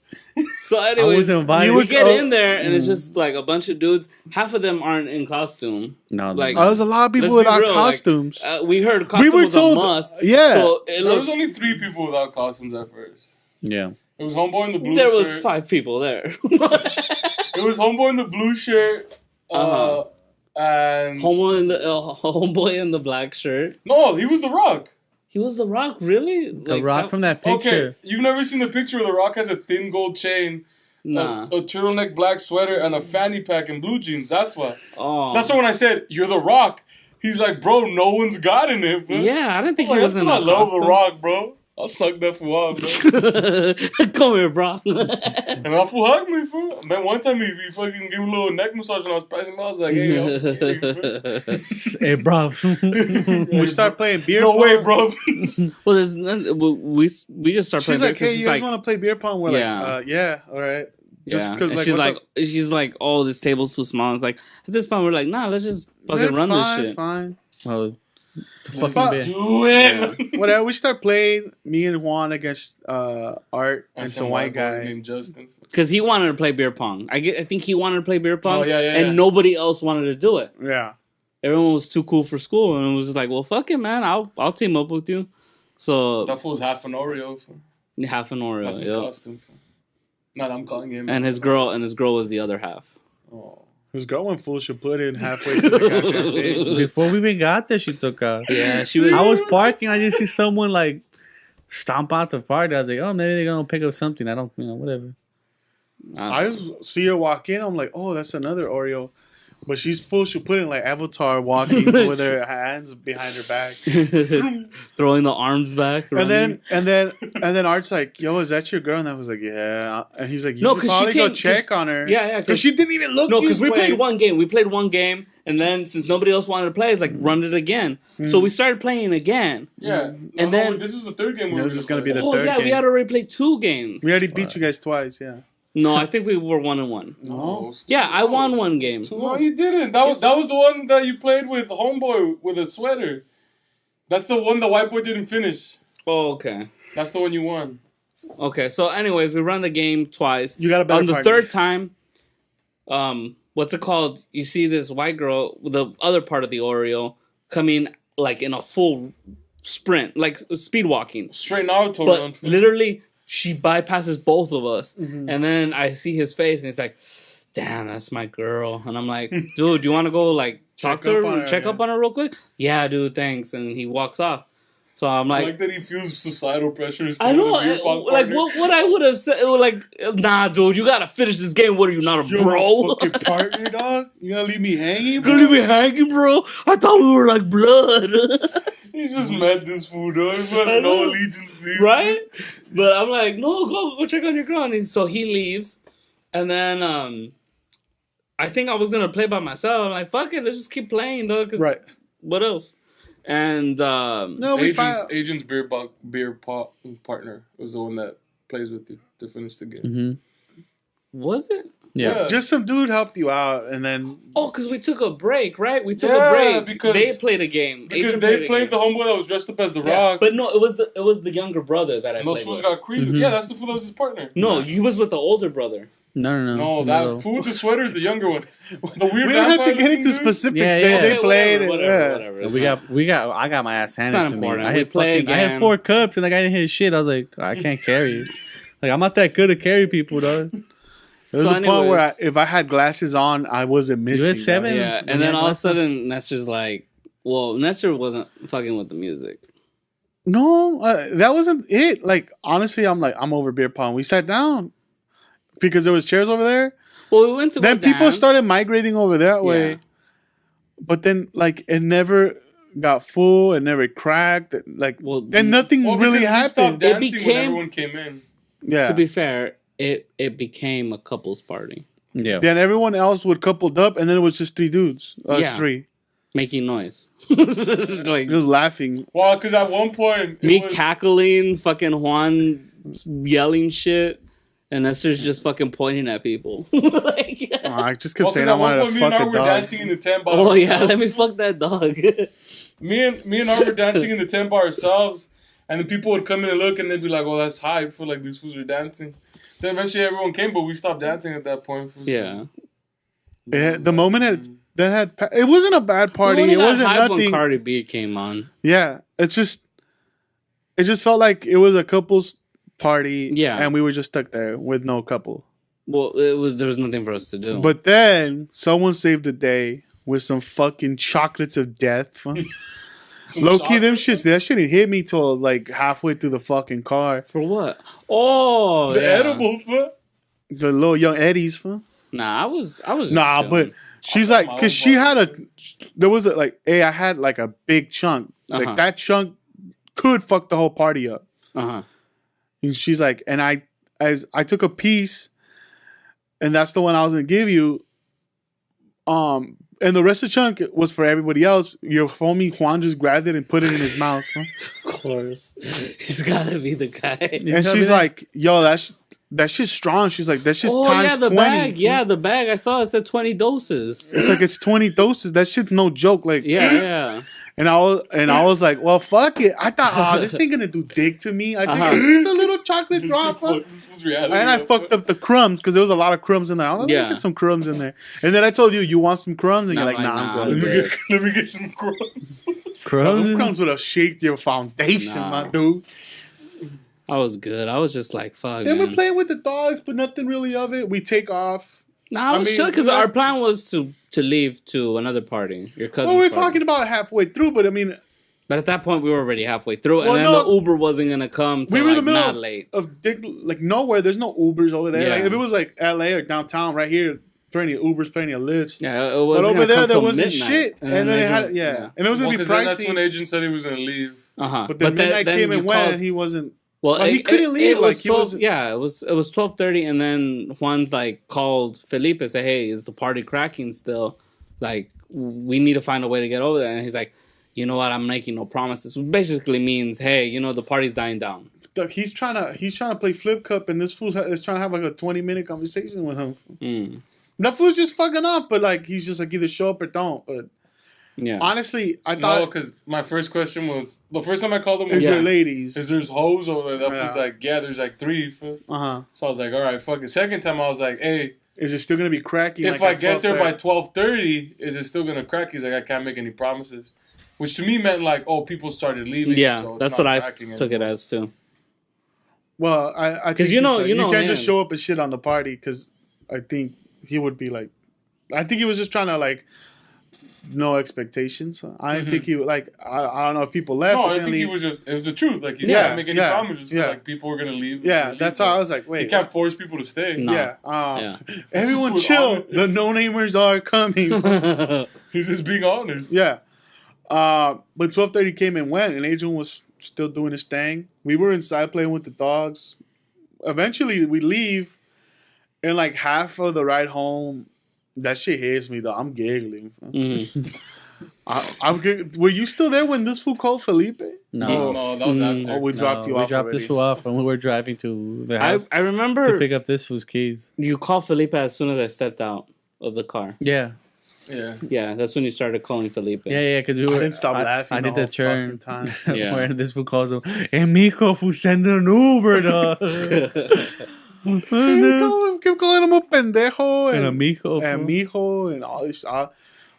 So anyways, wasn't invited. we get in there and it's just like a bunch of dudes. Half of them aren't in costume. No, Like, there's a lot of people let's be without real, like, costumes. We heard costume We were was told- a must. yeah. So it There looks was only 3 people without costumes at first. yeah. It was Homeboy in the blue there shirt. was 5 people there. It was Homeboy in the blue shirt. Uh-huh. And... Homeboy in the black shirt. No, he was The Rock. He was The Rock, really? The Rock from that picture. Okay, you've never seen the picture where The Rock has a thin gold chain, Nah. a turtleneck black sweater, and a fanny pack and blue jeans. That's why. Oh. That's why when I said, you're The Rock, he's like, bro, no one's got in it, bro. Yeah, I didn't think I'm he like, was in I a love costume. The Rock, bro. I'll suck that fool out, bro. Come here, bro. And that fool hugged me, fool. And then one time he fucking gave me a little neck massage when I was passing him. I was like, hey, I'm scared, bro. Hey, bro. We start playing beer No pong. way, bro. Well, there's nothing, we just start playing. She's like, because hey, you guys want to play beer pong? We're Yeah. like, yeah, all right. Just Yeah, 'cause, and like, she's what like, oh, this table's too small. It's like at this point we're like, nah, let's just fucking It's run fine, this it's shit. fine. Well, Fucking bit. Do it. Whatever. We start playing. Me and Juan against Art and some white guy named Justin. Because he wanted to play beer pong. I think he wanted to play beer pong. Oh, yeah. And nobody else wanted to do it. Yeah. Everyone was too cool for school, and it was just like, well, fuck it, man. I'll team up with you. So that fool's half an Oreo. half an Oreo. That's his costume. Not I'm calling him. And his girl was the other half. Oh. Whose girl went full should put in halfway to the goddamn thing. Before we even got there, she took out. Yeah, she was. I was parking. I just see someone like stomp out the party. I was like, oh, maybe they're gonna pick up something. I don't, whatever. I just see her walk in. I'm like, oh, that's another Oreo. But she's full. She'll put in like Avatar walking with her hands behind her back, throwing the arms back. and then Art's like, "Yo, is that your girl?" And I was like, "Yeah." And he's like, "You No, should 'cause probably she go came- check 'cause- on her." Yeah, because she didn't even look. No, because we way. played one game. We played one game, and then since nobody else wanted to play, it's like run it again. So we started playing again. Yeah. And then- this is the third game. This is gonna be the Oh third yeah, game. we had already played 2 games. We already beat you guys twice. Yeah. No, I think we were 1-1. No. Yeah, I won one game. No, you didn't. That was the one that you played with Homeboy with a sweater. That's the one the white boy didn't finish. Oh, okay. That's the one you won. Okay, so anyways, we run the game twice. You got a better On the partner. third time, what's it called? You see this white girl with the other part of the Oreo coming like in a full sprint, like speed walking. Straight Naruto But run. literally, she bypasses both of us. And then I see his face, and he's like, damn, that's my girl. And I'm like, dude, do you want to go like talk to her, check up on her real quick? Yeah, dude, thanks. And he walks off. So I'm I like, like that he feels societal pressure. I know, like what I would have said, it was like, nah, dude, you gotta finish this game. What are you, not a You're bro? my fucking partner, dog. You gonna leave me hanging? You gonna leave me hanging, bro? I thought we were like blood. He just met this fool, though. He has no allegiance to you. Right? But I'm like, no, go check on your girl. And so he leaves. And then I think I was going to play by myself. I'm like, fuck it, let's just keep playing, though. Cause Right. What else? And No, we Agent's beer partner was the one that plays with you to finish the game. Mm-hmm. was it? Yeah. just some dude helped you out, and then Oh, because we took a break, right? We took Yeah, a break. because- They played a game. Because Agent they a played game. the homeboy that was dressed up as the Yeah, Rock. but no, it was the younger brother that I and those played fools with. got creepy. Mhm. Yeah, that's the fool that was his partner. No, he was with the older brother. No. No, that fool with the sweater is the younger one. The weird we don't have to vampire get into looking dude? specifics. Yeah, they yeah. they Okay, played it. whatever, Yeah. whatever. It's We got. I got my ass handed not to me. important. I We had play fucking. I had again. 4 cups and the guy didn't hit shit. I was like, I can't carry it. Like I'm not that good at carry people, dog. There was So a point where anyways- if I had glasses on, I wasn't missing. had 7? Yeah, When and you then had all of a last sudden, Nestor's like, well, Nestor wasn't fucking with the music. No, that wasn't it. Like honestly, I'm over beer pong. We sat down because there was chairs over there. Well, we went to Then go people dance. started migrating over that way. Yeah. But then like it never got full. It never cracked. Like Well, then nothing Well, really because we stopped happened. It dancing when became- everyone came in. Yeah. To be fair, it became a couples party, Yeah. Then everyone else would coupled up, and then it was just 3 dudes. Us Yeah. 3. making noise, like Just laughing. Well, because at one point it me was, cackling, fucking Juan yelling shit, and Nestor's just fucking pointing at people. Like, I just kept well, 'cause saying I at one wanted point to me and fuck I a were dog. dancing in the tent by oh yeah, ourselves. let me fuck that dog. Me and I were dancing in the tent by ourselves, and then people would come in and look, and they'd be like, "Oh, that's hype for like these fools are dancing." Then eventually everyone came, but we stopped dancing at that point. Yeah. The moment it wasn't a bad party. We It only got wasn't hype when nothing. Cardi B came on. Yeah, it just felt like it was a couple's party. Yeah. and we were just stuck there with no couple. Well, there was nothing for us to do. But then someone saved the day with some fucking chocolates of death. Low key, them shits. That shit didn't hit me till like halfway through the fucking car. for what? Oh, The yeah. edible foot. The little young Eddies. Nah, I was. Just Nah, chilling. but she's I like, got my cause own she bar. had there was like, hey, I had like a big chunk. Uh-huh. Like that chunk could fuck the whole party up. Uh-huh. And she's like, and I took a piece, and that's the one I was gonna give you. And the rest of the chunk was for everybody else. Your homie Juan just grabbed it and put it in his mouth. Huh? Of course. He's gotta be the guy. And she's like, yo, that shit's strong. She's like, that's just times yeah, the 20. bag. Yeah, the bag. I saw it said 20 doses. It's like it's 20 doses. That shit's no joke. Like, Yeah, yeah. And I was like, well, fuck it. I thought, this ain't gonna do dick to me. I think it's a little chocolate drop. This was reality. And I fucked up the crumbs because there was a lot of crumbs in there. I was like, let me get some crumbs in there. And then I told you want some crumbs? And you're like, nah, I'm good. Let me get some crumbs. Crumbs would have shaked your foundation, my dude. I was good. I was just like, fuck, Then man. we're playing with the dogs, but nothing really of it. We take off. Nah, I was chill because our plan was to leave to another party. Your cousin's Well, we were party. talking about halfway through, but I mean... But at that point, we were already halfway through, and then the Uber wasn't going to come till we were in the middle not late. of nowhere. There's no Ubers over there. Yeah. Like, if it was like LA or downtown right here, plenty of Ubers, plenty of Lyfts. Yeah, it wasn't but over there wasn't midnight. shit. And then it had, and it was going to be pricey. That's when Agent said he was going to leave. But then midnight came and went, and he wasn't... Well, he couldn't leave. It was like 12. It was 12:30, and then Juan's like called Felipe and said, "Hey, is the party cracking still? Like, we need to find a way to get over there." And he's like, "You know what? I'm making no promises." Which basically means, "Hey, the party's dying down." He's trying to play flip cup, and this fool is trying to have like a 20-minute conversation with him. That fool's just fucking up, but like he's just like either show up or don't. But yeah, honestly, I thought because my first question was the first time I called him was, "Is there ladies? Is there's hoes over there?" That was like, "Yeah, there's like 3." So I was like, "All right, fuck it." Second time I was like, "Hey, is it still gonna be cracking? If I get there by 12:30, is it still gonna crack?" He's like, "I can't make any promises," which to me meant like, "Oh, people started leaving." Yeah, so that's what I took it as too. Well, I think you can't just show up and shit on the party because I think he would be like, I think he was just trying to like. No expectations. I didn't think he would like. I don't know if people left. No, I think he was just. It was the truth. Like he didn't make any promises. So, like people were gonna leave. Yeah, that's how I was like. Wait, you can't force people to stay. No. Yeah. Everyone chill. The NoNamers are coming. He's just being honest. Yeah. But 12:30 came and went, and Adrian was still doing his thing. We were inside playing with the dogs. Eventually, we leave, and like half of the ride home. That shit hits me though. I'm giggling. Were you still there when this fool called Felipe? No, that was after. We dropped you off. We dropped this fool off, and we were driving to the house. I remember to pick up this fool's keys. You called Felipe as soon as I stepped out of the car. Yeah. Yeah, that's when you started calling Felipe. Yeah, because we were. I didn't stop laughing. I did the churn. Yeah. Where this fool calls him, "Hey, mijo, fool, send an Uber, dog." Keep calling him a pendejo and a mijo and all this.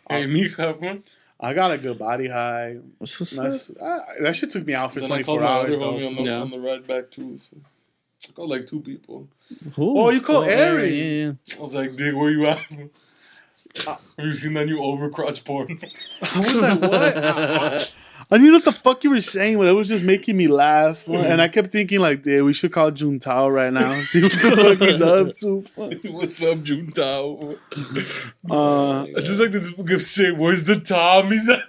Hey, mija, man. I got a good body high. That shit took me out for 24 hours though. On the ride back too. So. I called like 2 people. Oh, you called Aaron? Yeah. I was like, "Dig, where you at? Have you seen that new overcrotch porn?" I was like, what? I knew what the fuck you were saying, but it was just making me laugh. And I kept thinking, like, dude, we should call Juntao right now. See what the fuck he's up to. What's up, Juntao? I just like to just say, "Where's the Tommies at?"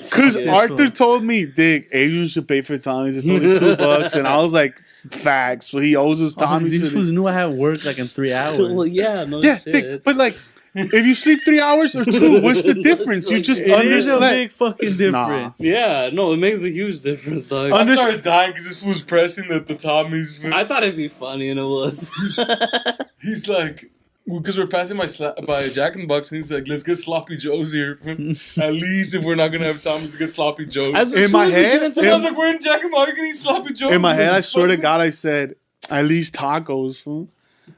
Because Arthur told me, "Dick, Adrian should pay for Tommies. It's only $2." And I was like, facts. So he owes us Tommies. These fools knew I had work like in 3 hours. Well, yeah, no shit. Dick, but like, if you sleep 3 hours or 2, what's the difference? You just underslept. It is a big fucking difference. Yeah, no, it makes a huge difference, dog. I started dying because this was pressing that the Tommies. I thought it'd be funny, and it was. He's like, because we're passing by Jack in the Box, and he's like, "Let's get Sloppy Joes here. At least if we're not gonna have Tommies, get Sloppy Joes." In my head, I was like, "We're in Jack in the Box, getting Sloppy Joes." In my head, I swear to God, I said, "At least tacos." Fool.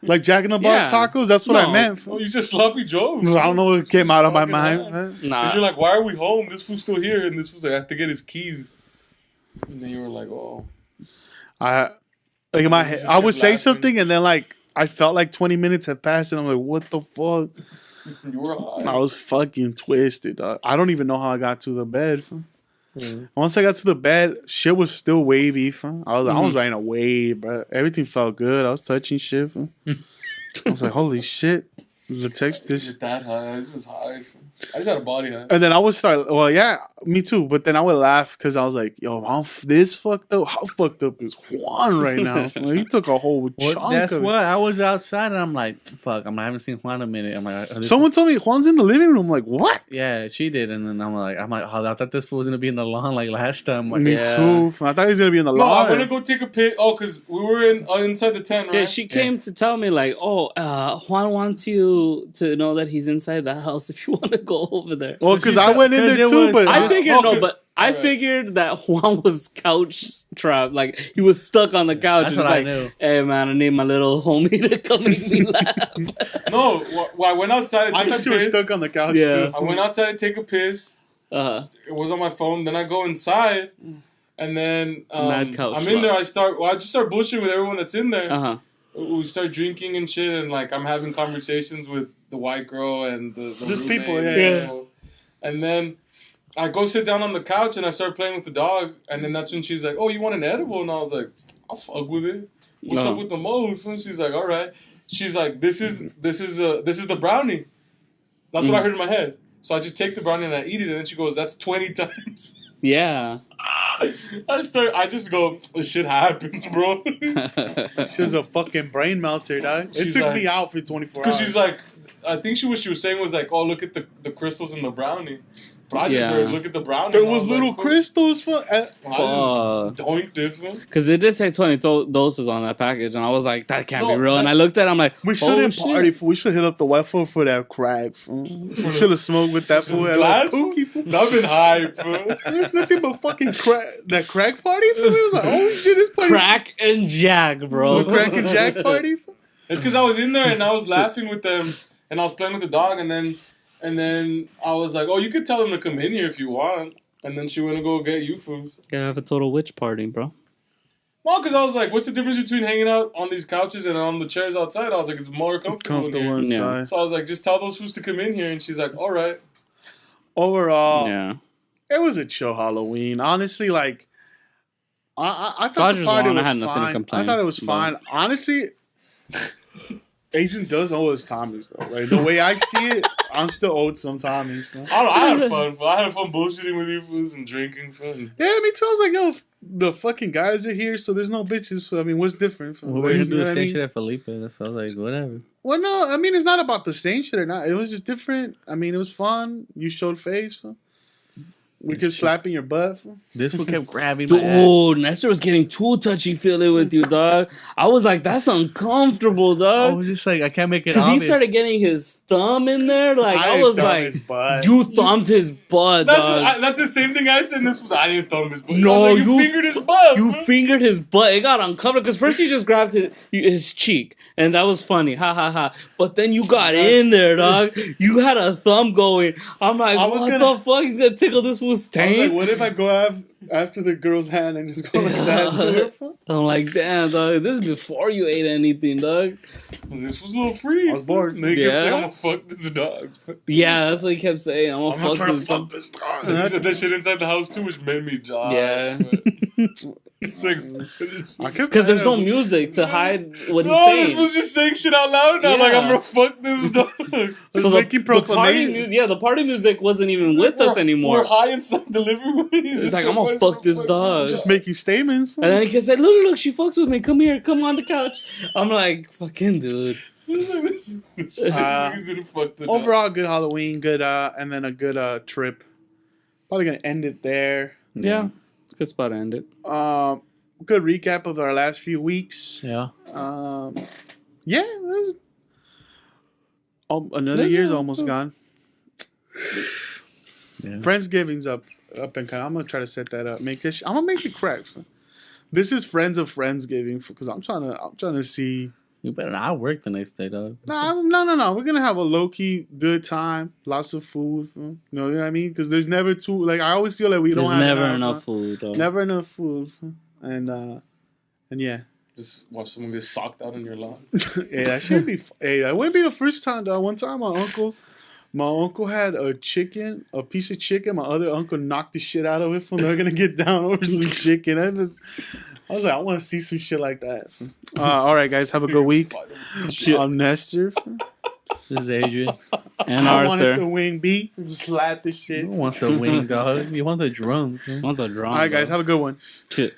Like Jack in the Box tacos? That's what I meant. Oh, you said Sloppy Joes. I don't know what came out of my mind. Nah. And you're like, "Why are we home? This fool's still here." And this was like, "I have to get his keys." And then you were like, "Oh." Like in my head, I would say something and then like, I felt like 20 minutes had passed and I'm like, what the fuck? You were high. I was fucking twisted. I don't even know how I got to the bed. Once I got to the bed, shit was still wavy. I was riding a wave, bro. Everything felt good. I was touching shit. I was like, holy shit. The text this. You're that high. I was just high. I just had a body high. And then I would start, well, yeah, me too. But then I would laugh because I was like, yo, I'm this fucked up. How fucked up is Juan right now? He took a whole chunk that's of what I was outside and I'm like, fuck, I haven't seen Juan in a minute. I'm like, someone told me Juan's in the living room. I'm like, what? Yeah, she did. And then I'm like, oh, I thought this fool was gonna be in the lawn like last time. Like, me too. I thought he was gonna be in the lawn. No, I'm gonna go take a pic. Oh, because we were inside the tent, right? Yeah, she came to tell me like, Juan wants you to know that he's inside the house if you want to go over there. Well, because I went in there too, but I figured no, but I figured that Juan was couch trapped. Like, he was stuck on the couch. That's and what I like, knew. hey, man, I need my little homie to come make me laugh. No, I went outside to take I thought a you were piss. stuck on the couch Yeah. too. I went outside to take a piss. Uh-huh. It was on my phone. Then I go inside, and then Mad couch I'm in there. slap. I just start bullshitting with everyone that's in there. Uh-huh. We start drinking and shit, and like I'm having conversations with the white girl and the Just roommate, people, yeah. you know. And then I go sit down on the couch and I start playing with the dog, and then that's when she's like, "Oh, you want an edible?" And I was like, "I'll fuck with it. What's up with the most?" And she's like, "All right." She's like, "This is the brownie." That's what I heard in my head. So I just take the brownie and I eat it, and then she goes, "That's 20 times." Yeah. I just go, "This shit happens, bro." She's a fucking brain melter, dog. It She's took like- me out for 24 hours. Because she's like, I think what she was saying was like, "Oh, look at the crystals in the brownie." But I just Yeah. heard, "Look at the brownie." there and I was little like, crystals for. I just doinked it, man. Because it did say 20 doses on that package, and I was like, that can't be No, real. And that- I looked at it, I'm like, We oh, shouldn't shit. party. We should hit up the white fool for that crack. Fool. We should have smoked with that fool. At Glass, like, Pookie, fool. I've been high, bro. There's nothing but fucking crack. That crack party. Fool. We was like, oh shit, this party. Crack and Jack, bro. The crack and Jack party. Fool. It's because I was in there and I was laughing with them, and I was playing with the dog, and then I was like, "Oh, you could tell them to come in here if you want." And then she went to go get you foods. Gotta have a total witch party, bro. No, because I was like, "What's the difference between hanging out on these couches and on the chairs outside?" I was like, "It's more comfortable in Comfortable here." Yeah. inside. So I was like, "Just tell those fools to come in here," and she's like, "All right." Overall, Yeah. it was a chill Halloween. Honestly, like I thought Dodgers the party won. I was had nothing to fine. complain I thought it was about. fine. Honestly, Agent does owe us Tommies though. Like the way I see it, I'm still owed some Tommies. Man. I don't know. I had fun. I had fun bullshitting with you fools and drinking fun. Yeah, me too. I was like, yo, the fucking guys are here, so there's no bitches. So, I mean, what's different? We were gonna do You know the what I same mean? shit at Felipe. So I was like, whatever. Well, no, I mean, it's not about the same shit or not. It was just different. I mean, it was fun. You showed face. So. We could slap in your butt. So. This one kept grabbing my ass. Dude, Nestor was getting too touchy-feely with you, dog. I was like, that's uncomfortable, I dog. was just like, I can't make it Because he obvious. started getting his thumb in there. Like, I was thumbed like, his butt. you thumbed his butt, dog. That's the same thing I said. In this was I didn't thumb his butt. No, I was like, you you- fingered his butt. You bro. fingered his butt. It got uncovered because first he just grabbed his cheek, and that was funny. Ha ha ha. But then you got in there, dog. You had a thumb going. I'm like, I was what gonna- the fuck? He's gonna tickle this fool's I was taint. like, what if I go after the girl's hand and just go like that to her? I'm like, damn, dog. This is before you ate anything, dog. This was a little free. I was bored. And he kept Yeah? saying, "I'm gonna fuck this dog." Yeah, that's what he kept saying. I'm I'm gonna not fuck trying to this. fuck this dog. And he said that shit inside the house too, which made me die. Yeah. It's like, Because there's no music to hide what he's no, this saying. was just saying shit out loud now. Like, Yeah. I'm gonna fuck this dog. So making the party proclamation. music, yeah, the party music wasn't even with us anymore. We're high inside the living room. It's like, I'm gonna fuck this dog. Just making statements. And then he said, look, she fucks with me. Come here, come on the couch. I'm like, fucking dude. this nigga's gonna fuck the dog. Overall, good Halloween, good, and then a good trip. Probably gonna end it there. Yeah, it's a good spot to end it. Good recap of our last few weeks. Yeah. Yeah, another year's almost gone. Yeah. Friendsgiving's up and coming. I'm gonna try to set that up. I'm gonna make it correct. This is Friends of Friendsgiving because I'm trying to see. You better not work the next day, dog. No. We're gonna have a low key good time. Lots of food. You know what I mean? Because there's never too. Like I always feel like we There's don't have never enough food, though. Never enough food. And yeah. Just watch someone get socked out on your lawn. Yeah, that should be. Hey, that wouldn't be the first time, though. One time, my uncle had a piece of chicken. My other uncle knocked the shit out of it. From they're gonna get down over some chicken. I was like, I want to see some shit like that. All right, guys, have a good week. I'm Nestor. This is Adrian. And I wanted the Arthur. wing beat. Slap this shit. You want the wing, dog. You want the drums. Man. Want the drum. All right, guys, have a good one. Shit.